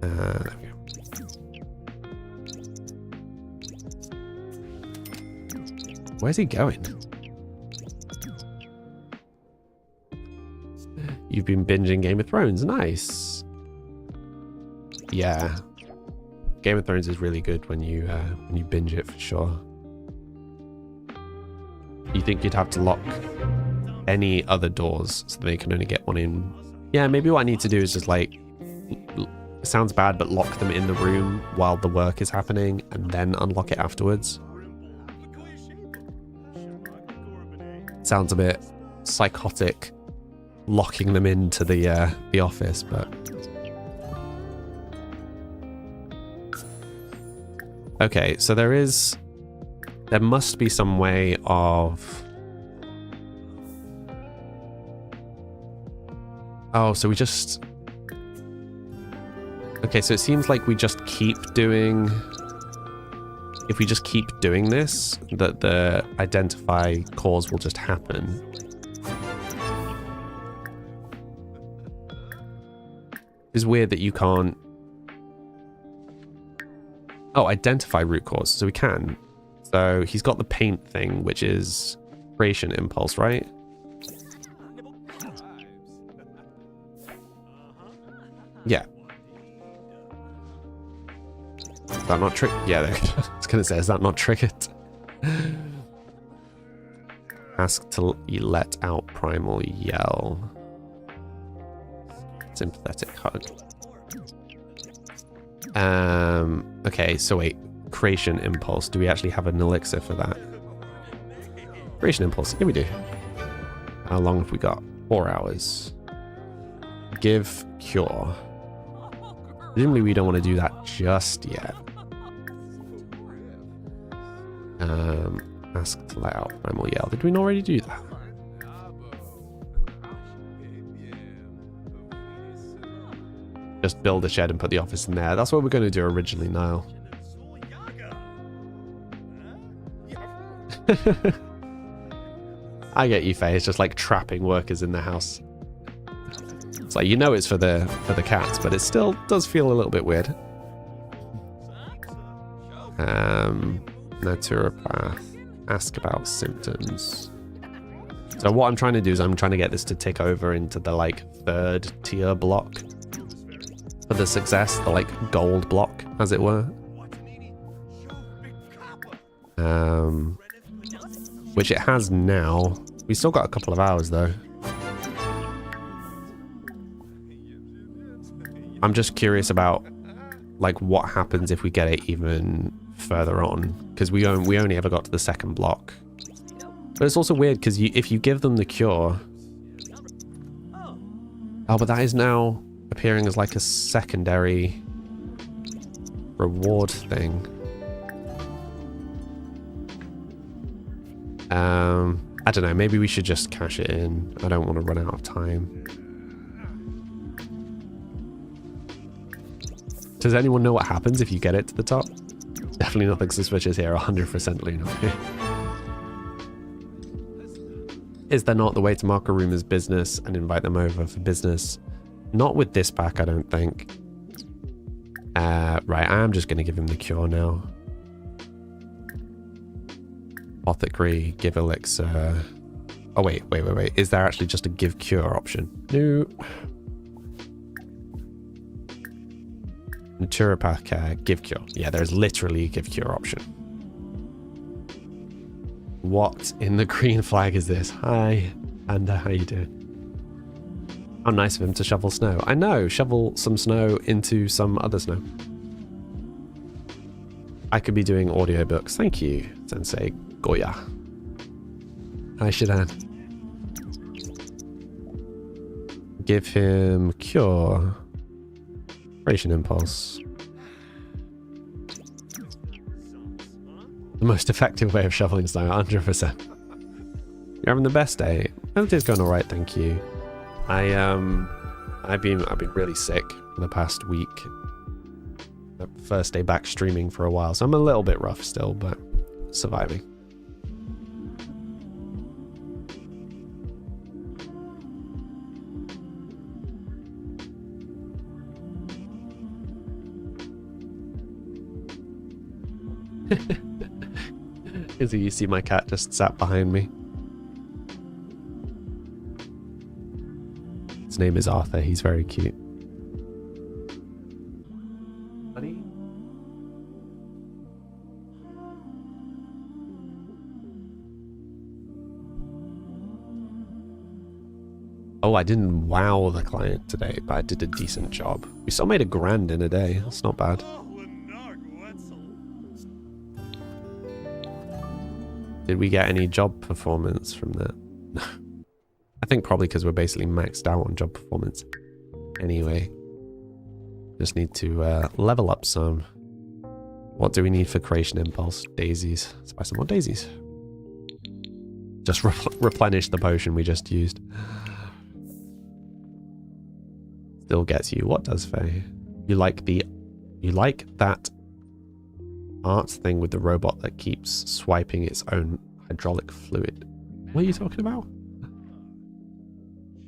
There we go. Where's he going? You've been binging Game of Thrones. Nice. Yeah. Game of Thrones is really good when you binge it, for sure. You think you'd have to lock any other doors so they can only get one in? Yeah, maybe what I need to do is just like... It sounds bad, but lock them in the room while the work is happening and then unlock it afterwards. Sounds a bit psychotic, locking them into the office, but... Okay, so there must be some way of... Oh, so we just... Okay, so it seems like we just keep doing... If we just keep doing this, that the identify cause will just happen. It's weird that you can't... Oh, identify root cause. So we can. So he's got the paint thing, which is creation impulse, right? Yeah. Is that not trick? Yeah, I was gonna say, is that not triggered? Ask to let out primal yell. Sympathetic hug. Okay, so wait. Creation impulse. Do we actually have an elixir for that? Creation impulse. Yeah, we do. How long have we got? 4 hours. Give cure. Presumably we don't want to do that just yet. Ask to let out primal yell. Did we not already do that? Just build a shed and put the office in there. That's what we're going to do originally, Niall. I get you, Faye. It's just like trapping workers in the house. It's like, you know, it's for the cats, but it still does feel a little bit weird. Naturopath. Ask about symptoms. So what I'm trying to do is I'm trying to get this to tick over into the like 3rd tier block for the success, the like gold block, as it were. Which it has now. We still got a couple of hours though. I'm just curious about like what happens if we get it even further on, because we only ever got to the 2nd block. But it's also weird because if you give them the cure, oh, but that is now appearing as like a secondary reward thing. I don't know, maybe we should just cash it in. I don't want to run out of time. Does anyone know what happens if you get it to the top? Definitely nothing suspicious here, 100% Luna. Is there not the way to mark a room as business and invite them over for business? Not with this pack, I don't think. Right, I'm just going to give him the cure now. Apothecary, give elixir. Oh, wait. Is there actually just a give cure option? No. Naturopath, give cure. Yeah, there's literally a give cure option. What in the green flag is this? Hi, Panda, how you doing? How nice of him to shovel snow. I know, shovel some snow into some other snow. I could be doing audiobooks. Thank you, Sensei Goya. Hi, Shidan. Give him cure. Creation impulse. The most effective way of shoveling snow, 100%. You're having the best day. My day's going alright, thank you. I've been really sick for the past week. The first day back streaming for a while, so I'm a little bit rough still, but surviving. Izzy, you see my cat just sat behind me. His name is Arthur. He's very cute. Buddy? Oh, I didn't wow the client today, but I did a decent job. We still made $1,000 in a day. That's not bad. Did we get any job performance from that? I think probably because we're basically maxed out on job performance. Anyway, just need to level up some. What do we need for creation impulse? Daisies. Let's buy some more daisies. Just replenish the potion we just used. Still gets you. What does Faye? You like that art thing with the robot that keeps swiping its own hydraulic fluid. What are you talking about?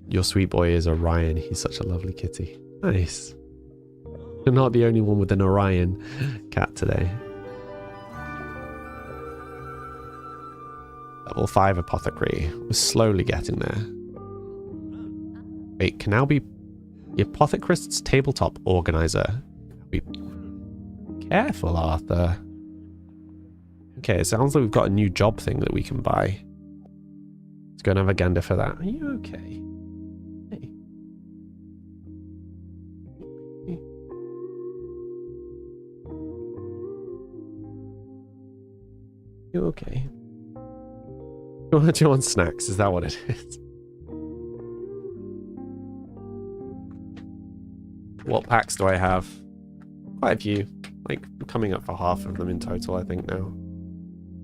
Your sweet boy is Orion. He's such a lovely kitty. Nice. You're not the only one with an Orion cat today. Level 5 apothecary. We're slowly getting there. Wait, can now be the apothecarist's tabletop organizer. Be careful, Arthur. Okay, it sounds like we've got a new job thing that we can buy. Let's go and have a gander for that. Are you okay? Hey. You okay? Do you want snacks? Is that what it is? What packs do I have? Quite a few. Like, I'm coming up for half of them in total, I think, now.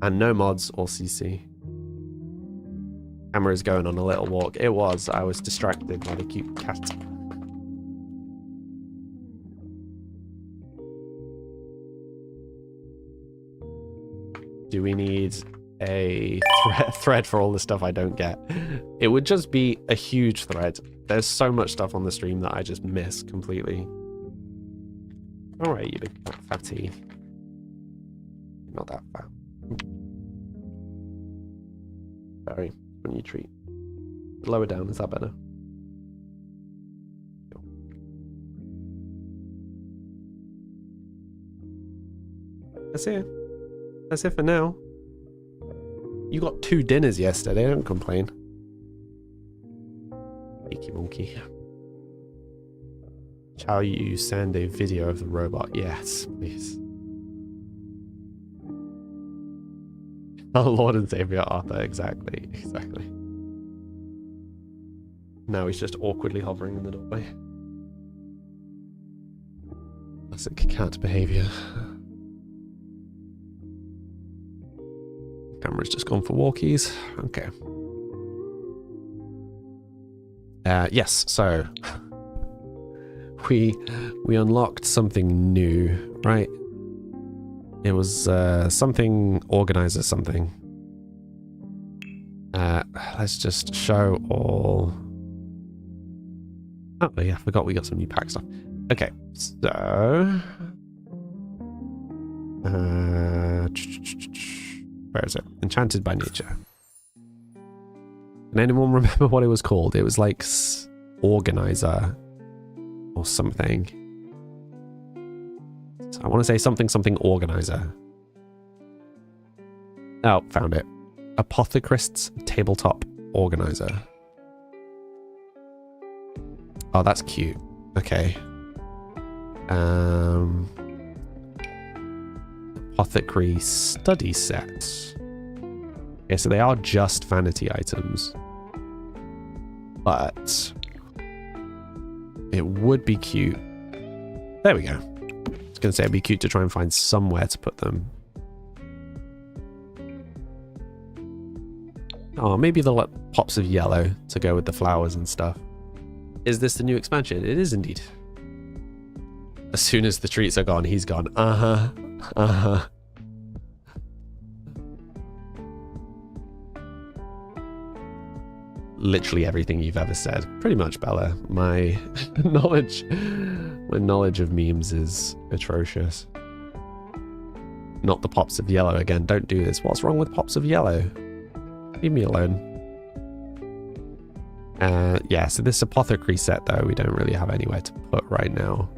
And no mods or CC. Camera's going on a little walk. It was. I was distracted by the cute cat. Do we need a thread for all the stuff I don't get? It would just be a huge thread. There's so much stuff on the stream that I just miss completely. Alright, you big fatty. Not that fat. Sorry, when you treat. Lower down, is that better? That's it. That's it for now. You got 2 dinners yesterday, don't complain. Cheeky monkey. Shall you send a video of the robot? Yes, please. Oh, Lord and Savior Arthur, exactly. Now he's just awkwardly hovering in the doorway. Classic cat behavior. Camera's just gone for walkies. Okay. Yes, so we unlocked something new, right? It was something organizer something. Let's just show all. Oh yeah, I forgot we got some new pack stuff. Okay, so where is it? Enchanted by Nature. Can anyone remember what it was called? It was like organizer or something. So I want to say something organizer. Oh, found it. Apothecrist's tabletop organizer. Oh, that's cute. Okay. Apothecary study set. Okay, so they are just vanity items. But it would be cute. There we go. I was going to say it'd be cute to try and find somewhere to put them. Oh, maybe they'll let pops of yellow to go with the flowers and stuff. Is this the new expansion? It is indeed. As soon as the treats are gone, he's gone. Uh-huh. Uh-huh. Literally everything you've ever said. Pretty much, Bella. My knowledge of memes is atrocious. Not the pops of yellow again. Don't do this. What's wrong with pops of yellow? Leave me alone. Yeah, so this apothecary set, though, we don't really have anywhere to put right now.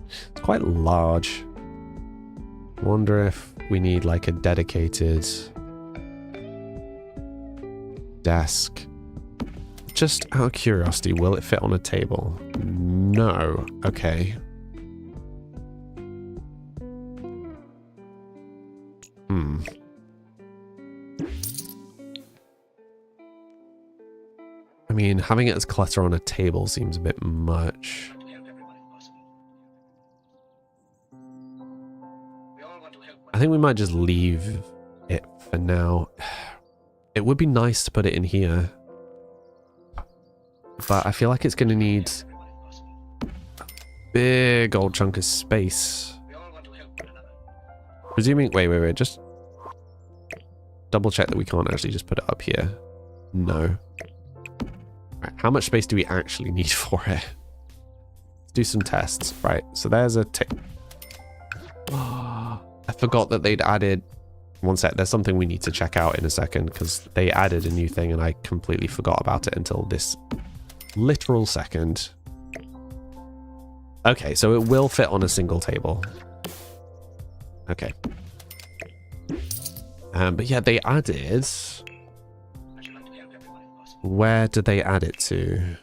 It's quite large. Wonder if we need like a dedicated desk. Just out of curiosity, will it fit on a table? No. Okay. I mean, having it as clutter on a table seems a bit much. I think we might just leave it for now. It would be nice to put it in here, but I feel like it's going to need a big old chunk of space. Presuming, wait, just double check that we can't actually just put it up here. No. Right, how much space do we actually need for it? Let's do some tests. Right, so there's a tick. I forgot that they'd added... One sec, there's something we need to check out in a second, because they added a new thing and I completely forgot about it until this literal second. Okay, so it will fit on a single table. Okay. But yeah, they added... Where did they add it to?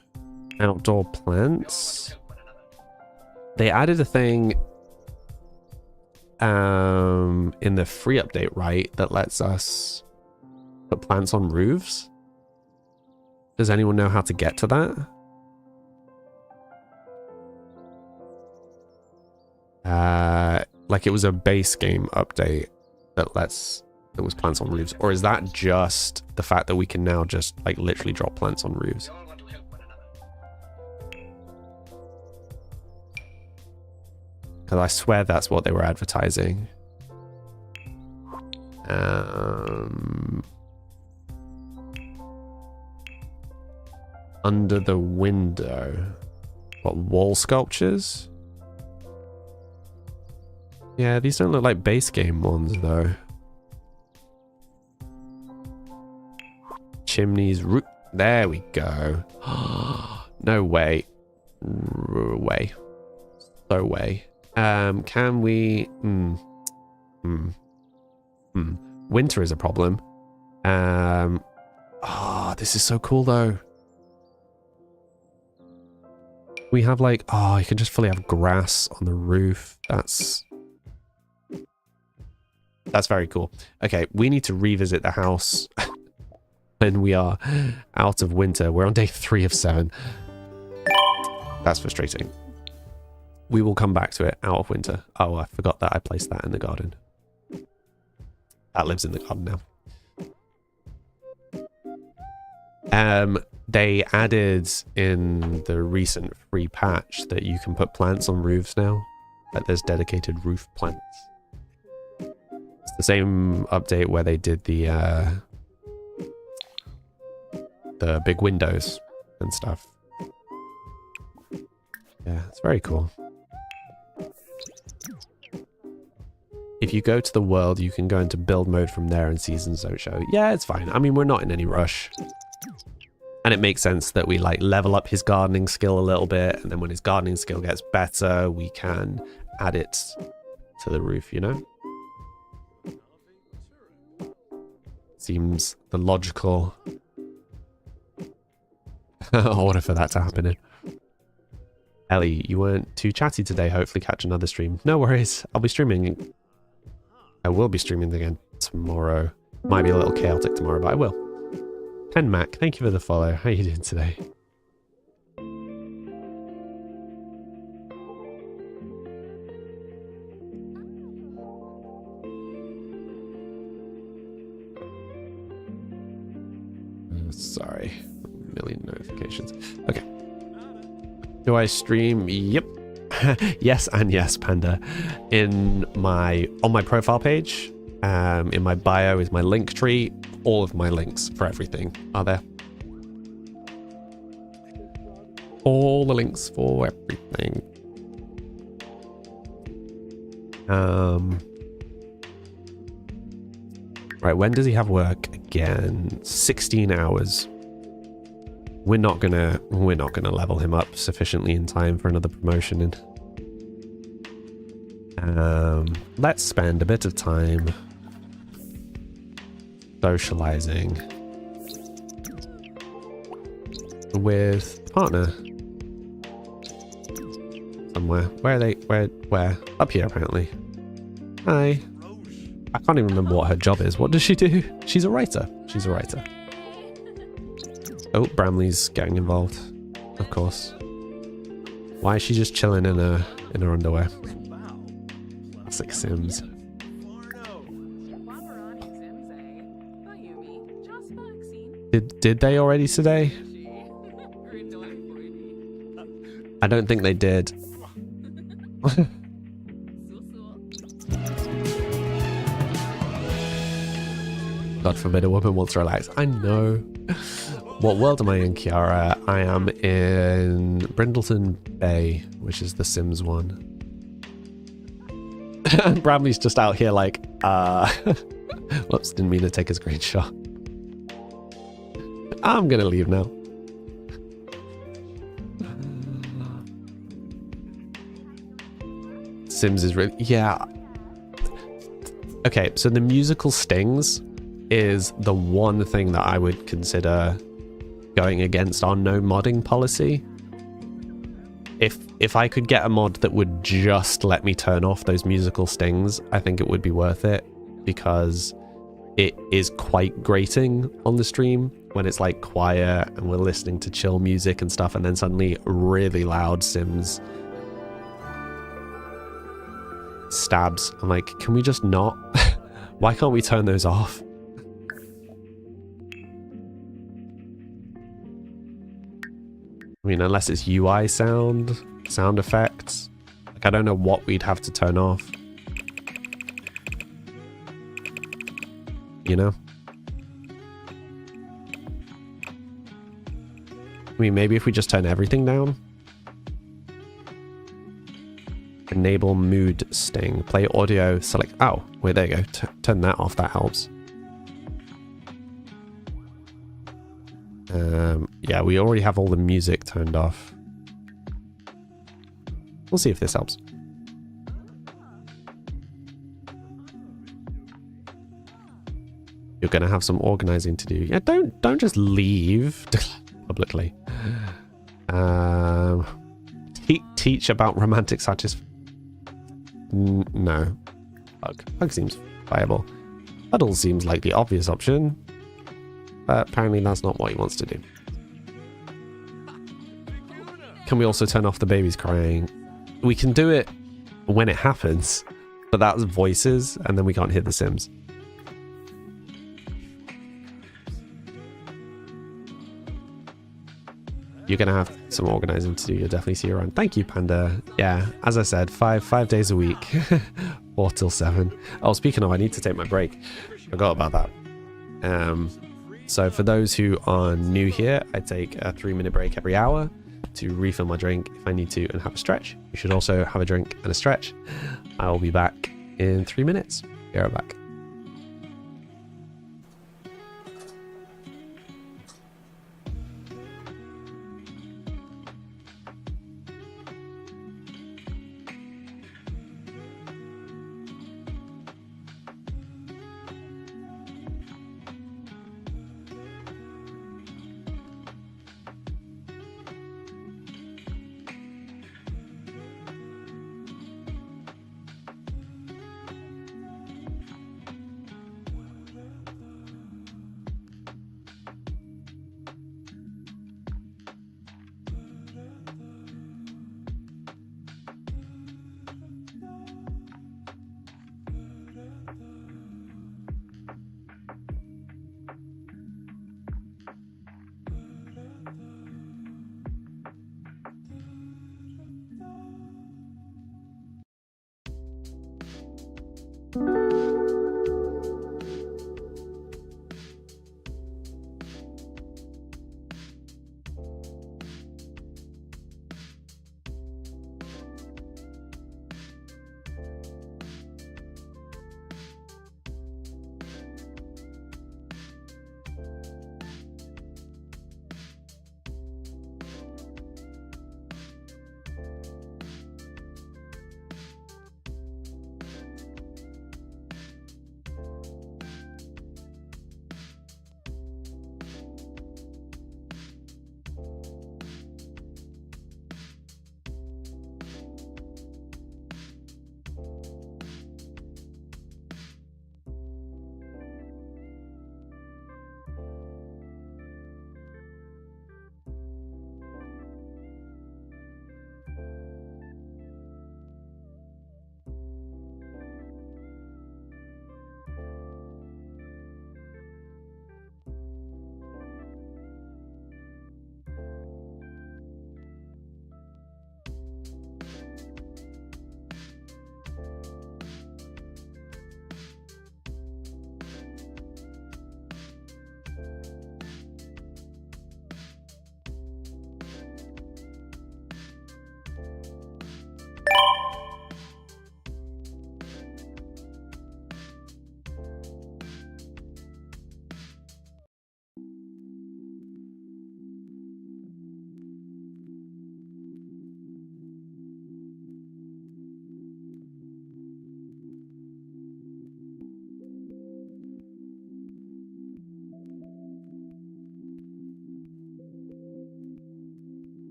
Outdoor plants? They added a thing in the free update, right, that lets us put plants on roofs? Does anyone know how to get to that? Like it was a base game update that was plants on roofs, or is that just the fact that we can now just like literally drop plants on roofs? Because I swear that's what they were advertising. Under the window. What, wall sculptures? Yeah, these don't look like base game ones though. Chimneys, roof. There we go. No way. Way. So way. Can we... Winter is a problem. This is so cool though. We have like... Oh, you can just fully have grass on the roof. That's very cool. Okay, we need to revisit the house when we are out of winter. We're on day 3 of 7. That's frustrating. We will come back to it out of winter. Oh, I forgot that I placed that in the garden. That lives in the garden now. They added in the recent free patch that you can put plants on roofs now. Like there's dedicated roof plants. It's the same update where they did the big windows and stuff. Yeah, it's very cool. If you go to the world, you can go into build mode from there and seasons don't show. Yeah, it's fine. I mean, we're not in any rush. And it makes sense that we like level up his gardening skill a little bit. And then when his gardening skill gets better, we can add it to the roof, you know? Seems the logical order for that to happen in. Ellie, you weren't too chatty today. Hopefully catch another stream. No worries. I'll be streaming. I will be streaming again tomorrow. Might be a little chaotic tomorrow, but I will. Pen Mac, thank you for the follow. How are you doing today? Sorry. A million notifications. Okay. Do I stream? Yep. Yes and yes, Panda. On my profile page, in my bio is my link tree. All of my links for everything are there. All the links for everything. Right, when does he have work again? 16 hours. We're not gonna level him up sufficiently in time for another promotion. Let's spend a bit of time socializing with partner somewhere. Where are they? Where? Up here, apparently. Hi. I can't even remember what her job is. What does she do? She's a writer. She's a writer. Oh, Bramley's getting involved. Of course. Why is she just chilling in her underwear? Classic Sims. Did they already today? I don't think they did. God forbid a woman wants to relax. I know. What world am I in, Kiara? I am in Brindleton Bay, which is the Sims one. And Bramley's just out here like, whoops, didn't mean to take a screenshot. I'm gonna leave now. Sims is really... Yeah. Okay, so the musical stings is the one thing that I would consider going against our no modding policy. If I could get a mod that would just let me turn off those musical stings, I think it would be worth it, because it is quite grating on the stream when it's like quiet and we're listening to chill music and stuff, and then suddenly really loud Sims stabs. I'm like, can we just not? Why can't we turn those off? I mean, unless it's UI sound effects. Like, I don't know what we'd have to turn off. You know? I mean, maybe if we just turn everything down. Enable mood sting. Play audio, select... Oh, wait, there you go. Turn that off, that helps. Yeah, we already have all the music turned off. We'll see if this helps. You're gonna have some organizing to do. Yeah, don't just leave publicly. Teach about romantic satisfaction. No. Hug seems viable. Huddle seems like the obvious option. But apparently that's not what he wants to do. Can we also turn off the babies crying? We can do it when it happens, but that's voices, and then we can't hear the Sims. You're going to have some organizing to do. You'll definitely see you around. Thank you, Panda. Yeah, as I said, five days a week, 4 till 7. Oh, speaking of, I need to take my break. Forgot about that. So for those who are new here, I take a 3-minute break every hour to refill my drink if I need to and have a stretch. You should also have a drink and a stretch. I will be back in 3 minutes. Be right back.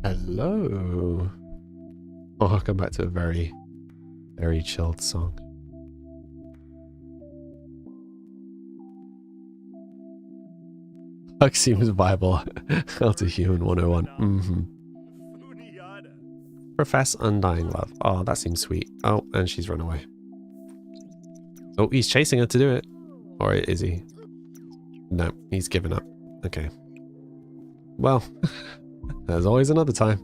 Hello. Oh, I'll come back to a very, very chilled song. Hug seems viable. How to Human 101. Profess Undying Love. Oh, that seems sweet. Oh, and she's run away. Oh, he's chasing her to do it. Or is he? No, he's given up. Okay. Well, there's always another time.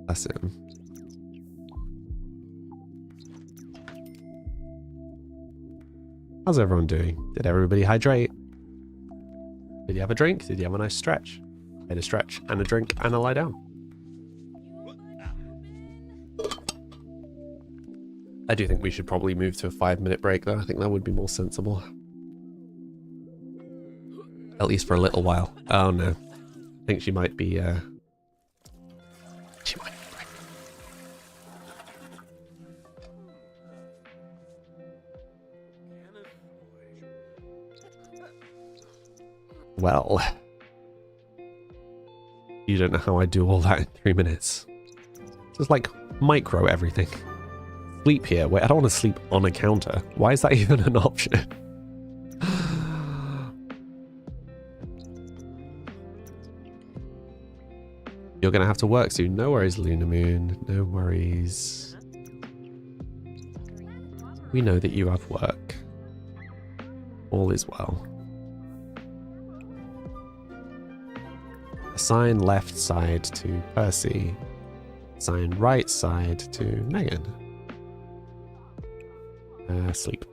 That's him. How's everyone doing? Did everybody hydrate? Did you have a drink? Did you have a nice stretch? I had a stretch and a drink and a lie down. I do think we should probably move to a 5-minute break though. I think that would be more sensible. At least for a little while. Oh no. I think she might be she might be pregnant. Well, you don't know how I do all that in 3 minutes. Just like micro everything. Sleep here. Wait, I don't want to sleep on a counter. Why is that even an option? You're going to have to work soon. No worries, Luna Moon. No worries. We know that you have work. All is well. Assign left side to Percy. Assign right side to Megan. Sleep.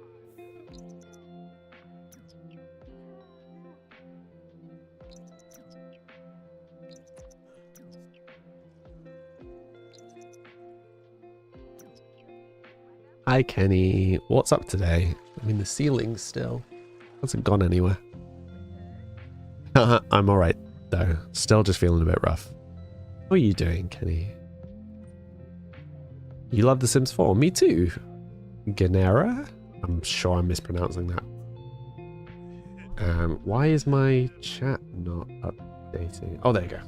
Hi Kenny, what's up today? I'm in the ceiling still. Hasn't gone anywhere. I'm alright though. Still just feeling a bit rough. How are you doing, Kenny? You love The Sims 4? Me too. Genera? I'm sure I'm mispronouncing that. Why is my chat not updating? Oh, there you go.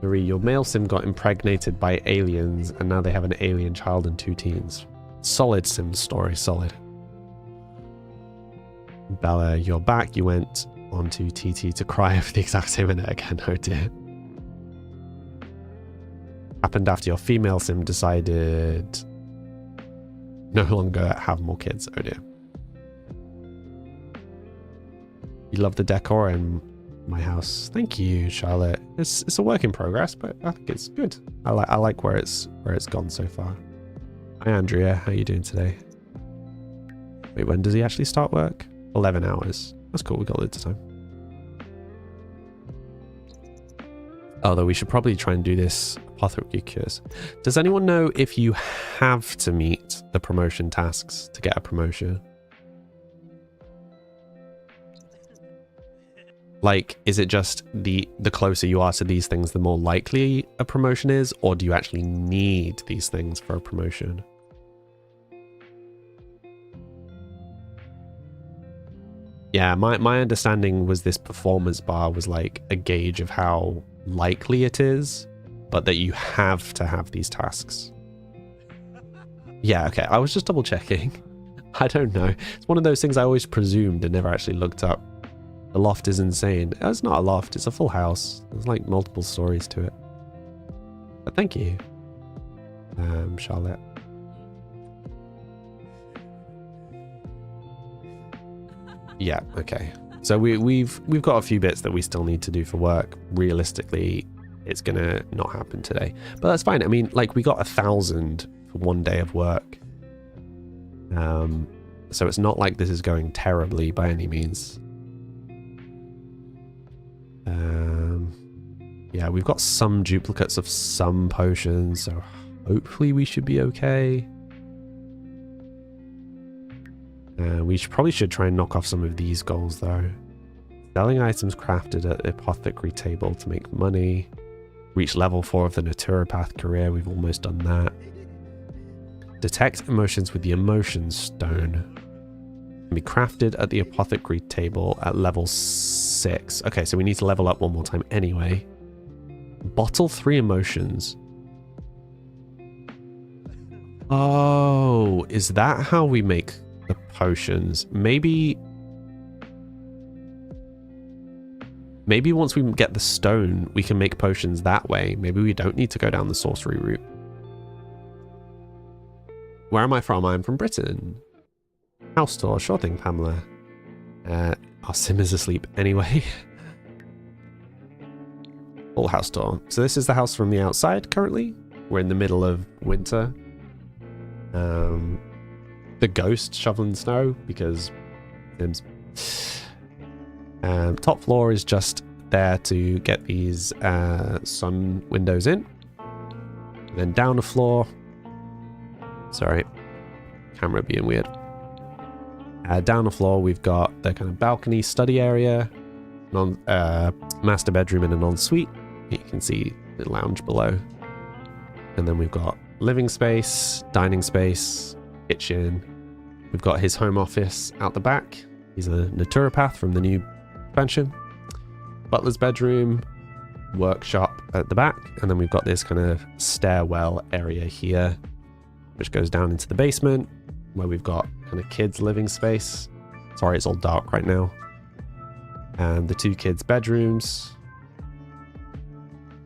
Marie, your male sim got impregnated by aliens, and now they have an alien child and 2 teens. Solid sim story, solid. Bella, you're back. You went onto TT to cry over the exact same minute again. Oh dear. Happened after your female sim decided no longer have more kids. Oh dear. You love the decor in my house. Thank you, Charlotte. It's a work in progress, but I think it's good. I like where it's gone so far. Hi Andrea, how are you doing today? Wait, when does he actually start work? 11 hours. That's cool, we got loads of time. Although we should probably try and do this apothecary cures. Does anyone know if you have to meet the promotion tasks to get a promotion? Like, is it just the closer you are to these things, the more likely a promotion is? Or do you actually need these things for a promotion? Yeah, my understanding was this performance bar was like a gauge of how likely it is, but that you have to have these tasks. Yeah, okay, I was just double checking. I don't know. It's one of those things I always presumed and never actually looked up. The loft is insane. It's not a loft, it's a full house. There's like multiple stories to it. But thank you, Charlotte. Yeah, okay. So we've got a few bits that we still need to do for work. Realistically, it's gonna not happen today. But that's fine. I mean, like, we got 1,000 for one day of work. So it's not like this is going terribly by any means. Yeah, we've got some duplicates of some potions, so hopefully we should be okay. We probably should try and knock off some of these goals though. Selling items crafted at the apothecary table to make money. Reach level 4 of the naturopath career, we've almost done that. Detect emotions with the emotion stone. Can be crafted at the apothecary table at level 6. Okay, so we need to level up one more time anyway. Bottle 3 emotions. Oh, is that how we make the potions? Maybe once we get the stone, we can make potions that way. Maybe we don't need to go down the sorcery route. Where am I from? I'm from Britain. House tour, sure thing, Pamela. Our sim is asleep anyway. Full house tour. So this is the house from the outside currently. We're in the middle of winter. The ghost shoveling snow because Sims. Top floor is just there to get these sun windows in. And then down the floor. Sorry, camera being weird. Down the floor we've got the kind of balcony study area, master bedroom and an ensuite. You can see the lounge below. And then we've got living space, dining space, kitchen. We've got his home office out the back. He's a naturopath from the new expansion. Butler's bedroom, workshop at the back. And then we've got this kind of stairwell area here, which goes down into the basement, where we've got kind of kids' living space. Sorry, it's all dark right now. And the 2 kids' bedrooms.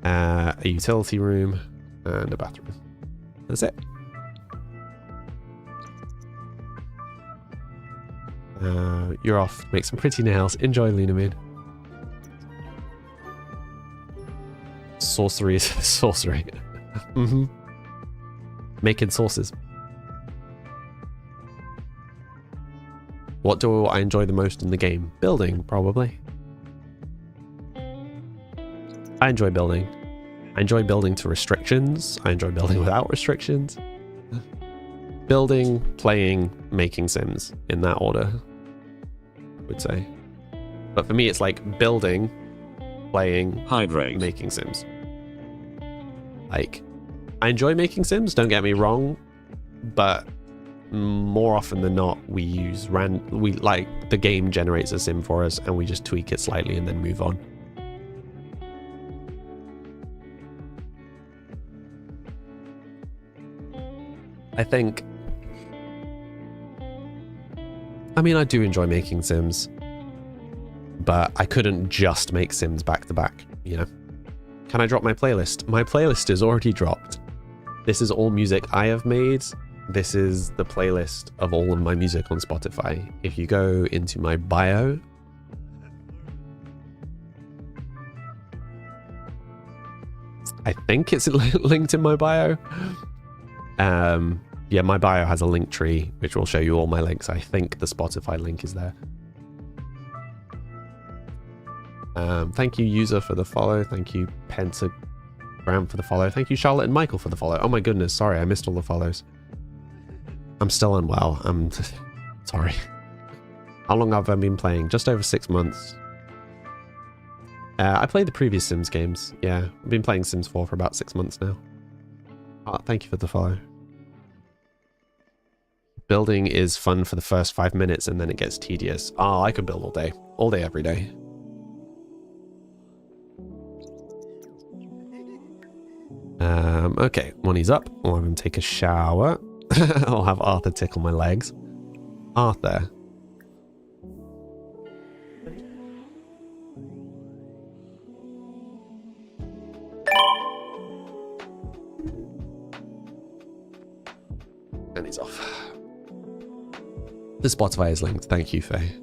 a utility room, and a bathroom. That's it. You're off. Make some pretty nails. Enjoy, Lunamid. Sorcery is sorcery. Making sauces. What do I enjoy the most in the game? Building, probably. I enjoy building. I enjoy building to restrictions. I enjoy building without restrictions. Building, playing, making Sims, in that order, I would say. But for me, it's like building, playing, Hydrate. making Sims. Like, I enjoy making Sims, don't get me wrong, but more often than not, we like the game generates a sim for us and we just tweak it slightly and then move on. I think, I mean, I do enjoy making Sims, but I couldn't just make Sims back to back, you know? Can I drop my playlist? My playlist is already dropped. This is all music I have made. This is the playlist of all of my music on Spotify. If you go into my bio, I think it's linked in my bio. Yeah, my bio has a link tree, which will show you all my links. I think the Spotify link is there. Thank you, user, for the follow. Thank you, Pentagram, for the follow. Thank you, Charlotte and Michael, for the follow. Oh my goodness, sorry, I missed all the follows. I'm still unwell. I'm sorry. How long have I been playing? Just over 6 months. I played the previous Sims games. Yeah, I've been playing Sims 4 for about 6 months now. Oh, thank you for the follow. Building is fun for the first 5 minutes and then it gets tedious. Oh, I could build all day. All day, every day. Okay, when he's up, I'll have him take a shower. I'll have Arthur tickle my legs. Arthur. And he's off. The Spotify is linked. Thank you, Faye.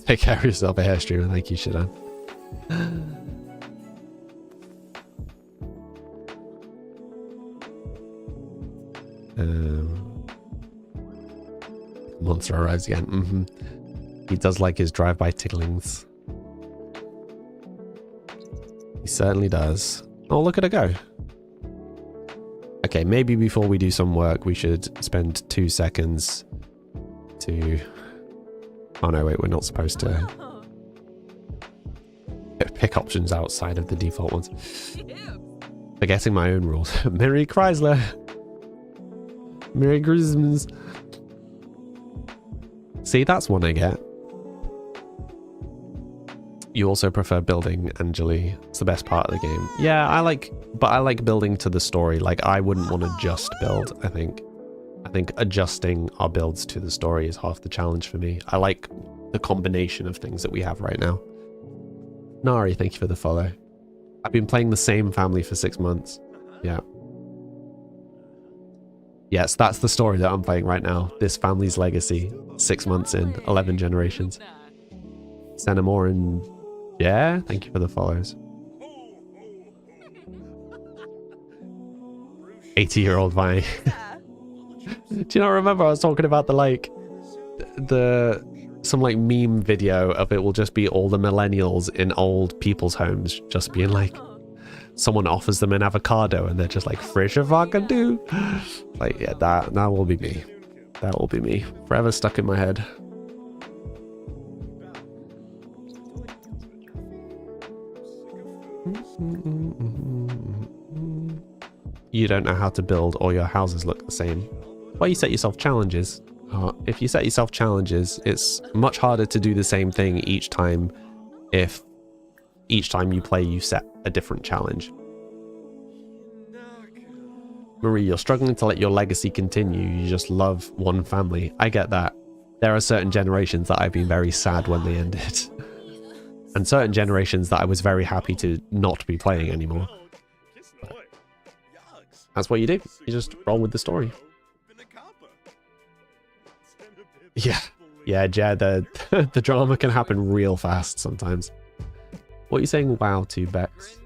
Take care of yourself, a hair streamer. Thank you, Shidan. Monster arrives again. He does like his drive-by ticklings. He certainly does. Oh, look at her go. Okay, maybe before we do some work, we should spend 2 seconds to... Oh no, wait, we're not supposed to pick options outside of the default ones. Forgetting my own rules. Merry Chrysler. Merry Christmas. See, that's one I get. You also prefer building, Anjali. It's the best part of the game. Yeah, I like building to the story. Like, I wouldn't want to just build, I think. I think adjusting our builds to the story is half the challenge for me. I like the combination of things that we have right now. Nari, thank you for the follow. I've been playing the same family for 6 months. Yeah. Yes, that's the story that I'm playing right now. This family's legacy. 6 months in, 11 generations. Senamore and... Yeah, thank you for the follows. 80-year-old Vine. Do you not remember I was talking about some meme video of it will just be all the millennials in old people's homes just being like, someone offers them an avocado and they're just like, fresh avocado. Like, yeah, that will be me. That will be me. Forever stuck in my head. You don't know how to build, or your houses look the same. Well, you set yourself challenges. If you set yourself challenges, it's much harder to do the same thing each time if each time you play you set a different challenge. Marie, you're struggling to let your legacy continue. You just love one family. I get that. There are certain generations that I've been very sad when they ended. And certain generations that I was very happy to not be playing anymore. That's what you do. You just roll with the story. Yeah. Yeah, Jed, the drama can happen real fast sometimes. What are you saying wow to, Bex?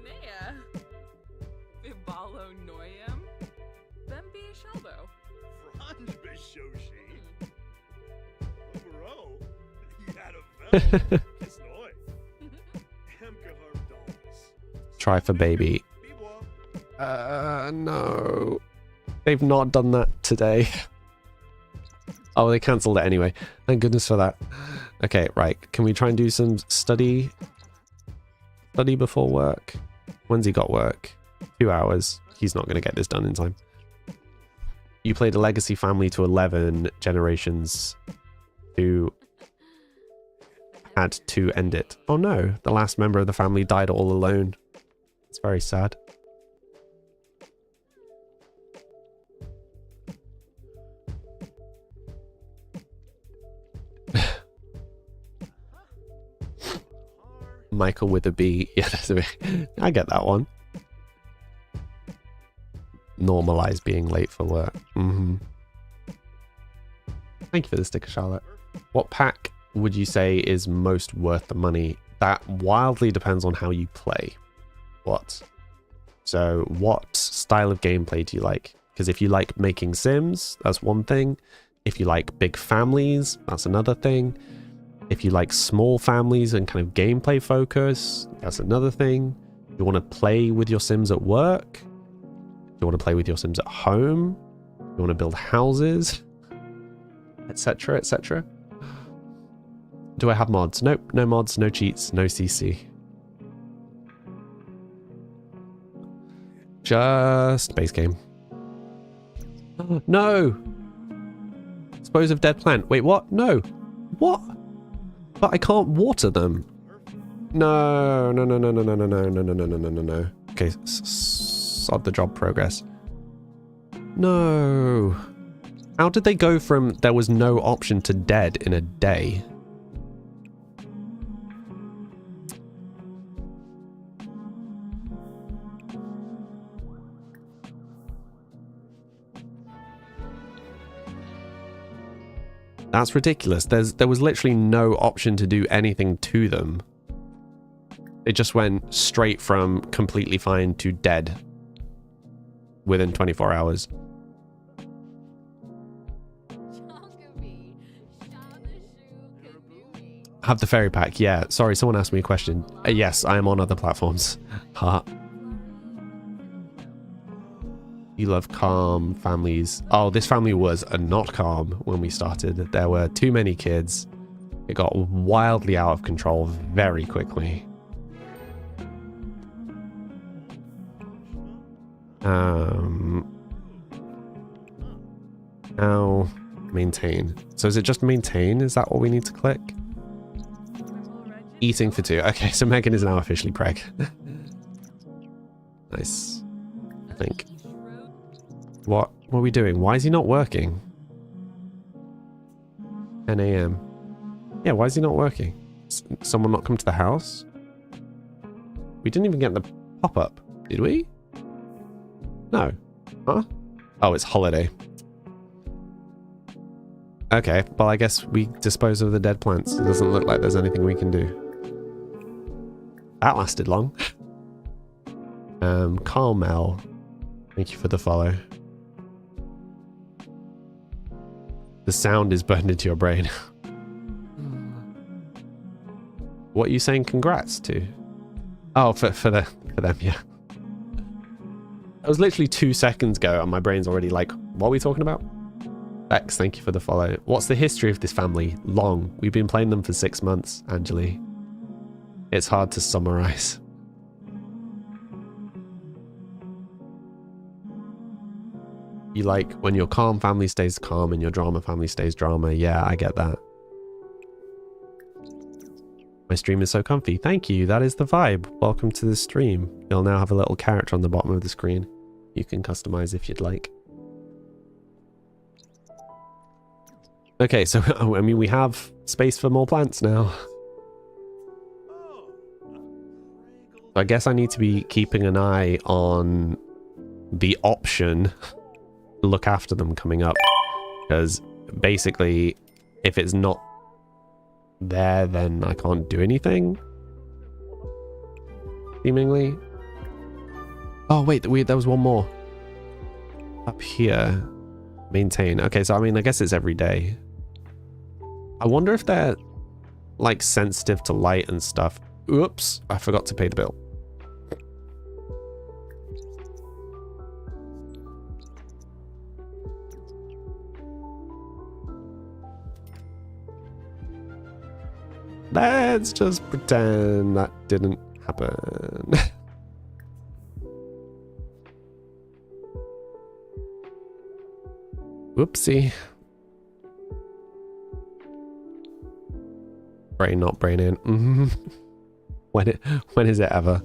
Try for baby. No. They've not done that today. Oh, they cancelled it anyway. Thank goodness for that. Okay, right. Can we try and do some study? Study before work? When's he got work? 2 hours. He's not going to get this done in time. You played a legacy family to 11 generations who had to end it. Oh no, the last member of the family died all alone. It's very sad. Michael with a B. Yeah, I get that one. Normalize being late for work. Thank you for the sticker, Charlotte. What pack would you say is most worth the money? That wildly depends on how you play. So what style of gameplay do you like? Because if you like making Sims, that's one thing. If you like big families, that's another thing. If you like small families and kind of gameplay focus, that's another thing. You want to play with your Sims at work? You want to play with your Sims at home? You want to build houses? Etc, etc. Do I have mods? Nope, no mods, no cheats, no CC. Just base game. Oh, no! Dispose of dead plant. Wait, what? No. What? But I can't water them. No, no, no, no, no, no, no, no, no, no, no, no, no, no. Okay, sod the job progress. No. How did they go from there was no option to dead in a day? That's ridiculous. There was literally no option to do anything to them. It just went straight from completely fine to dead within 24 hours. Have the fairy pack. Yeah, sorry, someone asked me a question. Yes, I am on other platforms. Ha. You love calm families. Oh, this family was not calm when we started. There were too many kids. It got wildly out of control very quickly. Now, maintain. So is it just maintain? Is that what we need to click? Eating for 2. Okay, so Megan is now officially preg. Nice. I think. What are we doing? Why is he not working? 10 AM. Yeah, why is he not working? Someone not come to the house? We didn't even get the pop-up, did we? No. Huh? Oh, it's holiday. Okay, well I guess we dispose of the dead plants. It doesn't look like there's anything we can do. That lasted long. Carmel. Thank you for the follow. The sound is burned into your brain. What are you saying congrats to? Oh, for them, yeah. That was literally 2 seconds ago and my brain's already like, what are we talking about? Bex, thank you for the follow. What's the history of this family? Long. We've been playing them for 6 months, Angeli. It's hard to summarize. You like when your calm family stays calm and your drama family stays drama. Yeah, I get that. My stream is so comfy. Thank you. That is the vibe. Welcome to the stream. You'll now have a little character on the bottom of the screen. You can customize if you'd like. Okay, so I mean, we have space for more plants now. I guess I need to be keeping an eye on the option to look after them coming up. Because basically, if it's not there, then I can't do anything. Seemingly. Oh, wait, there was one more. Up here. Maintain. Okay, so I mean, I guess it's every day. I wonder if they're, like, sensitive to light and stuff. Oops, I forgot to pay the bill. Let's just pretend that didn't happen. Whoopsie. Brain not brain in. When is it ever?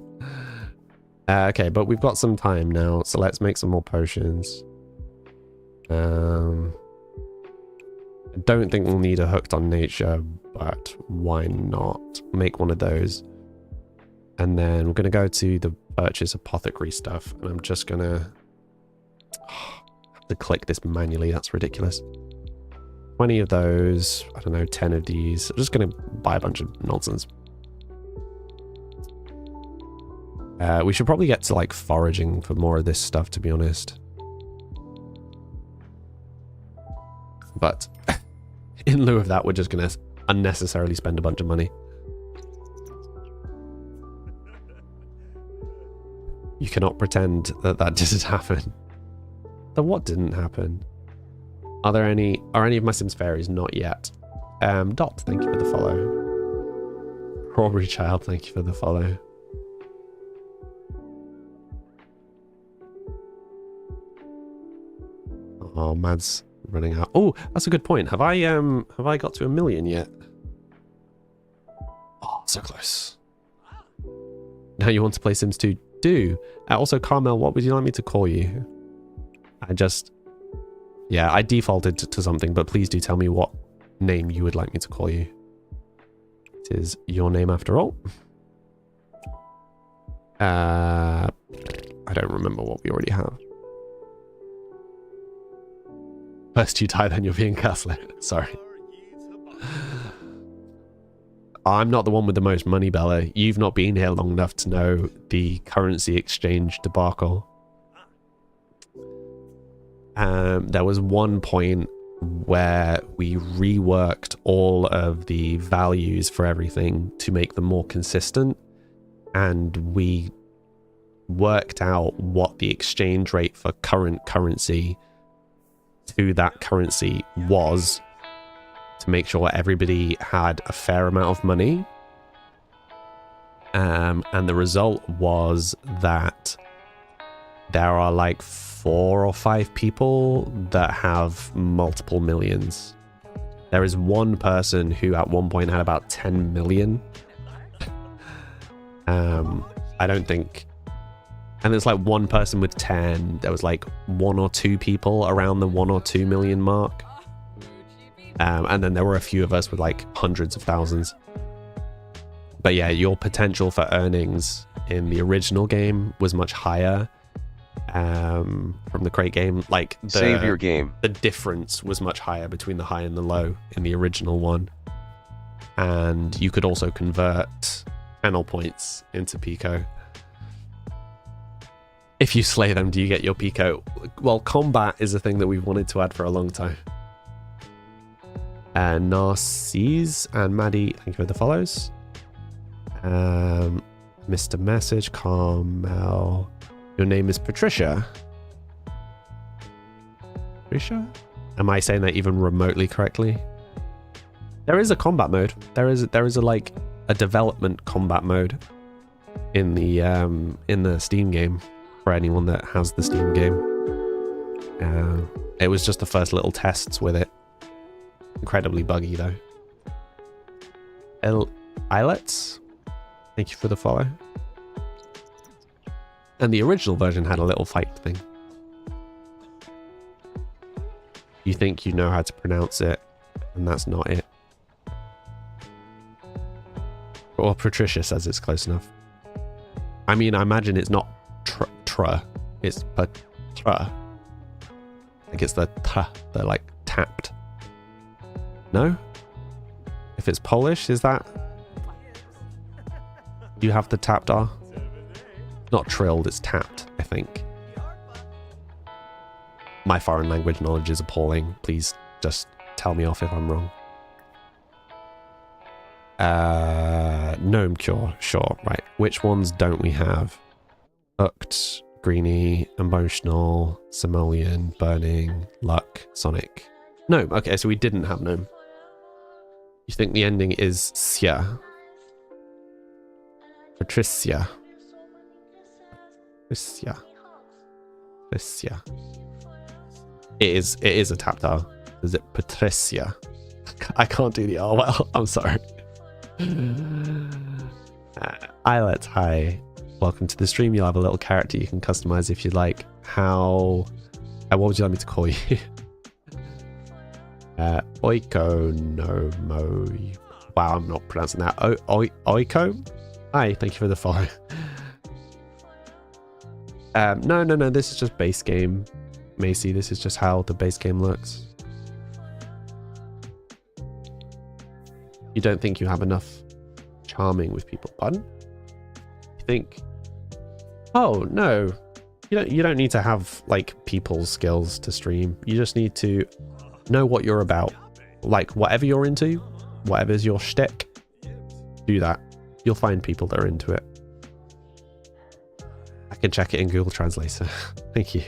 Okay, but we've got some time now, so let's make some more potions. I don't think we'll need a Hooked on Nature, but why not? Make one of those. And then we're going to go to the purchase apothecary stuff, and I'm just going to click this manually. That's ridiculous. 20 of those. I don't know, 10 of these. I'm just going to buy a bunch of nonsense. We should probably get to like foraging for more of this stuff, to be honest. But in lieu of that, we're just going to unnecessarily spend a bunch of money. You cannot pretend that that didn't happen. The what didn't happen? Are any of my Sims fairies? Not yet. Dot, thank you for the follow. Strawberry Child, thank you for the follow. Oh, Mad's running out. Oh, that's a good point. Have I got to 1 million yet? Oh, so close. Now you want to play Sims 2? Do. Also, Carmel, what would you like me to call you? Yeah, I defaulted to something, but please do tell me what name you would like me to call you. It is your name after all. I don't remember what we already have. First you die, then you're being gaslit. Sorry. I'm not the one with the most money, Bella. You've not been here long enough to know the currency exchange debacle. There was one point where we reworked all of the values for everything to make them more consistent, and we worked out what the exchange rate for current currency to that currency was to make sure everybody had a fair amount of money. And the result was that there are like 4 or 5 people that have multiple millions. There is one person who at one point had about 10 million. I don't think... And there's like one person with 10. There was like 1 or 2 people around the 1 or 2 million mark. And then there were a few of us with like hundreds of thousands. But yeah, your potential for earnings in the original game was much higher. From the crate game, like save your game. The difference was much higher between the high and the low in the original one. And you could also convert panel points into Pico. If you slay them, do you get your Pico? Well, combat is a thing that we've wanted to add for a long time. Narcisse and Maddie, thank you for the follows. Mr. Message, Carmel. Your name is Patricia. Patricia? Am I saying that even remotely correctly? There is a combat mode. There is a like a development combat mode in the Steam game for anyone that has the Steam game. It was just the first little tests with it. Incredibly buggy though. Islets, thank you for the follow. And the original version had a little fight thing. You think you know how to pronounce it, and that's not it. Or Patricia says it's close enough. I mean, I imagine it's not tra, it's Tra. Like it's the ta, the like tapped. No? If it's Polish, is that? You have the tapped R? Not trilled, it's tapped, I think. My foreign language knowledge is appalling. Please just tell me off if I'm wrong. Gnome cure, sure, right. Which ones don't we have? Hooked, Greenie, Emotional, Simoleon, Burning, Luck, Sonic. Gnome, okay, so we didn't have Gnome. You think the ending is Sia? Patricia. Patricia. Patricia. It is a tapped R. Is it Patricia? I can't do the R well. I'm sorry. Islet, hi. Welcome to the stream. You'll have a little character you can customize if you'd like. How... what would you like me to call you? Oiko no mo. Wow, I'm not pronouncing that. Oiko? Hi, thank you for the follow. No. This is just base game. Macy, this is just how the base game looks. You don't think you have enough charming with people? Pardon? You think? Oh no, you don't need to have like people skills to stream. You just need to know what you're about. Like whatever you're into, whatever's your shtick, do that. You'll find people that are into it. I can check it in Google Translator. Thank you.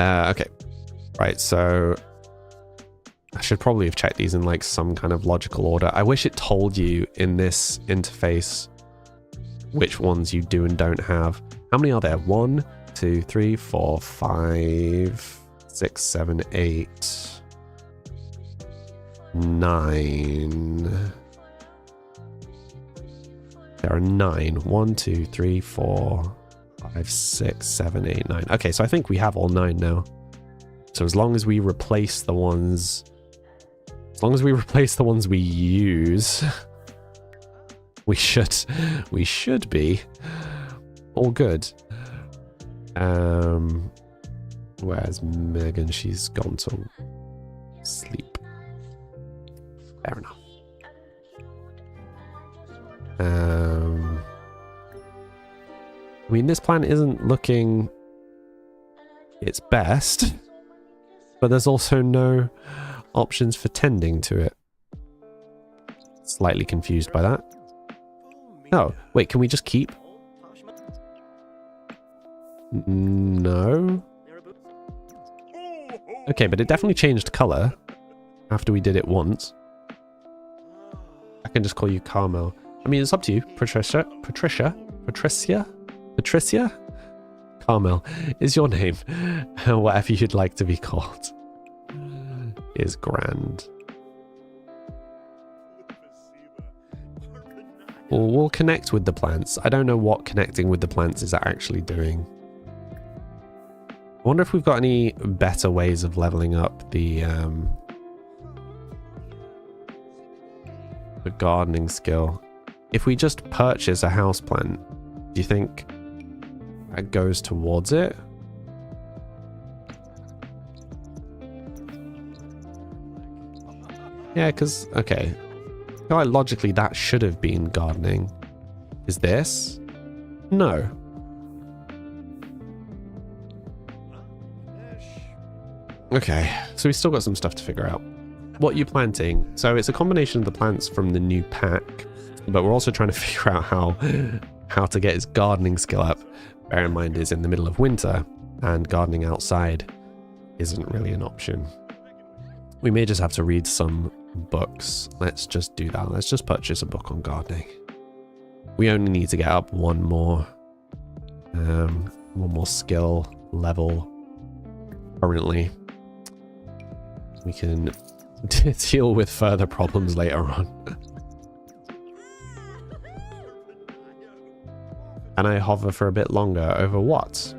Okay, right, so I should probably have checked these in like some kind of logical order. I wish it told you in this interface which ones you do and don't have. How many are there? 1, 2, 3, 4, 5, 6, 7, 8, 9. There are 9. 1, 2, 3, 4, 5, 6, 7, 8, 9. Okay, so I think we have all 9 now. So as long as we replace the ones... As long as we replace the ones we use... we should be all good. Where's Megan? She's gone to sleep. Fair enough. I mean, this plan isn't looking its best, but there's also no options for tending to it. Slightly confused by that. Oh, wait, can we just keep? No. Okay, but it definitely changed color after we did it once. I can just call you Carmel. I mean, it's up to you. Patricia? Carmel is your name. Whatever you'd like to be called is grand. We'll connect with the plants. I don't know what connecting with the plants is actually doing. I wonder if we've got any better ways of leveling up the gardening skill. If we just purchase a houseplant, do you think that goes towards it? Yeah, because, okay. I feel like logically that should have been gardening. Is this? No. Okay, so we still got some stuff to figure out. What are you planting? So it's a combination of the plants from the new pack, but we're also trying to figure out how to get his gardening skill up. Bear in mind it's in the middle of winter and gardening outside isn't really an option. We may just have to read some books. Let's just do that. Let's just purchase a book on gardening. We only need to get up one more skill level currently. We can deal with further problems later on. And I hover for a bit longer over what?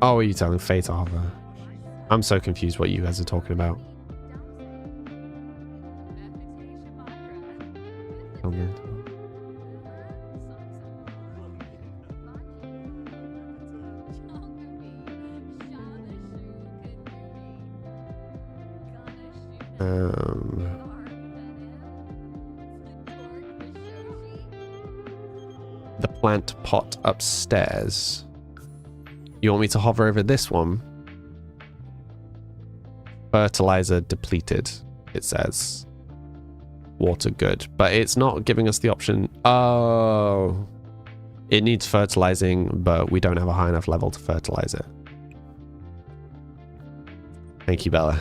Oh, are you telling Faye to hover? I'm so confused what you guys are talking about. The plant pot upstairs. You want me to hover over this one? Fertilizer depleted, it says. Water good, but it's not giving us the option. Oh, it needs fertilizing, but we don't have a high enough level to fertilize it. Thank you, Bella.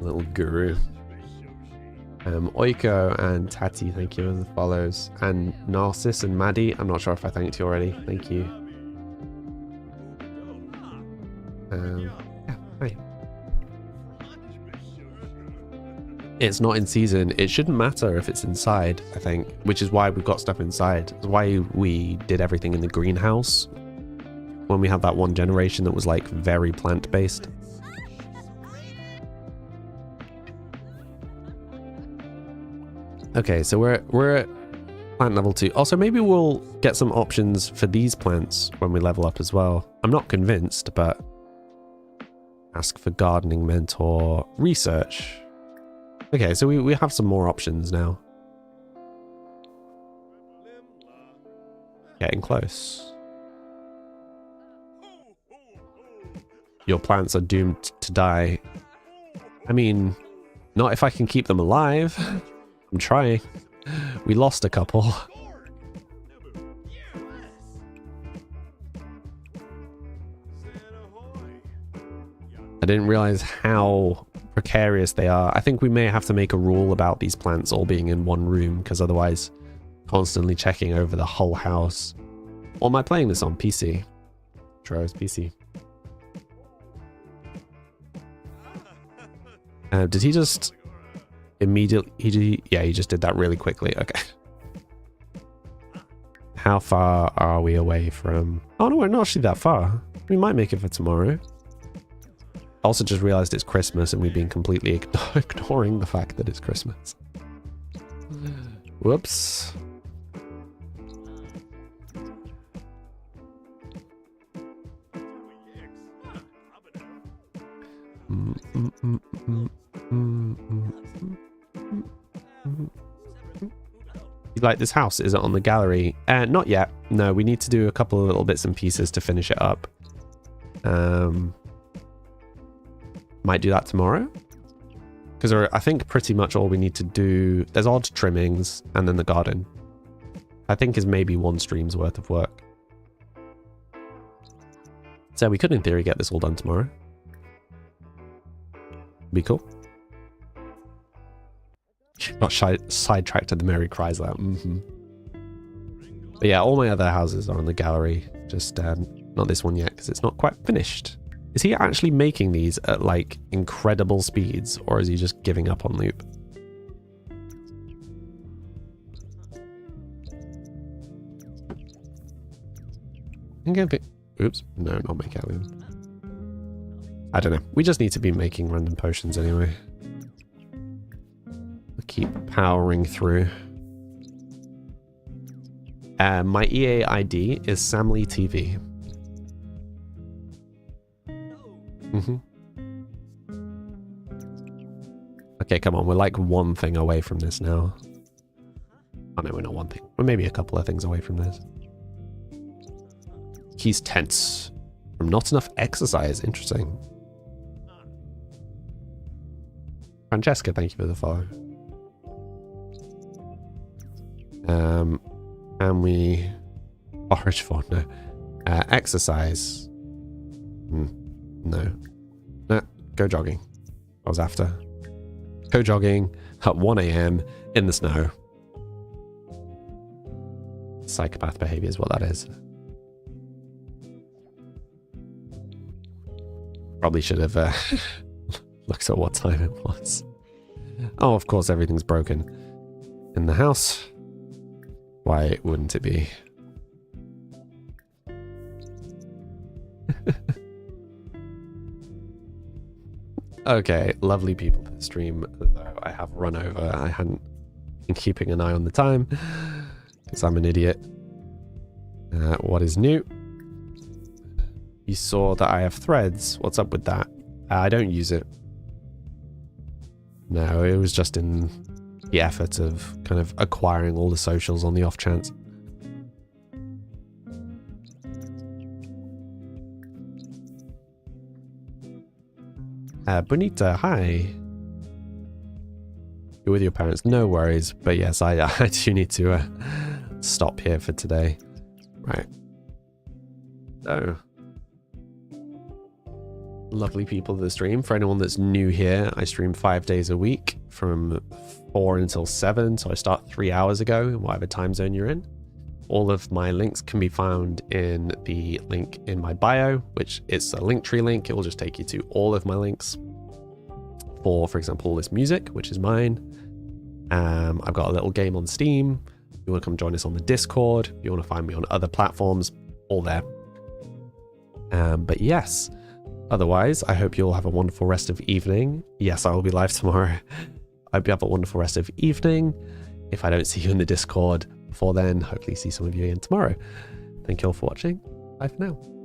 Little guru. Oiko and Tati, thank you as the follows. And Narcissus and Maddie, I'm not sure if I thanked you already. Thank you. Yeah, hi. It's not in season. It shouldn't matter if it's inside, I think, which is why we've got stuff inside. It's why we did everything in the greenhouse when we had that one generation that was like very plant-based. Okay, so we're at plant level 2. Also, maybe we'll get some options for these plants when we level up as well. I'm not convinced, but ask for gardening mentor, research. Okay, so we have some more options now. Getting close. Your plants are doomed to die. I mean, not if I can keep them alive. I'm trying. We lost a couple. I didn't realize how precarious they are. I think we may have to make a rule about these plants all being in one room, because otherwise constantly checking over the whole house. Or am I playing this on PC? Sure, it's PC. Did he just immediately... Yeah, he just did that really quickly. Okay. How far are we away from... Oh no, we're not actually that far. We might make it for tomorrow. Also just realized it's Christmas and we've been completely ignoring the fact that it's Christmas. Whoops. You like this house? Is it on the gallery? Not yet. No, we need to do a couple of little bits and pieces to finish it up. Might do that tomorrow. Because I think pretty much all we need to do... There's odd trimmings and then the garden. I think is maybe one stream's worth of work. So we could in theory get this all done tomorrow. Be cool. Got sidetracked to the Merry Chrysler. But yeah, all my other houses are on the gallery. Just not this one yet because it's not quite finished. Is he actually making these at like incredible speeds, or is he just giving up on loop? Oops, no, not make alien. I don't know. We just need to be making random potions anyway. We'll keep powering through. My EA ID is Samly TV. Okay, come on. We're like one thing away from this now. Oh no, we're not one thing. We're maybe a couple of things away from this. He's tense from not enough exercise. Interesting. Francesca, thank you for the follow. And we forage for no exercise. No, go jogging. I was after go jogging at 1 AM in the snow. Psychopath behavior is what that is. Probably should have looked at what time it was. Oh, of course, everything's broken in the house. Why wouldn't it be? Okay, lovely people for the stream, though I have run over. I hadn't been keeping an eye on the time because I'm an idiot. What is new? You saw that I have threads. What's up with that? I don't use it. No, it was just in the effort of kind of acquiring all the socials on the off chance. Bonita, hi. You're with your parents, no worries. But yes, I do need to stop here for today. Right. So, lovely people of the stream. For anyone that's new here, I stream 5 days a week from 4 until 7. So I start 3 hours ago in whatever time zone you're in. All of my links can be found in the link in my bio, which is a Linktree link. It will just take you to all of my links for example, this music, which is mine. I've got a little game on Steam. If you want to come join us on the Discord, if you want to find me on other platforms, all there. But yes, otherwise, I hope you'll have a wonderful rest of evening. Yes, I will be live tomorrow. I hope you have a wonderful rest of evening. If I don't see you in the Discord before then, hopefully see some of you again tomorrow. Thank you all for watching. Bye for now.